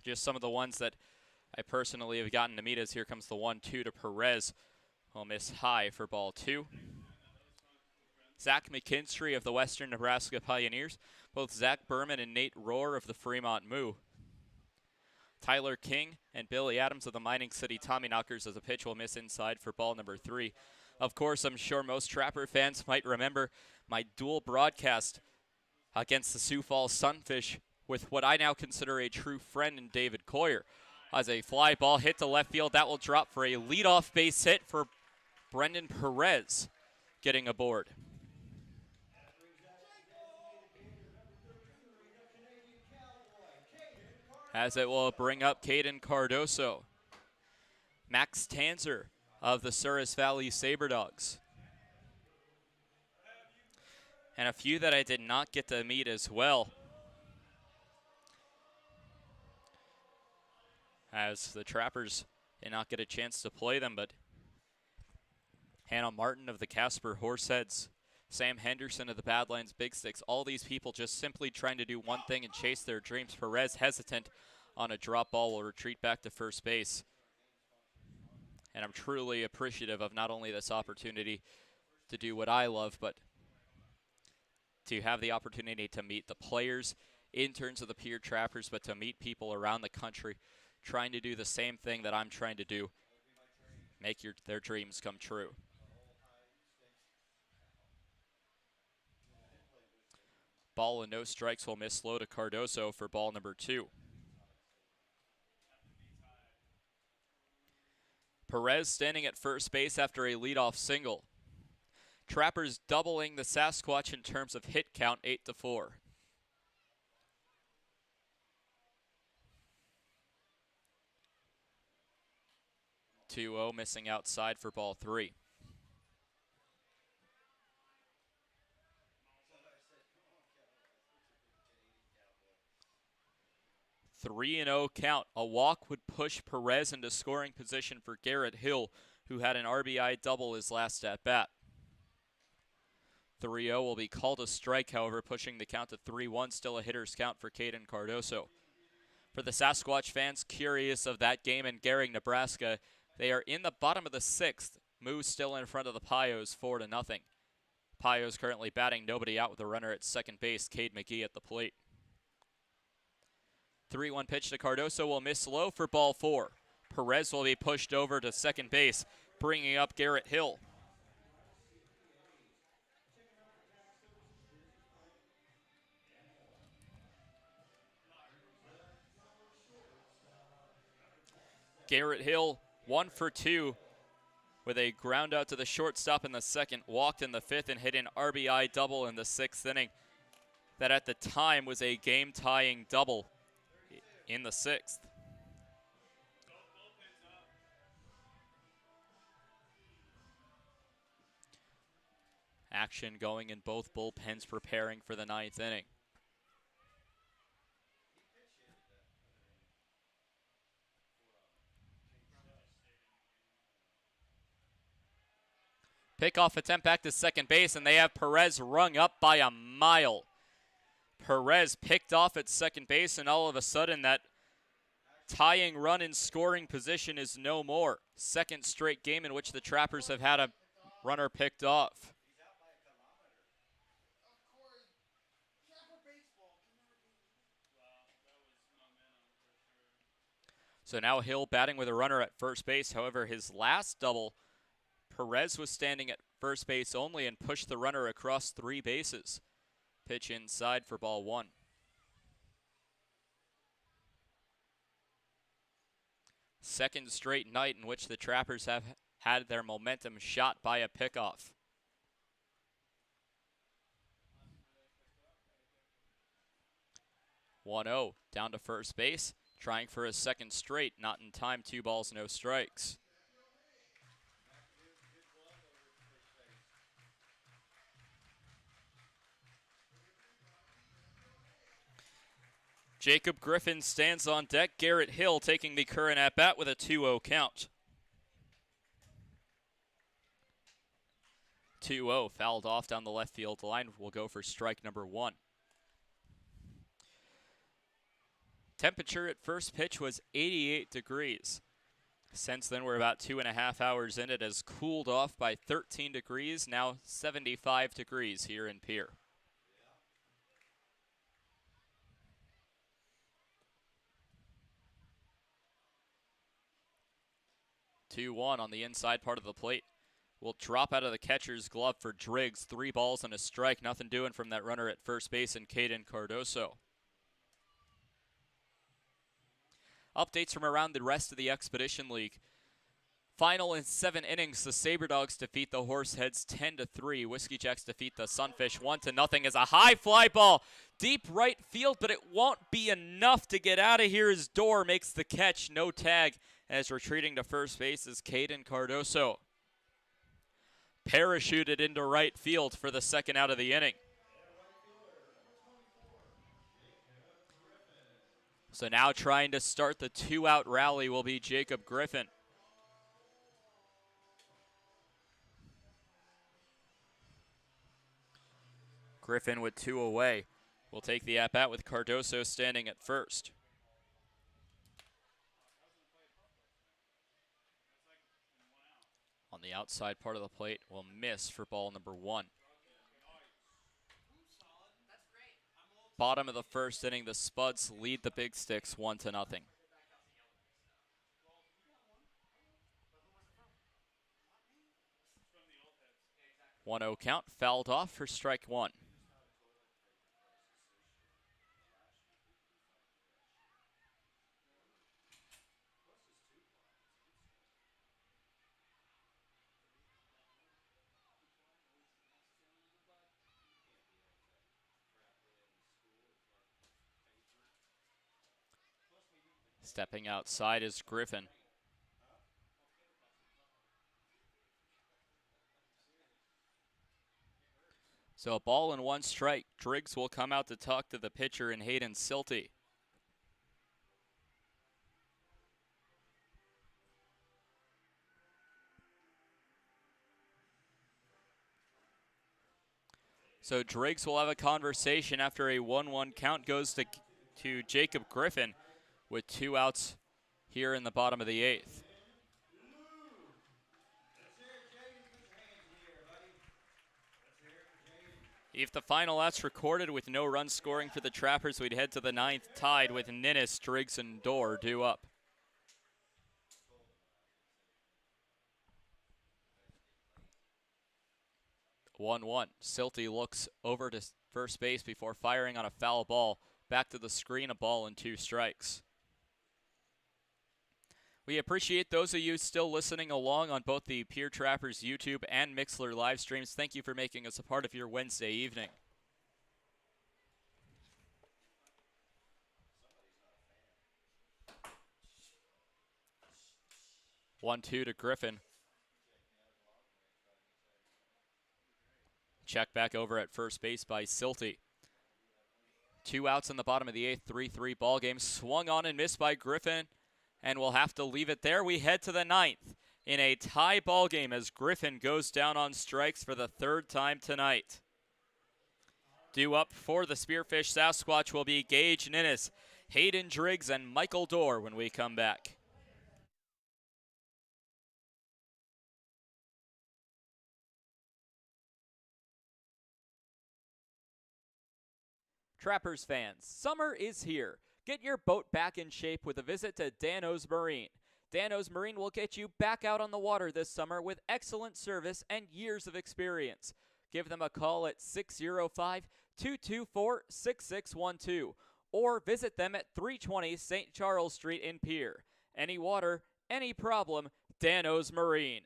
Speaker 1: Just some of the ones that I personally have gotten to meet, as here comes the 1-2 to Perez. Will miss high for ball 2. Zach McKinstry of the Western Nebraska Pioneers. Both Zach Berman and Nate Rohr of the Fremont Moo. Tyler King and Billy Adams of the Mining City Tommyknockers as a pitch will miss inside for ball number 3. Of course, I'm sure most Trapper fans might remember my dual broadcast against the Sioux Falls Sunfish with what I now consider a true friend in David Coyer. As a fly ball hit to left field, that will drop for a leadoff base hit for Brendan Perez getting aboard. As it will bring up Caden Cardoso. Max Tanzer of the Souris Valley Saberdogs. And a few that I did not get to meet as well, as the Trappers did not get a chance to play them, but Hannah Martin of the Casper Horseheads, Sam Henderson of the Badlands Big Sticks, all these people just simply trying to do one thing and chase their dreams. Perez, hesitant on a drop ball, will retreat back to first base. And I'm truly appreciative of not only this opportunity to do what I love, but to have the opportunity to meet the players, interns of the Pierre Trappers, but to meet people around the country trying to do the same thing that I'm trying to do, make their dreams come true. Ball and no strikes will miss low to Cardoso for ball number 2. Perez standing at first base after a leadoff single. Trappers doubling the Sasquatch in terms of hit count, 8-4. (2-0) missing outside for ball 3. 3-0 count. A walk would push Perez into scoring position for Garrett Hill, who had an RBI double his last at-bat. 3-0 will be called a strike, however, pushing the count to 3-1. Still a hitter's count for Caden Cardoso. For the Sasquatch fans curious of that game in Gehring, Nebraska, they are in the bottom of the 6th. Moose still in front of the Pios, 4-0. Pios currently batting nobody out with a runner at second base, Cade McGee at the plate. 3-1 pitch to Cardoso will miss low for ball 4. Perez will be pushed over to second base, bringing up Garrett Hill. Garrett Hill, 1 for 2 with a ground out to the shortstop in the second, walked in the 5th, and hit an RBI double in the 6th inning. That at the time was a game-tying double in the 6th. Action going in both bullpens preparing for the 9th inning. Pickoff attempt back to second base, and they have Perez rung up by a mile. Perez picked off at second base, and all of a sudden that tying run in scoring position is no more. Second straight game in which the Trappers have had a runner picked off. So now Hill batting with a runner at first base. However, his last double, Perez was standing at first base only and pushed the runner across 3 bases. Pitch inside for ball 1. Second straight night in which the Trappers have had their momentum shot by a pickoff. (1-0) down to first base, trying for a second straight, not in time. 2 balls, no strikes. Jacob Griffin stands on deck. Garrett Hill taking the current at-bat with a 2-0 count. 2-0, fouled off down the left field line. Will go for strike number 1. Temperature at first pitch was 88 degrees. Since then, we're about 2.5 hours in. It has cooled off by 13 degrees, now 75 degrees here in Pierre. (2-1) on the inside part of the plate. Will drop out of the catcher's glove for Driggs. 3 balls and a strike. Nothing doing from that runner at first base in Caden Cardoso. Updates from around the rest of the Expedition League. Final in 7 innings, the SaberDogs defeat the Horseheads 10-3. Whiskey Jacks defeat the Sunfish 1-0 as a high fly ball. Deep right field, but it won't be enough to get out of here as Dorr makes the catch. No tag as retreating to first base is Caden Cardoso. Parachuted into right field for the second out of the inning. So now trying to start the 2-out rally will be Jacob Griffin. Griffin with 2 away will take the at-bat with Cardoso standing at first. On the outside part of the plate will miss for ball number 1. Bottom of the first inning, the Spuds lead the Big Sticks 1-0. 1-0 count, fouled off for strike 1. Stepping outside is Griffin. So a ball and 1 strike. Driggs will come out to talk to the pitcher in Hayden Silty. So Driggs will have a conversation after a 1-1 count goes to Jacob Griffin with 2 outs here in the bottom of the 8th. If the final out's recorded with no run scoring for the Trappers, we'd head to the 9th tied with Ninnis, Driggs, and Dorr due up. (1-1). Silty looks over to first base before firing on a foul ball. Back to the screen, a ball and 2 strikes. We appreciate those of you still listening along on both the Pierre Trappers YouTube and Mixlr live streams. Thank you for making us a part of your Wednesday evening. (1-2) to Griffin. check back over at first base by Silty. 2 outs in the bottom of the 8th, 3-3 ball game. Swung on and missed by Griffin, and we'll have to leave it there. We head to the 9th in a tie ball game as Griffin goes down on strikes for the 3rd time tonight. Due up for the Spearfish Sasquatch will be Gage Ninnis, Hayden Driggs, and Michael Dorr when we come back. Trappers fans, summer is here. Get your boat back in shape with a visit to Dano's Marine. Dano's Marine will get you back out on the water this summer with excellent service and years of experience. Give them a call at 605-224-6612 or visit them at 320 St. Charles Street in Pierre. Any water, any problem, Dano's Marine.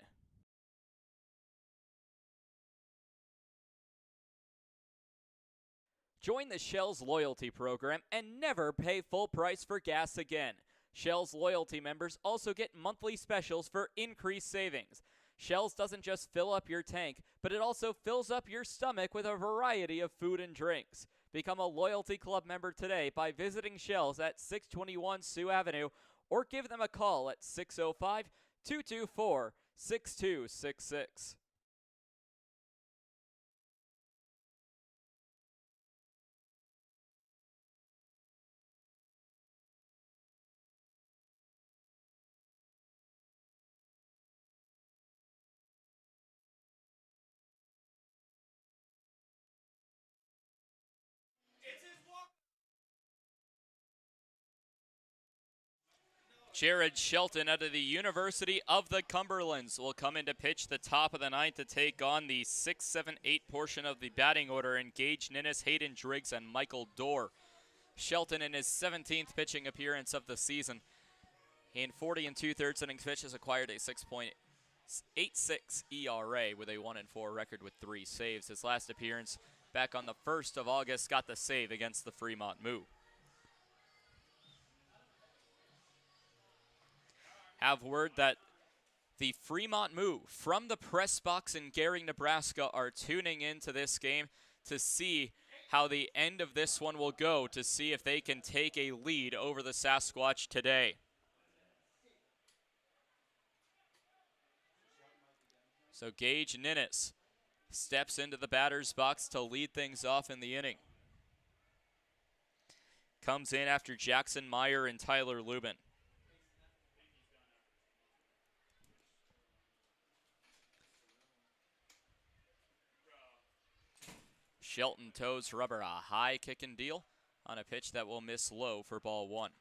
Speaker 1: Join the Shell's loyalty program and never pay full price for gas again. Shell's loyalty members also get monthly specials for increased savings. Shell's doesn't just fill up your tank, but it also fills up your stomach with a variety of food and drinks. Become a loyalty club member today by visiting Shell's at 621 Sioux Avenue or give them a call at 605-224-6266. Jared Shelton out of the University of the Cumberlands will come in to pitch the top of the 9th to take on the 6, 7, 8 portion of the batting order in Gage Ninnis, Hayden Driggs, and Michael Dorr. Shelton in his 17th pitching appearance of the season. In 40 2/3 innings pitched has acquired a 6.86 ERA with a 1-4 record with 3 saves. His last appearance back on the 1st of August got the save against the Fremont Moo. Have word that the Fremont Moo from the press box in Gehring, Nebraska are tuning into this game to see how the end of this one will go, to see if they can take a lead over the Sasquatch today. So Gage Ninnis steps into the batter's box to lead things off in the inning. Comes in after Jackson Meyer and Tyler Lubin. Shelton toes rubber, a high kick and deal on a pitch that will miss low for ball 1.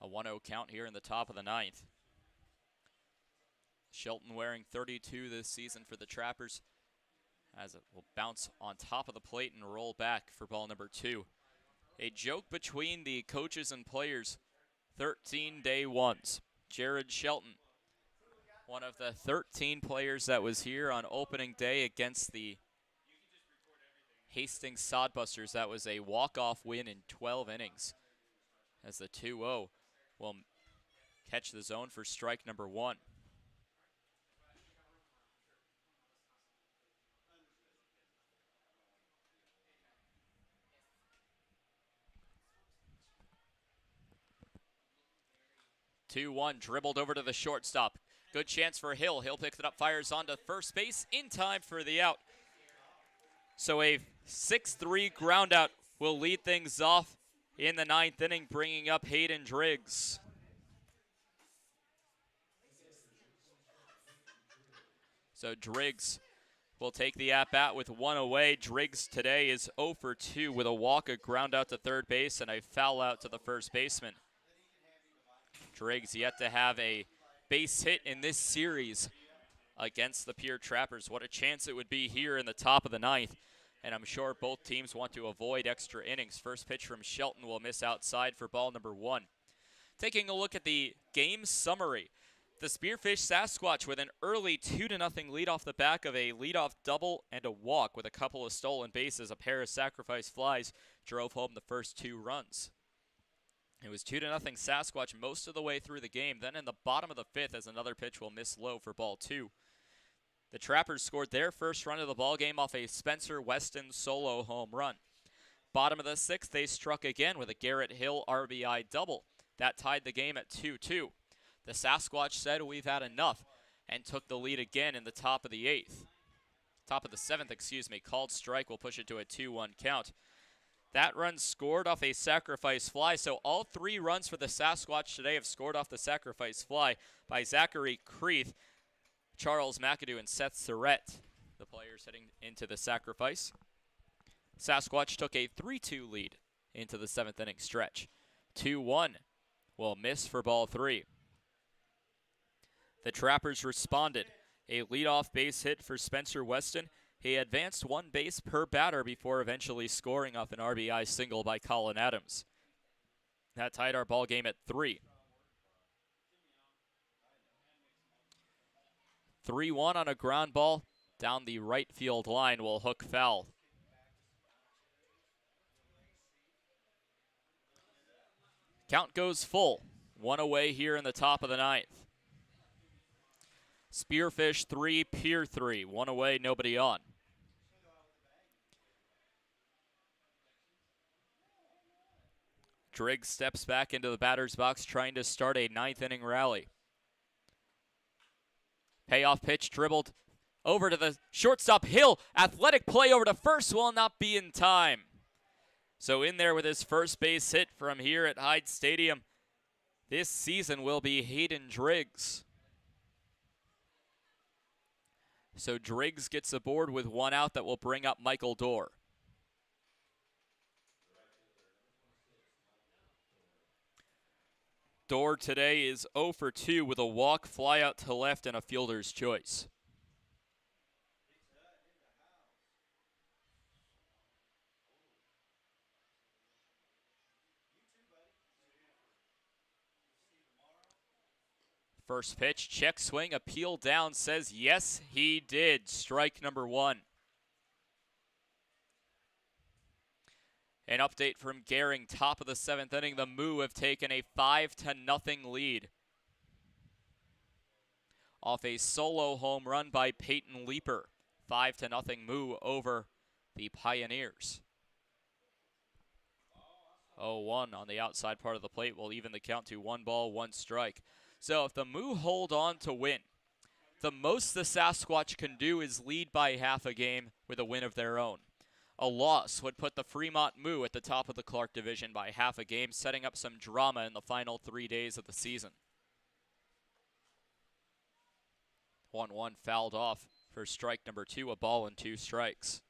Speaker 1: A 1-0 count here in the top of the 9th. Shelton wearing 32 this season for the Trappers, as it will bounce on top of the plate and roll back for ball number 2. A joke between the coaches and players, 13 day ones. Jared Shelton, one of the 13 players that was here on opening day against the Hastings Sodbusters. That was a walk-off win in 12 innings, as the 2-0 will catch the zone for strike number 1. Two-one, dribbled over to the shortstop. Good chance for Hill. Hill picks it up, fires onto first base in time for the out. So a 6-3 ground out will lead things off in the 9th inning, bringing up Hayden Driggs. So Driggs will take the at-bat with 1 away. Driggs today is 0 for 2 with a walk, a ground out to third base, and a foul out to the first baseman. Driggs yet to have a base hit in this series against the Pierre Trappers. What a chance it would be here in the top of the 9th. And I'm sure both teams want to avoid extra innings. First pitch from Shelton will miss outside for ball number 1. Taking a look at the game summary. The Spearfish Sasquatch with an early 2-0 lead off the back of a leadoff double and a walk with a couple of stolen bases. A pair of sacrifice flies drove home the first 2 runs. It was 2-0 Sasquatch most of the way through the game. Then in the bottom of the 5th, as another pitch will miss low for ball 2. The Trappers scored their first run of the ball game off a Spencer Weston solo home run. Bottom of the 6th, they struck again with a Garrett Hill RBI double. That tied the game at 2-2. The Sasquatch said, "We've had enough," and took the lead again in the top of the 8th. Top of the 7th, excuse me. Called strike will push it to a 2-1 count. That run scored off a sacrifice fly, so all 3 runs for the Sasquatch today have scored off the sacrifice fly by Zachary Creeth, Charles McAdoo, and Seth Surrett, the players heading into the sacrifice. Sasquatch took a 3-2 lead into the 7th inning stretch. 2-1 will miss for ball 3. The Trappers responded. A leadoff base hit for Spencer Weston. He advanced 1 base per batter before eventually scoring off an RBI single by Colin Adams. That tied our ball game at 3. 3-1 on a ground ball down the right field line will hook foul. Count goes full. 1 away here in the top of the 9th. Spearfish 3, Pierre 3. 1 away, nobody on. Driggs steps back into the batter's box trying to start a 9th inning rally. Payoff pitch dribbled over to the shortstop. Hill, athletic play over to first, will not be in time. So in there with his first base hit from here at Hyde Stadium this season will be Hayden Driggs. So Driggs gets aboard with 1 out that will bring up Michael Dorr. Dorr today is 0 for 2 with a walk, fly out to left, and a fielder's choice. First pitch, check swing, appeal down, says yes, he did. Strike number 1. An update from Gehring, top of the 7th inning. The Moo have taken a 5-0 lead off a solo home run by Peyton Leeper. 5-0 Moo over the Pioneers. 0-1 on the outside part of the plate will even the count to 1 ball, 1 strike. So if the Moo hold on to win, the most the Sasquatch can do is lead by half a game with a win of their own. A loss would put the Fremont Moo at the top of the Clark division by half a game, setting up some drama in the final 3 days of the season. 1-1 fouled off for strike number 2, a ball and 2 strikes.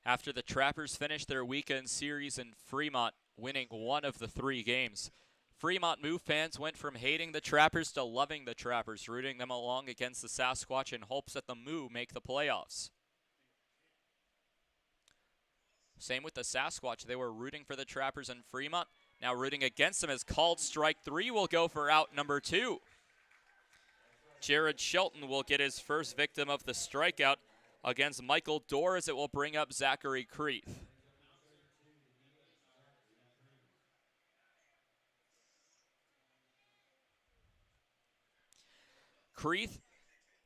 Speaker 1: After the Trappers finished their weekend series in Fremont, winning 1 of the 3 games, Fremont Moo fans went from hating the Trappers to loving the Trappers, rooting them along against the Sasquatch in hopes that the Moo make the playoffs. Same with the Sasquatch. They were rooting for the Trappers in Fremont, now rooting against them as called strike 3 will go for out number 2. Jared Shelton will get his first victim of the strikeout against Michael Dorr as it will bring up Zachary Creeth. Creeth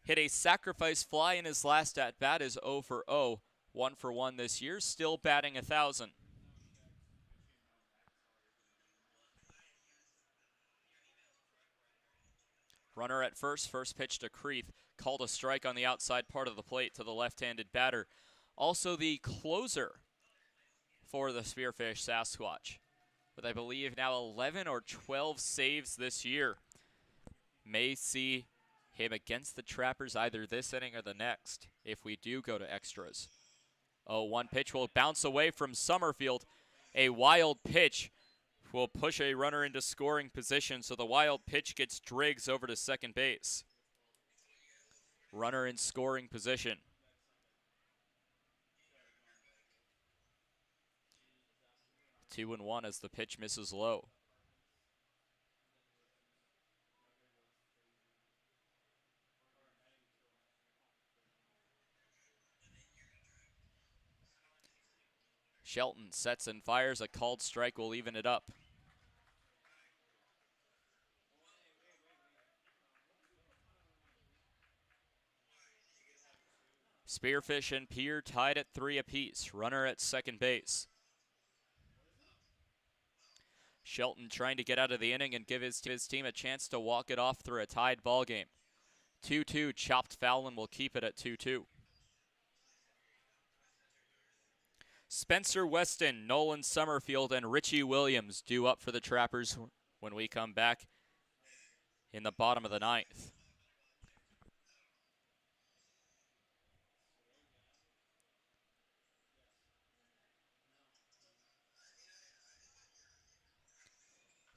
Speaker 1: hit a sacrifice fly in his last at-bat, is 0 for 0. 1 for 1 this year, still batting 1,000. Runner at first pitch to Creeth. Called a strike on the outside part of the plate to the left-handed batter. Also the closer for the Spearfish Sasquatch, with I believe now 11 or 12 saves this year. May see him against the Trappers either this inning or the next if we do go to extras. 0-1 pitch will bounce away from Summerfield. A wild pitch will push a runner into scoring position, so the wild pitch gets Driggs over to second base. Runner in scoring position. Two and 1 as the pitch misses low. Shelton sets and fires. A called strike will even it up. Spearfish and Pierre tied at 3 apiece. Runner at second base. Shelton trying to get out of the inning and give his team a chance to walk it off through a tied ball game. 2-2 chopped foul and will keep it at 2-2. Spencer Weston, Nolan Summerfield, and Richie Williams due up for the Trappers when we come back in the bottom of the ninth.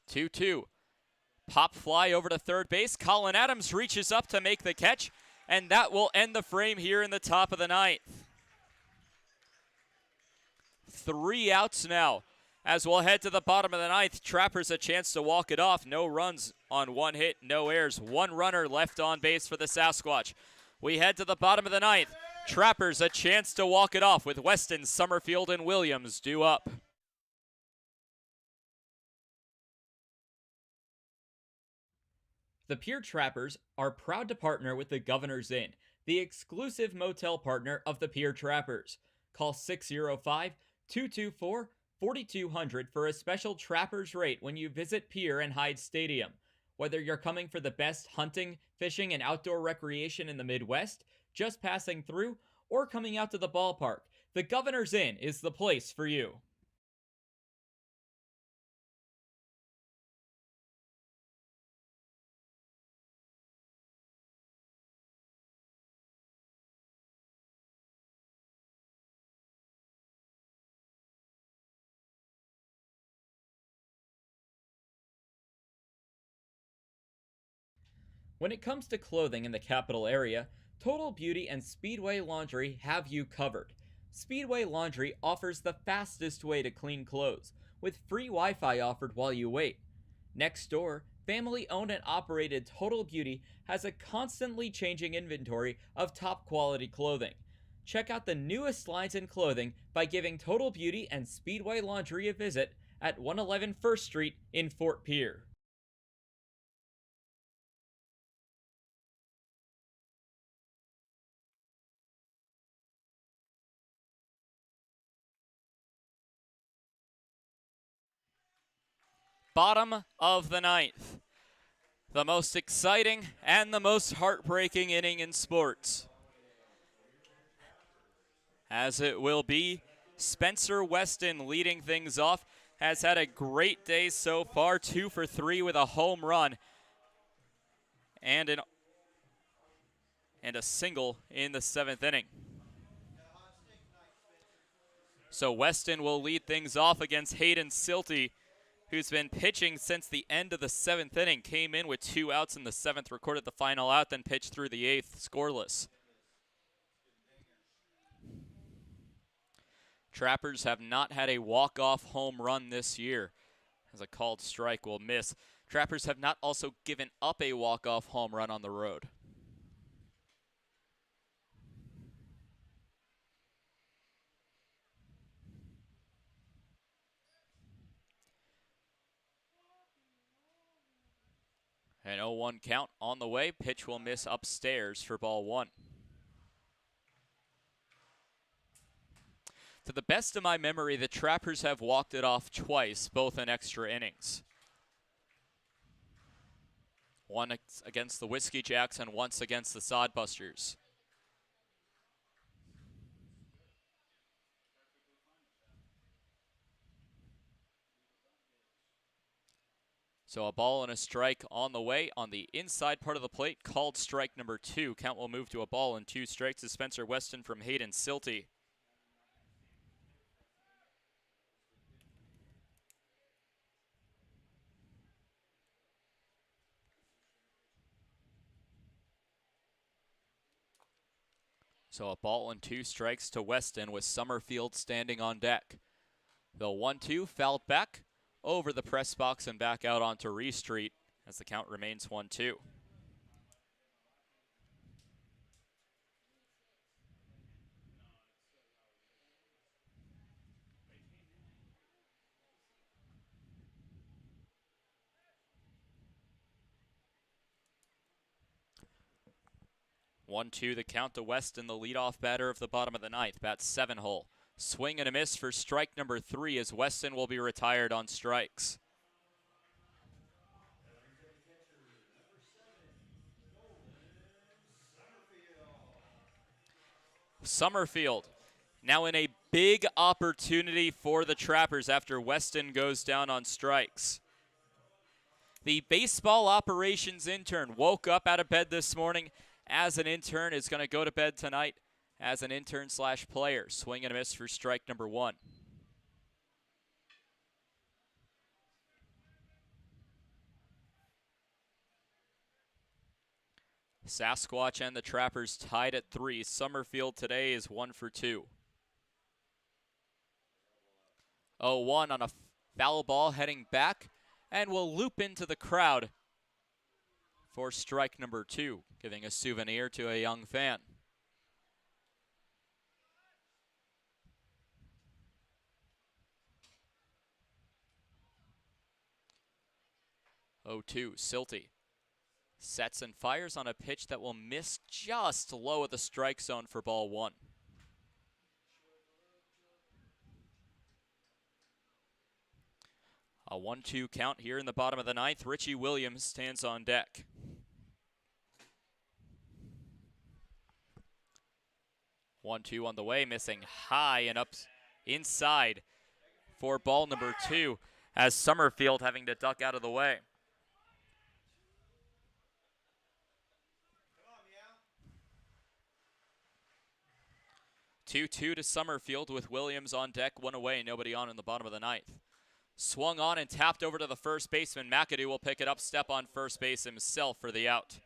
Speaker 1: Two-two. Pop fly over to third base. Colin Adams reaches up to make the catch, and that will end the frame here in the top of the ninth. 3 outs now. As we'll head to the bottom of the ninth, Trappers a chance to walk it off. No runs on 1 hit, no errors. 1 runner left on base for the Sasquatch. We head to the bottom of the ninth. Trappers a chance to walk it off with Weston, Summerfield, and Williams due up.
Speaker 3: The Pierre Trappers are proud to partner with the Governor's Inn, the exclusive motel partner of the Pierre Trappers. Call 605-224-4200 for a special Trappers rate when you visit Pierre and Hyde Stadium. Whether you're coming for the best hunting, fishing, and outdoor recreation in the Midwest, just passing through, or coming out to the ballpark, the Governor's Inn is the place for you. When it comes to clothing in the capital area, Total Beauty and Speedway Laundry have you covered. Speedway Laundry offers the fastest way to clean clothes, with free Wi-Fi offered while you wait. Next door, family-owned and operated Total Beauty has a constantly changing inventory of top quality clothing. Check out the newest lines in clothing by giving Total Beauty and Speedway Laundry a visit at 111 First Street in Fort Pierre.
Speaker 1: Bottom of the ninth. The most exciting and the most heartbreaking inning in sports. As it will be, Spencer Weston leading things off. Has had a great day so far, 2 for 3 with a home run and a single in the 7th inning. So Weston will lead things off against Hayden Silty, who's been pitching since the end of the 7th inning. Came in with 2 outs in the 7th, recorded the final out, then pitched through the 8th, scoreless. Trappers have not had a walk-off home run this year, as a called strike will miss. Trappers have not also given up a walk-off home run on the road. An 0-1 count on the way. Pitch will miss upstairs for ball 1. To the best of my memory, the Trappers have walked it off twice, both in extra innings. One against the Whiskey Jacks and once against the Sodbusters. So a ball and a strike on the way on the inside part of the plate. Called strike number 2. Count will move to a ball and 2 strikes to Spencer Weston from Hayden Silty. So a ball and 2 strikes to Weston with Summerfield standing on deck. The 1-2 fouled back over the press box and back out onto Reese Street as the count remains 1-2. 1-2 the count to Weston, the leadoff batter of the bottom of the ninth. Bats 7-hole. Swing and a miss for strike number 3 as Weston will be retired on strikes. Summerfield now in a big opportunity for the Trappers after Weston goes down on strikes. The baseball operations intern woke up out of bed this morning as an intern, is going to go to bed tonight as an intern / player. Swing and a miss for strike number 1. Sasquatch and the Trappers tied at 3. Summerfield today is 1 for 2. 0-1 on a foul ball heading back, and will loop into the crowd for strike number 2, giving a souvenir to a young fan. Oh, 2, Silty sets and fires on a pitch that will miss just low of the strike zone for ball 1. A 1-2 count here in the bottom of the ninth. Richie Williams stands on deck. One, 2 on the way, missing high and up inside for ball number 2 as Summerfield having to duck out of the way. 2-2 to Summerfield with Williams on deck, 1 away, nobody on in the bottom of the ninth. Swung on and tapped over to the first baseman. McAdoo will pick it up, step on first base himself for the out.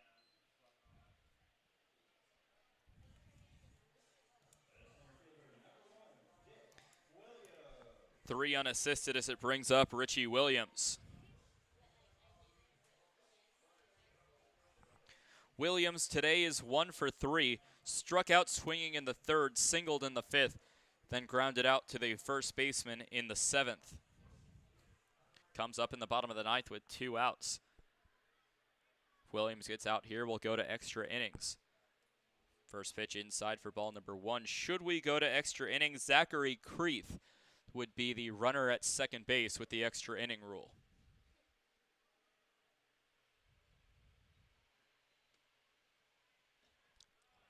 Speaker 1: Three unassisted as it brings up Richie Williams. Williams today is 1 for 3. Struck out swinging in the third, singled in the fifth, then grounded out to the first baseman in the 7th. Comes up in the bottom of the ninth with 2 outs. If Williams gets out here, we'll go to extra innings. First pitch inside for ball number 1. Should we go to extra innings, Zachary Creeth would be the runner at second base with the extra inning rule.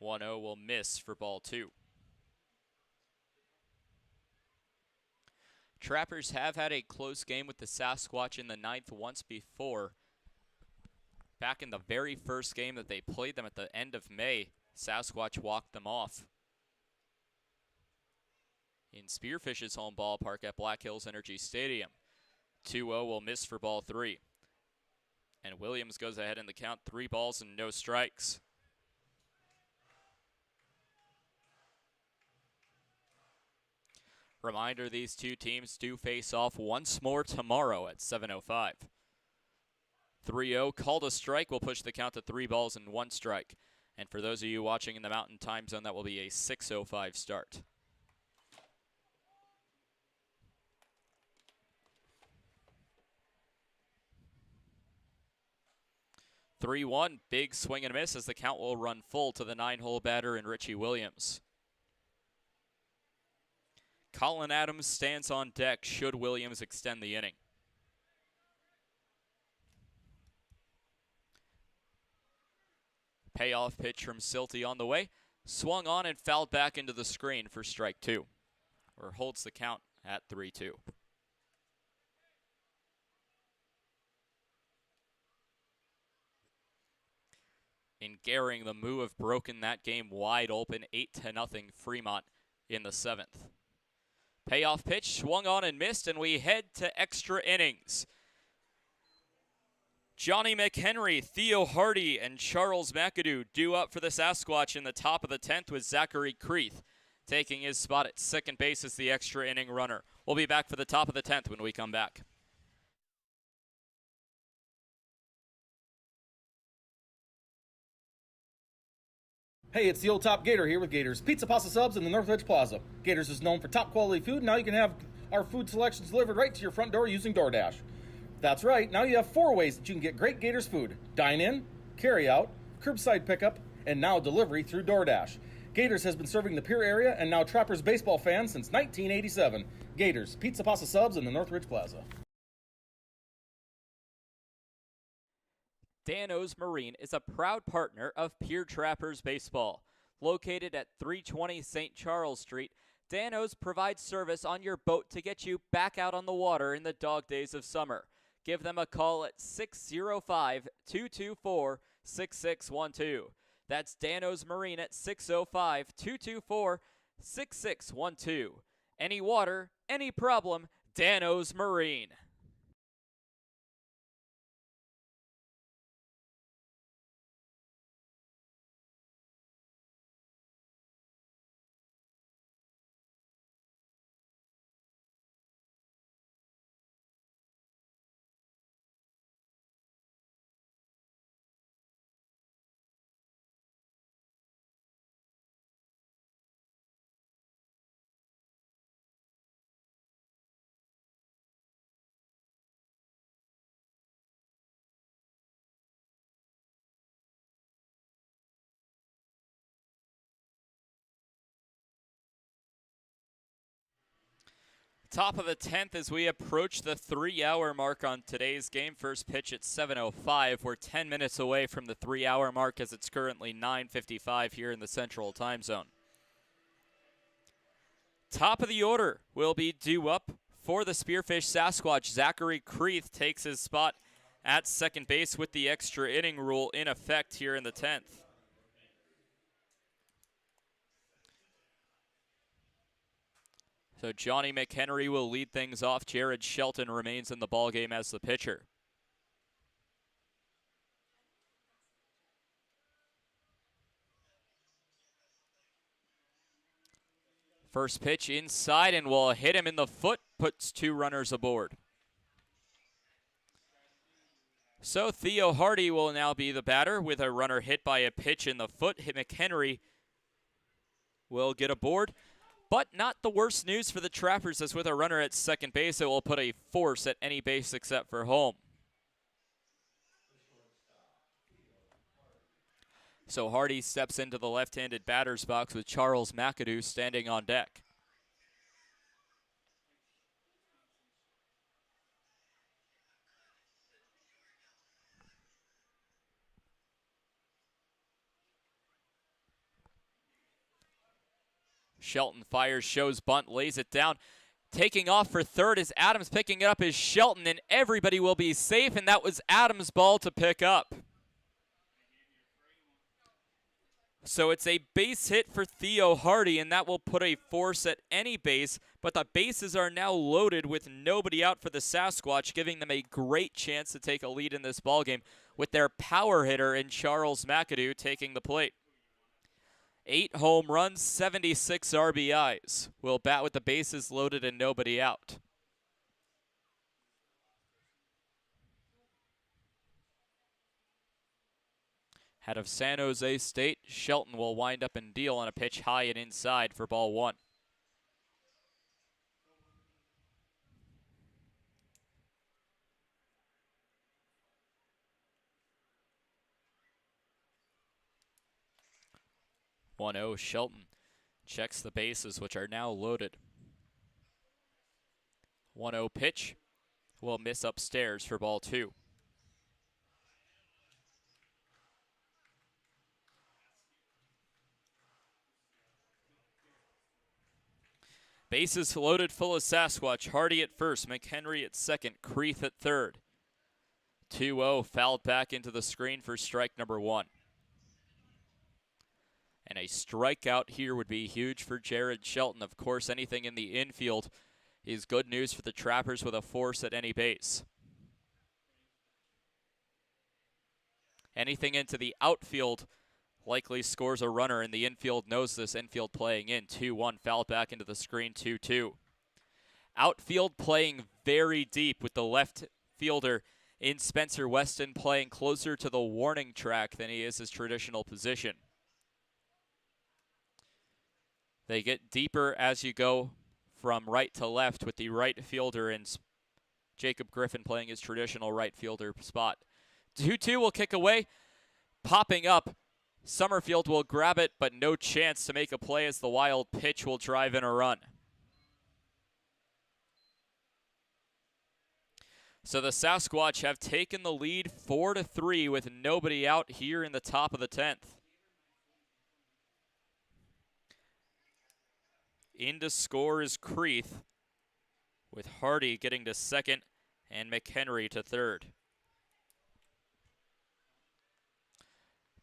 Speaker 1: (1-0) will miss for ball 2. Trappers have had a close game with the Sasquatch in the ninth once before. Back in the very first game that they played them at the end of May, Sasquatch walked them off. In Spearfish's home ballpark at Black Hills Energy Stadium. 2-0 will miss for ball 3. And Williams goes ahead in the count, 3 balls and no strikes. Reminder, these two teams do face off once more tomorrow at 7:05. 3-0, called a strike, will push the count to 3 balls and 1 strike. And for those of you watching in the Mountain Time Zone, that will be a 6:05 start. (3-1), big swing and a miss as the count will run full to the 9-hole batter in Richie Williams. Colin Adams stands on deck should Williams extend the inning. Payoff pitch from Silty on the way. Swung on and fouled back into the screen for strike 2. Or holds the count at 3-2. In Gehring, the Moo have broken that game wide open, 8-0 Fremont in the 7th. Payoff pitch, swung on and missed, and we head to extra innings. Johnny McHenry, Theo Hardy, and Charles McAdoo due up for the Sasquatch in the top of the 10th with Zachary Creeth taking his spot at second base as the extra inning runner. We'll be back for the top of the 10th when we come back.
Speaker 2: Hey, it's the old Top Gator here with Gators Pizza Pasta Subs in the North Edge Plaza. Gators is known for top quality food. Now you can have our food selections delivered right to your front door using DoorDash. That's right, now you have 4 ways that you can get great Gators food. Dine in, carry out, curbside pickup, and now delivery through DoorDash. Gators has been serving the Pierre area and now Trappers baseball fans since 1987. Gators, Pizza Pasta Subs in the Northridge Plaza.
Speaker 1: Dano's Marine is a proud partner of Pierre Trappers Baseball. Located at 320 St. Charles Street, Dano's provides service on your boat to get you back out on the water in the dog days of summer. Give them a call at 605-224-6612. That's Dano's Marine at 605-224-6612. Any water, any problem, Dano's Marine. Top of the 10th as we approach the 3-hour mark on today's game. First pitch at 7:05. We're 10 minutes away from the 3-hour mark as it's currently 9:55 here in the Central Time Zone. Top of the order will be due up for the Spearfish Sasquatch. Zachary Creeth takes his spot at second base with the extra inning rule in effect here in the 10th. So Johnny McHenry will lead things off. Jared Shelton remains in the ballgame as the pitcher. First pitch inside and will hit him in the foot, puts 2 runners aboard. So Theo Hardy will now be the batter with a runner hit by a pitch in the foot. McHenry will get aboard. But not the worst news for the Trappers, as with a runner at second base, it will put a force at any base except for home. So Hardy steps into the left-handed batter's box with Charles McAdoo standing on deck. Shelton fires, shows bunt, lays it down. Taking off for third is Adams, picking it up is Shelton, and everybody will be safe, and that was Adams' ball to pick up. So it's a base hit for Theo Hardy, and that will put a force at any base, but the bases are now loaded with nobody out for the Sasquatch, giving them a great chance to take a lead in this ballgame with their power hitter in Charles McAdoo taking the plate. 8 home runs, 76 RBIs. Will bat with the bases loaded and nobody out. Out of San Jose State, Shelton will wind up and deal on a pitch high and inside for ball 1. One-0 Shelton checks the bases, which are now loaded. 1-0 pitch will miss upstairs for ball 2. Bases loaded full of Sasquatch. Hardy at first, McHenry at second, Creeth at third. 2-0 fouled back into the screen for strike number 1. And a strikeout here would be huge for Jared Shelton. Of course, anything in the infield is good news for the Trappers with a force at any base. Anything into the outfield likely scores a runner, and the infield knows this. Infield playing in. 2-1 fouled back into the screen. 2-2. Outfield playing very deep with the left fielder in Spencer Weston playing closer to the warning track than he is his traditional position. They get deeper as you go from right to left with the right fielder and Jacob Griffin playing his traditional right fielder spot. 2-2 will kick away. Popping up, Summerfield will grab it, but no chance to make a play as the wild pitch will drive in a run. So the Sasquatch have taken the lead 4-3 with nobody out here in the top of the 10th. In to score is Creeth, with Hardy getting to second and McHenry to third.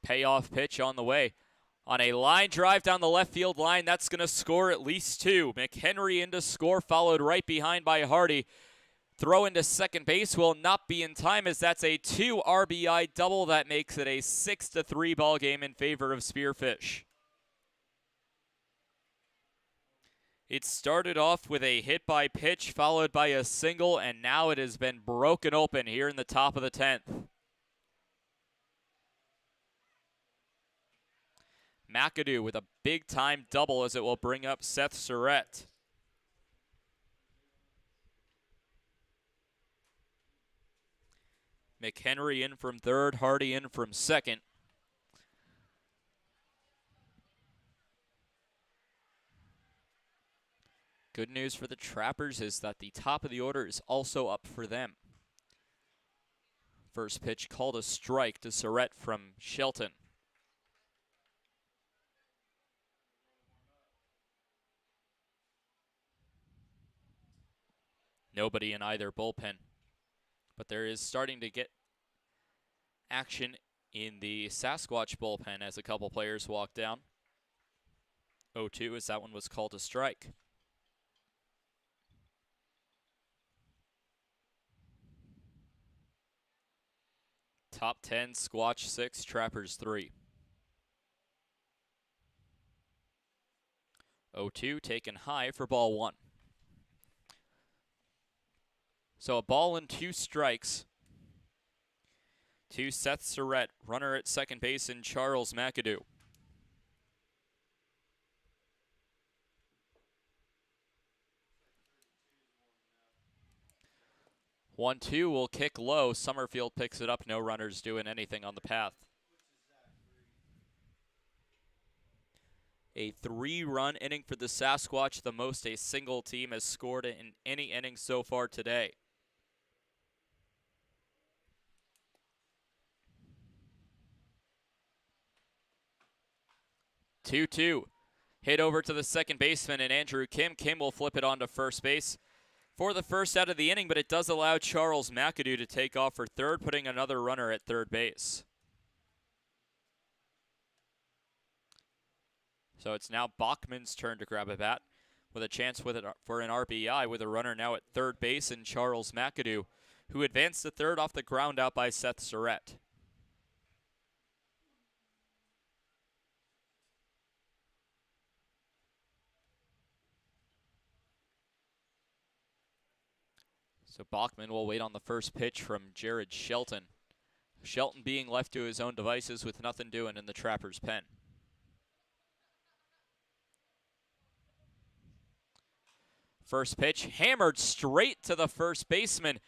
Speaker 1: Payoff pitch on the way. On a line drive down the left field line, that's going to score at least 2. McHenry into score, followed right behind by Hardy. Throw into second base will not be in time as that's a 2 RBI double. That makes it a 6-3 ball game in favor of Spearfish. It started off with a hit by pitch followed by a single, and now it has been broken open here in the top of the 10th. McAdoo with a big-time double as it will bring up Seth Surratt. McHenry in from third, Hardy in from second. Good news for the Trappers is that the top of the order is also up for them. First pitch called a strike to Surratt from Shelton. Nobody in either bullpen, but there is starting to get action in the Sasquatch bullpen as a couple players walk down. 0-2 as that one was called a strike. Top 10, Squatch 6, Trappers 3. 0-2 taken high for ball 1. So a ball and 2 strikes to Seth Surratt, runner at second base in Charles McAdoo. One, 2 will kick low. Summerfield picks it up. No runners doing anything on the path. A 3-run inning for the Sasquatch, the most a single team has scored in any inning so far today. Two. Hit over to the second baseman and Andrew Kim. Kim will flip it onto first base for the first out of the inning, but it does allow Charles McAdoo to take off for third, putting another runner at third base. So it's now Bachman's turn to grab a bat with a chance for an RBI with a runner now at third base in Charles McAdoo, who advanced to third off the ground out by Seth Surratt. So Bachman will wait on the first pitch from Jared Shelton. Shelton being left to his own devices with nothing doing in the Trappers' pen. First pitch hammered straight to the first baseman.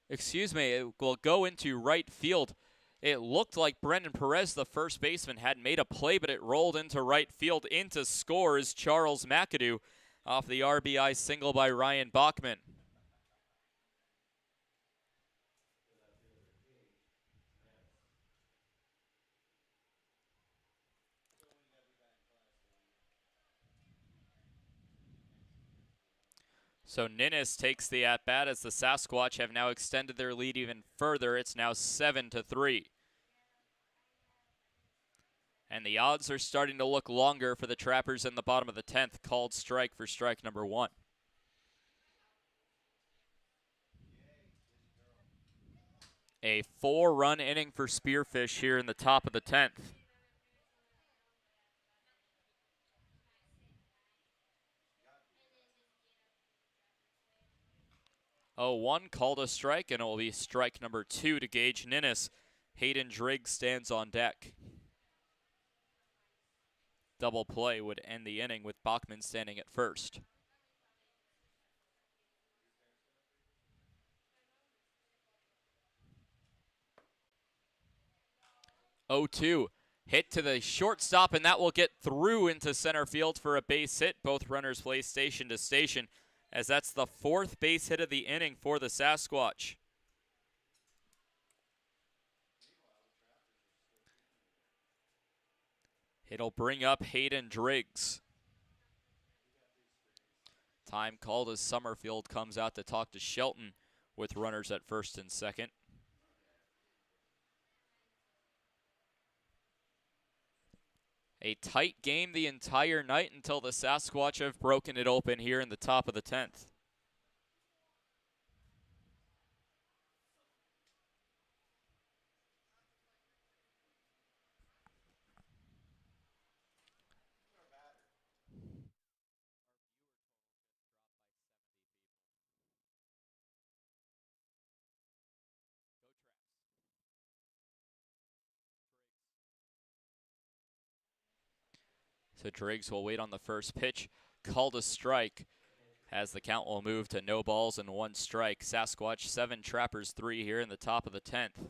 Speaker 1: It will go into right field. It looked like Brendan Perez, the first baseman, had made a play, but it rolled into right field. Into scores Charles McAdoo off the RBI single by Ryan Bachman. So Ninnis takes the at-bat as the Sasquatch have now extended their lead even further. It's now 7-3. And the odds are starting to look longer for the Trappers in the bottom of the 10th. Called strike for strike number 1. A 4-run inning for Spearfish here in the top of the 10th. 0-1 called a strike, and it will be strike number 2 to Gage Ninnis. Hayden Driggs stands on deck. Double play would end the inning with Bachman standing at first. 0-2. Hit to the shortstop, and that will get through into center field for a base hit. Both runners play station to station, as that's the 4th base hit of the inning for the Sasquatch. It'll bring up Hayden Driggs. Time called as Summerfield comes out to talk to Shelton with runners at first and second. A tight game the entire night until the Sasquatch have broken it open here in the top of the 10th. So Driggs will wait on the first pitch, called a strike, as the count will move to no balls and 1 strike. Sasquatch 7, Trappers 3 here in the top of the 10th.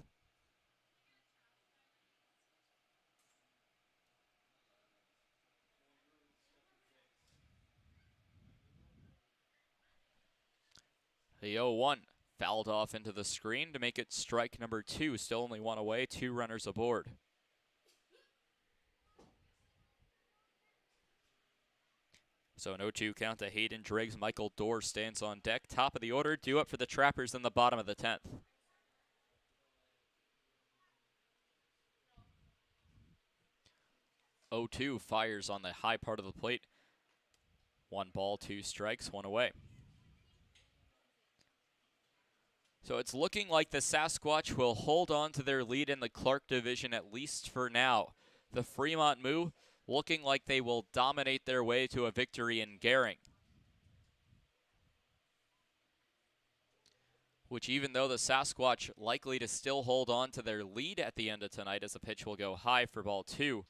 Speaker 1: The 0-1 fouled off into the screen to make it strike number 2. Still only 1 away, 2 runners aboard. So an 0-2 count to Hayden Driggs. Michael Dorr stands on deck. Top of the order, due up for the Trappers in the bottom of the 10th. 0-2 fires on the high part of the plate. 1 ball, 2 strikes, 1 away. So it's looking like the Sasquatch will hold on to their lead in the Clark division, at least for now. The Fremont Moo looking like they will dominate their way to a victory in Gehring, which, even though the Sasquatch likely to still hold on to their lead at the end of tonight, as the pitch will go high for ball 2.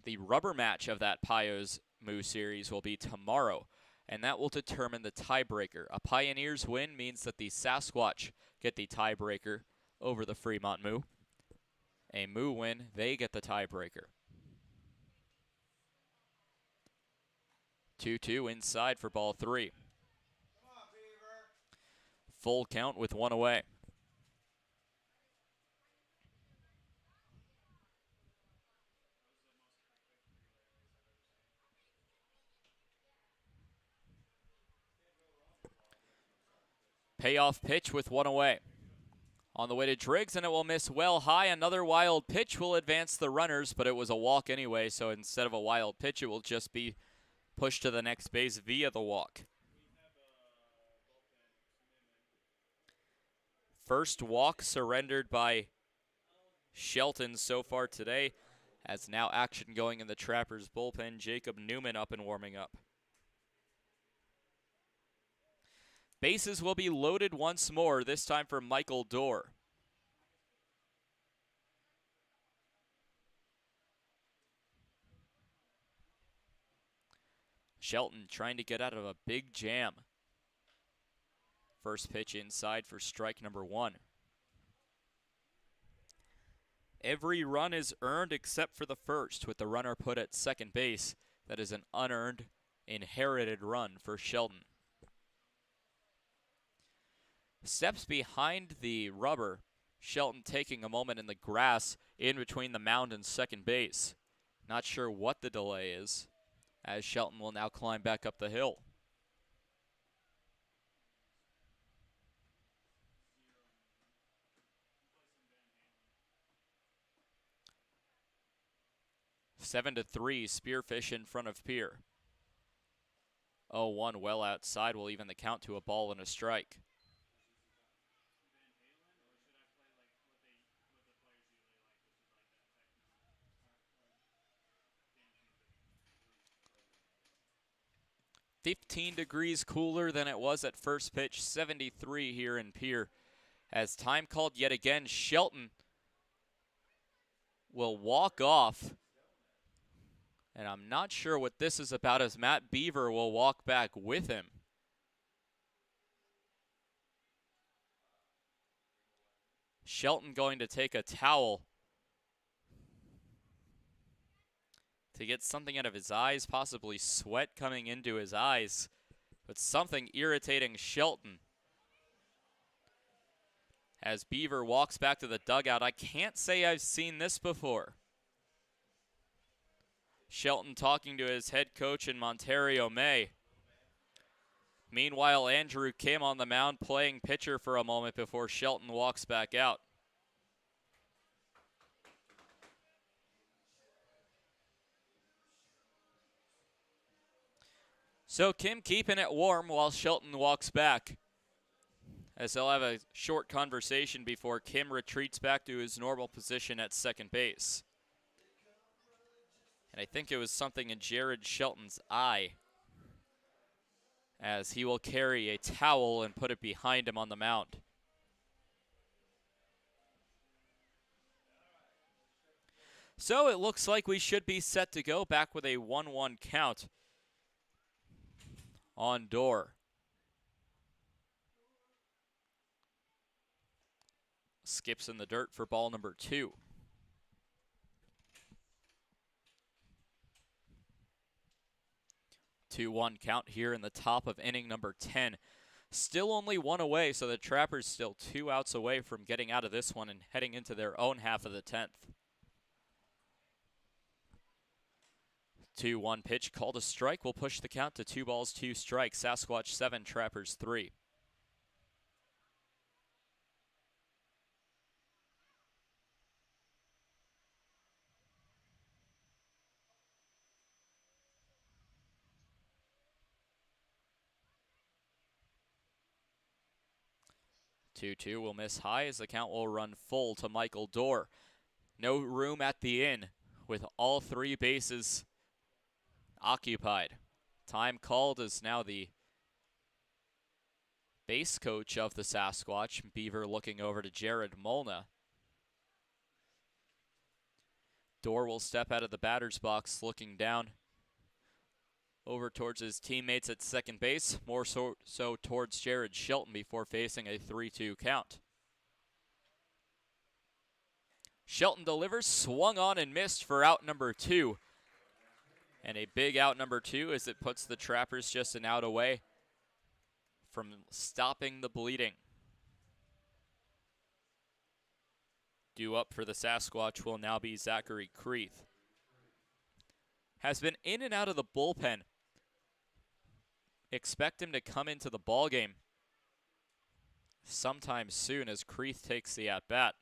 Speaker 1: The rubber match of that Pios Moo series will be tomorrow, and that will determine the tiebreaker. A Pioneers win means that the Sasquatch get the tiebreaker over the Fremont Moo. A Moo win, they get the tiebreaker. 2-2 inside for ball 3. Full count with 1 away. Payoff pitch with 1 away. On the way to Driggs, and it will miss well high. Another wild pitch will advance the runners, but it was a walk anyway, so instead of a wild pitch, it will just be pushed to the next base via the walk. First walk surrendered by Shelton so far today, as now action going in the Trappers bullpen. Jacob Newman up and warming up. Bases will be loaded once more, this time for Michael Dorr. Shelton trying to get out of a big jam. First pitch inside for strike number 1. Every run is earned except for the first, with the runner put at second base. That is an unearned, inherited run for Shelton. Steps behind the rubber, Shelton taking a moment in the grass in between the mound and second base. Not sure what the delay is, as Shelton will now climb back up the hill. Seven to 3, Spearfish in front of Pierre. 0-1 well outside will even the count to a ball and a strike. $15 cooler than it was at first pitch, 73 here in Pierre. As time called yet again, Shelton will walk off. And I'm not sure what this is about, as Matt Beaver will walk back with him. Shelton going to take a towel to get something out of his eyes, possibly sweat coming into his eyes, but something irritating Shelton. As Beaver walks back to the dugout, I can't say I've seen this before. Shelton talking to his head coach in Montario May. Meanwhile, Andrew Kim on the mound playing pitcher for a moment before Shelton walks back out. So Kim keeping it warm while Shelton walks back, as they'll have a short conversation before Kim retreats back to his normal position at second base. And I think it was something in Jared Shelton's eye, as he will carry a towel and put it behind him on the mound. So it looks like we should be set to go, back with a 1-1 count on Dorr. Skips in the dirt for ball number 2. 2-1 count here in the top of inning number 10. Still only one away, so the Trappers still 2 outs away from getting out of this one and heading into their own half of the 10th. 2-1 pitch called a strike will push the count to 2 balls, 2 strikes. Sasquatch 7, Trappers 3. Two will miss high as the count will run full to Michael Dorr. No room at the inn with all 3 bases occupied. Time called is now the base coach of the Sasquatch, Beaver, looking over to Jared Molna. Dorr will step out of the batter's box looking down over towards his teammates at second base, more so towards Jared Shelton before facing a 3-2 count. Shelton delivers, swung on and missed for out number 2. And a big out number 2 as it puts the Trappers just an out away from stopping the bleeding. Due up for the Sasquatch will now be Zachary Creeth. Has been in and out of the bullpen. Expect him to come into the ballgame sometime soon as Creeth takes the at-bat.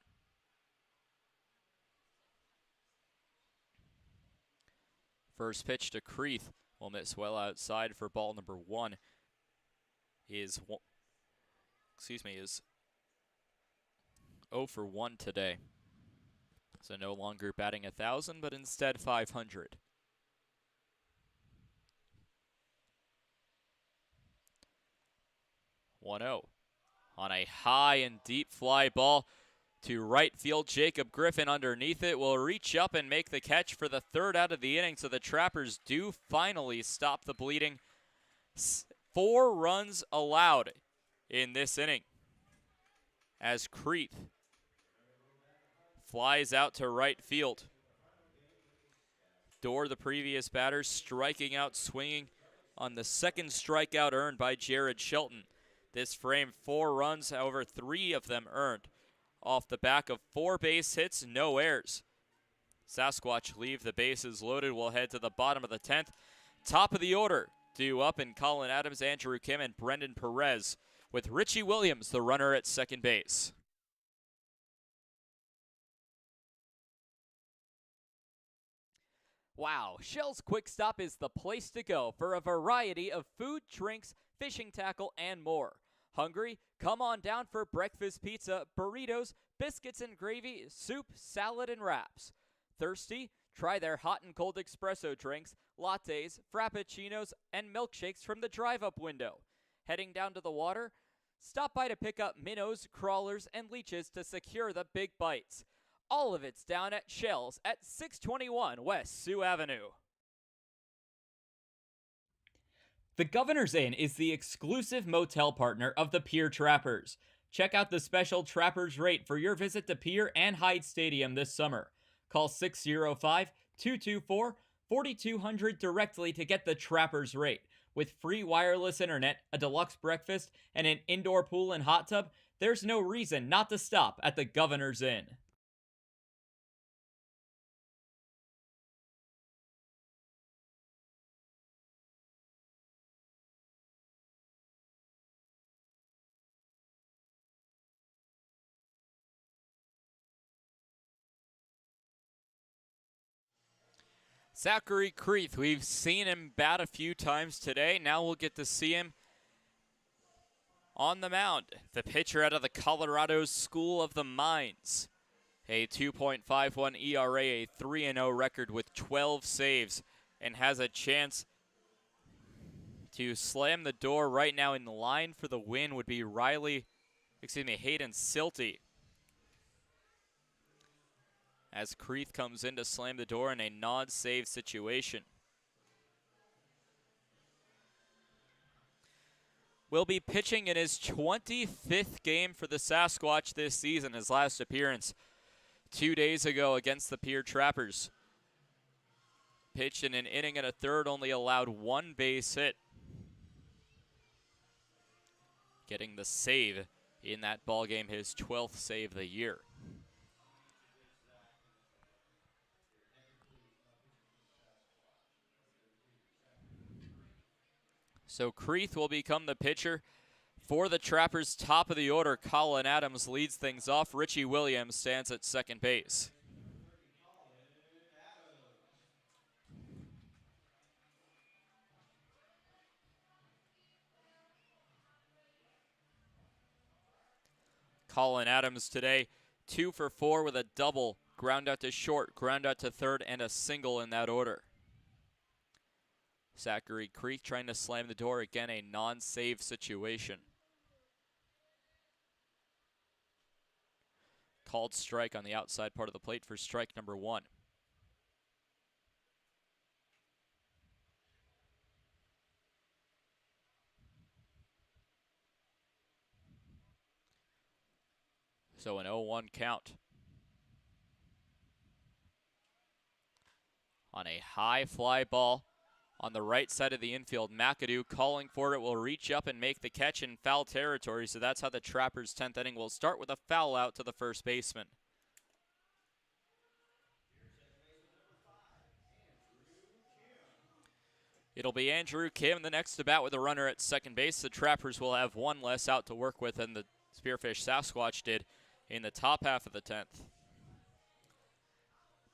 Speaker 1: First pitch to Creeth will miss well outside for ball number 1. Is 0 for 1 today. So no longer batting 1,000, but instead 500. 1-0 on a high and deep fly ball to right field. Jacob Griffin underneath it will reach up and make the catch for the 3rd out of the inning, so the Trappers do finally stop the bleeding. 4 runs allowed in this inning as Creeth flies out to right field. Dorr, the previous batter, striking out, swinging on the 2nd strikeout earned by Jared Shelton. This frame 4 runs, however 3 of them earned off the back of 4 base hits, no errors. Sasquatch leave the bases loaded. We'll head to the bottom of the 10th. Top of the order, due up in Colin Adams, Andrew Kim, and Brendan Perez, with Richie Williams, the runner at second base.
Speaker 3: Wow, Shell's Quick Stop is the place to go for a variety of food, drinks, fishing tackle, and more. Hungry? Come on down for breakfast pizza, burritos, biscuits and gravy, soup, salad, and wraps. Thirsty? Try their hot and cold espresso drinks, lattes, frappuccinos, and milkshakes from the drive-up window. Heading down to the water? Stop by to pick up minnows, crawlers, and leeches to secure the big bites. All of it's down at Shell's at 621 West Sioux Avenue. The Governor's Inn is the exclusive motel partner of the Pierre Trappers. Check out the special Trappers rate for your visit to Pierre and Hyde Stadium this summer. Call 605-224-4200 directly to get the Trappers rate. With free wireless internet, a deluxe breakfast, and an indoor pool and hot tub, there's no reason not to stop at the Governor's Inn.
Speaker 1: Zachary Creeth, we've seen him bat a few times today. Now we'll get to see him on the mound. The pitcher out of the Colorado School of the Mines. A 2.51 ERA, a 3-0 record with 12 saves, and has a chance to slam the door right now. In the line for the win would be Hayden Silty. As Creeth comes in to slam the door in a non-save situation. Will be pitching in his 25th game for the Sasquatch this season. His last appearance 2 days ago against the Pierre Trappers. Pitched in an inning and a third, only allowed one base hit. Getting the save in that ballgame, his 12th save of the year. So Creeth will become the pitcher for the Trappers. Top of the order, Colin Adams leads things off. Richie Williams stands at second base. Colin Adams today 2 for 4 with a double, ground out to short, ground out to third, and a single in that order. Zachary Creeth trying to slam the door again, a non-save situation. Called strike on the outside part of the plate for strike number 1. So an 0-1 count. On a high fly ball on the right side of the infield, McAdoo calling for it, will reach up and make the catch in foul territory. So that's how the Trappers' 10th inning will start, with a foul out to the first baseman. It'll be Andrew Kim, the next to bat with a runner at second base. The Trappers will have one less out to work with than the Spearfish Sasquatch did in the top half of the 10th.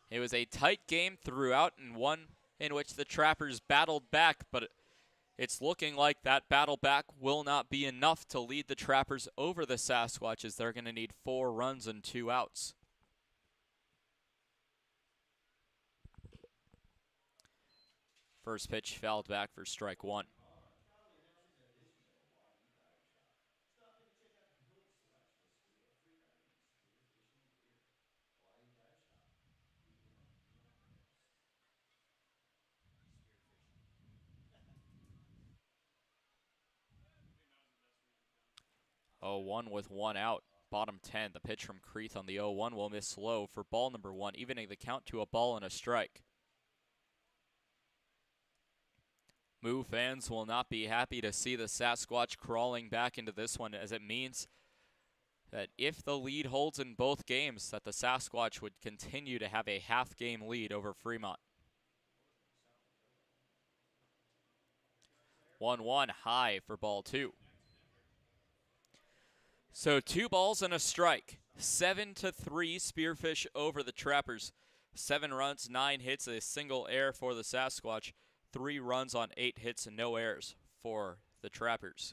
Speaker 1: It was a tight game throughout, and one in which the Trappers battled back, but it's looking like that battle back will not be enough to lead the Trappers over the Sasquatch, as they're going to need 4 runs and 2 outs. First pitch fouled back for strike 1. Oh, 1 with 1 out. Bottom 10. The pitch from Creeth on the 0-1 will miss low for ball number 1, evening the count to a ball and a strike. Moo fans will not be happy to see the Sasquatch crawling back into this one, as it means that if the lead holds in both games, that the Sasquatch would continue to have a half-game lead over Fremont. 1-1 high for ball 2. So 2 balls and a strike. 7-3 Spearfish over the Trappers. 7 runs, 9 hits, a single error for the Sasquatch. 3 runs on 8 hits and no errors for the Trappers.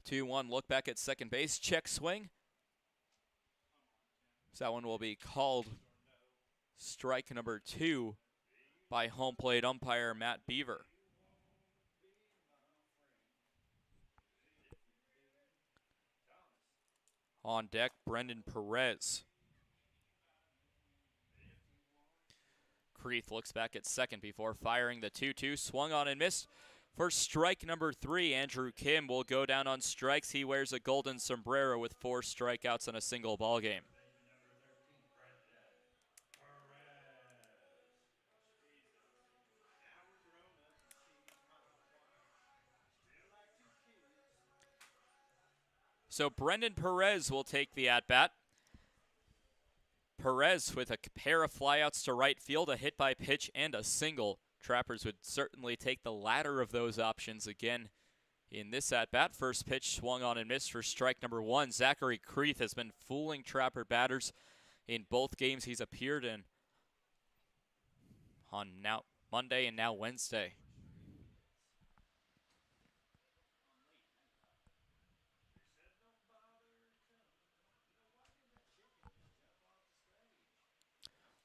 Speaker 1: Two, 1 look back at second base. Check swing. So that one will be called strike number 2 by home plate umpire Matt Beaver. On deck, Brendan Perez. Creeth looks back at second before firing the 2-2. Swung on and missed for strike number 3. Andrew Kim will go down on strikes. He wears a golden sombrero with 4 strikeouts in a single ball game. So Brendan Perez will take the at-bat. Perez with a pair of flyouts to right field, a hit by pitch, and a single. Trappers would certainly take the latter of those options again in this at-bat. First pitch swung on and missed for strike number 1. Zachary Creeth has been fooling Trapper batters in both games he's appeared in on now Monday and now Wednesday.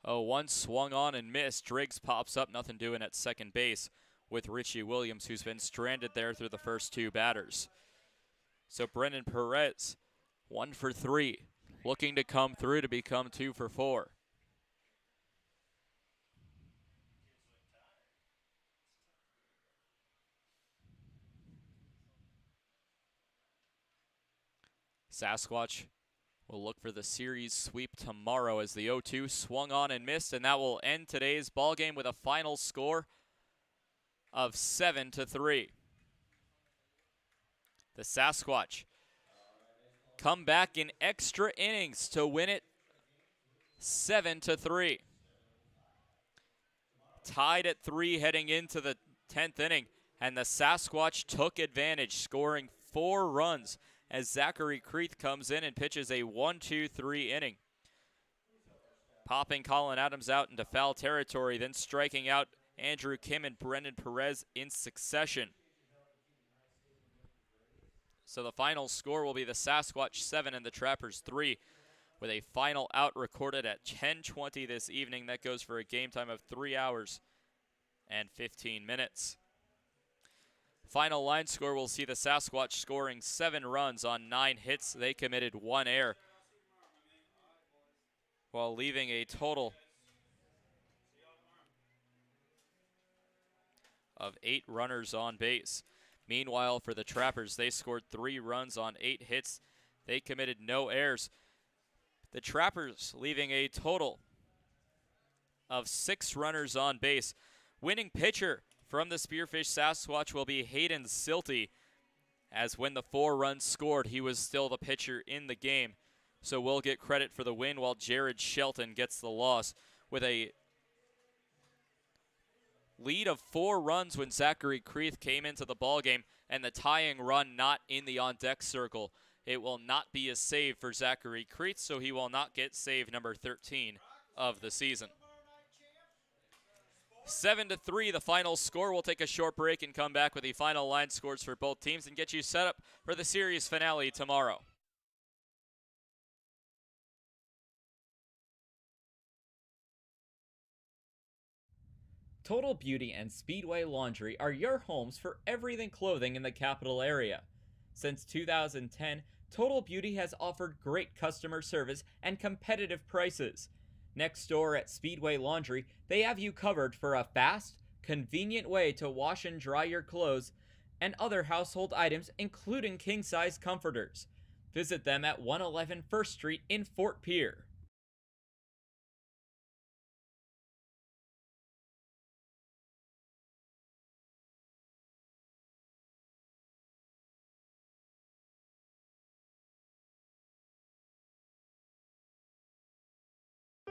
Speaker 1: Oh, one swung on and missed. Driggs pops up, nothing doing at second base with Richie Williams, who's been stranded there through the first 2 batters. So Brendan Perez, 1 for 3, looking to come through to become 2 for 4. Sasquatch will look for the series sweep tomorrow as the 0-2 swung on and missed, and that will end today's ball game with a final score of 7-3. The Sasquatch come back in extra innings to win it 7-3. Tied at 3 heading into the 10th inning, and the Sasquatch took advantage, scoring 4 runs as Zachary Creeth comes in and pitches a 1-2-3 inning. Popping Colin Adams out into foul territory, then striking out Andrew Kim and Brendan Perez in succession. So the final score will be the Sasquatch 7 and the Trappers 3, with a final out recorded at 10:20 this evening. That goes for a game time of 3 hours and 15 minutes. Final line score will see the Sasquatch scoring 7 runs on 9 hits. They committed 1 error, while leaving a total of 8 runners on base. Meanwhile, for the Trappers, they scored 3 runs on 8 hits. They committed no errors. The Trappers leaving a total of 6 runners on base. Winning pitcher from the Spearfish Sasquatch will be Hayden Silty, as when the 4 runs scored, he was still the pitcher in the game. So we'll get credit for the win, while Jared Shelton gets the loss with a lead of 4 runs when Zachary Creeth came into the ballgame, and the tying run not in the on-deck circle. It will not be a save for Zachary Creeth, so he will not get save number 13 of the season. 7-3, the final score. We'll take a short break and come back with the final line scores for both teams and get you set up for the series finale tomorrow.
Speaker 3: Total Beauty and Speedway Laundry are your homes for everything clothing in the capital area. Since 2010, Total Beauty has offered great customer service and competitive prices. Next door at Speedway Laundry, they have you covered for a fast, convenient way to wash and dry your clothes and other household items, including king-size comforters. Visit them at 111 First Street in Fort Pierre.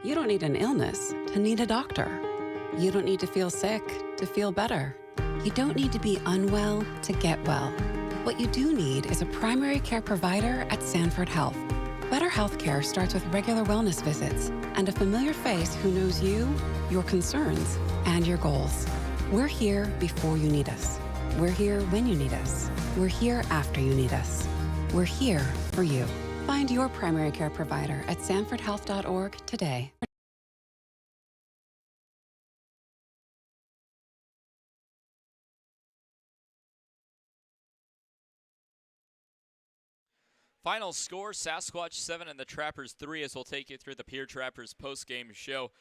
Speaker 4: You don't need an illness to need a doctor. You don't need to feel sick to feel better. You don't need to be unwell to get well. What you do need is a primary care provider at Sanford Health. Better healthcare starts with regular wellness visits and a familiar face who knows you, your concerns, and your goals. We're here before you need us. We're here when you need us. We're here after you need us. We're here for you. Find your primary care provider at sanfordhealth.org today.
Speaker 1: Final score, Sasquatch 7 and the Trappers 3, as we'll take you through the Pierre Trappers post-game show.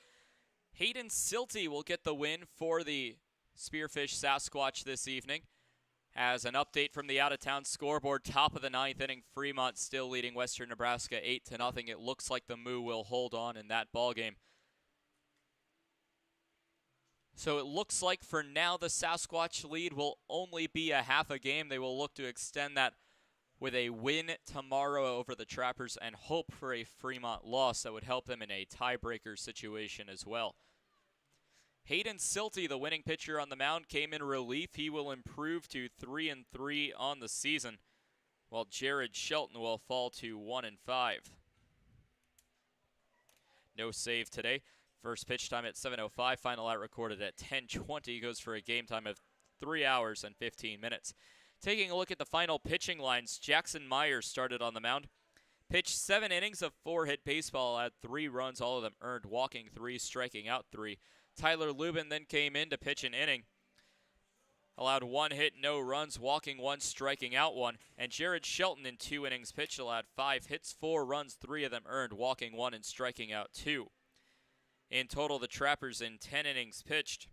Speaker 1: Hayden Silty will get the win for the Spearfish Sasquatch this evening. As an update from the out-of-town scoreboard, top of the 9th inning, Fremont still leading Western Nebraska 8-0. It looks like the Moo will hold on in that ballgame. So it looks like for now the Sasquatch lead will only be a half a game. They will look to extend that with a win tomorrow over the Trappers and hope for a Fremont loss that would help them in a tiebreaker situation as well. Hayden Silty, the winning pitcher on the mound, came in relief. He will improve to 3-3 on the season, while Jared Shelton will fall to 1-5. No save today. First pitch time at 7:05. Final out recorded at 10:20. Goes for a game time of 3 hours and 15 minutes. Taking a look at the final pitching lines, Jackson Myers started on the mound. Pitched 7 innings of 4-hit baseball, had 3 runs, all of them earned, walking 3, striking out 3. Tyler Lubin then came in to pitch an inning. Allowed 1 hit, no runs, walking 1, striking out 1. And Jared Shelton in 2 innings pitched allowed 5 hits, 4 runs, 3 of them earned, walking 1 and striking out 2. In total, the Trappers in 10 innings pitched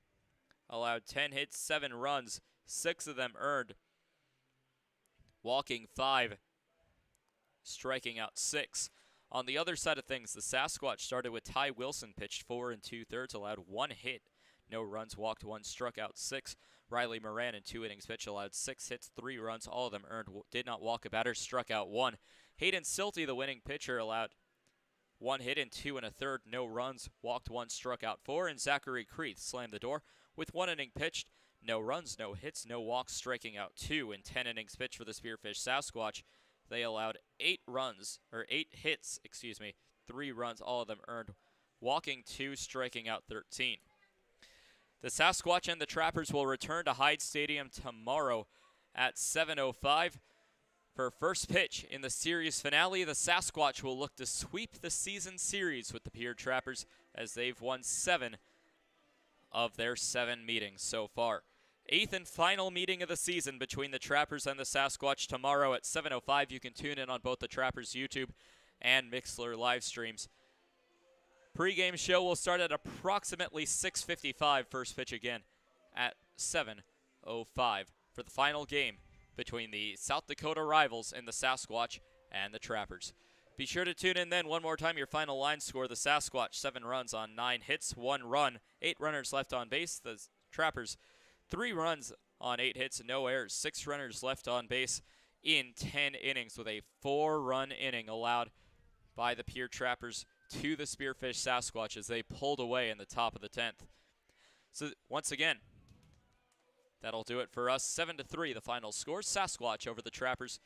Speaker 1: allowed 10 hits, 7 runs, 6 of them earned, walking 5, striking out 6. On the other side of things, the Sasquatch started with Ty Wilson, pitched 4 2/3, allowed 1 hit, no runs, walked 1, struck out 6. Riley Moran in 2 innings pitched allowed 6 hits, 3 runs, all of them earned, did not walk a batter, struck out 1. Hayden Silty, the winning pitcher, allowed 1 hit in 2 1/3, no runs, walked 1, struck out 4. And Zachary Creeth slammed the door with 1 inning pitched, no runs, no hits, no walks, striking out 2. In 10 innings pitched for the Spearfish Sasquatch, they allowed 8 hits, 3 runs, all of them earned, walking 2, striking out 13. The Sasquatch and the Trappers will return to Hyde Stadium tomorrow at 7:05. For first pitch in the series finale, the Sasquatch will look to sweep the season series with the Pierre Trappers as they've won 7 of their 7 meetings so far. 8th and final meeting of the season between the Trappers and the Sasquatch tomorrow at 7:05. You can tune in on both the Trappers YouTube and Mixlr live streams. Pre-game show will start at approximately 6:55. First pitch again at 7:05 for the final game between the South Dakota rivals and the Sasquatch and the Trappers. Be sure to tune in then. One more time, your final line score: the Sasquatch 7 runs on 9 hits, 1 run, 8 runners left on base. The Trappers 3 runs on 8 hits, no errors, 6 runners left on base in 10 innings, with a 4-run inning allowed by the Pierre Trappers to the Spearfish Sasquatch as they pulled away in the top of the 10th. So once again, that'll do it for us. 7-3 the final score. Sasquatch over the Trappers.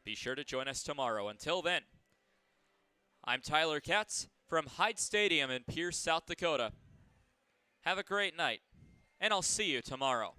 Speaker 1: Be sure to join us tomorrow. Until then, I'm Tyler Katz from Hyde Stadium in Pierce, South Dakota. Have a great night, and I'll see you tomorrow.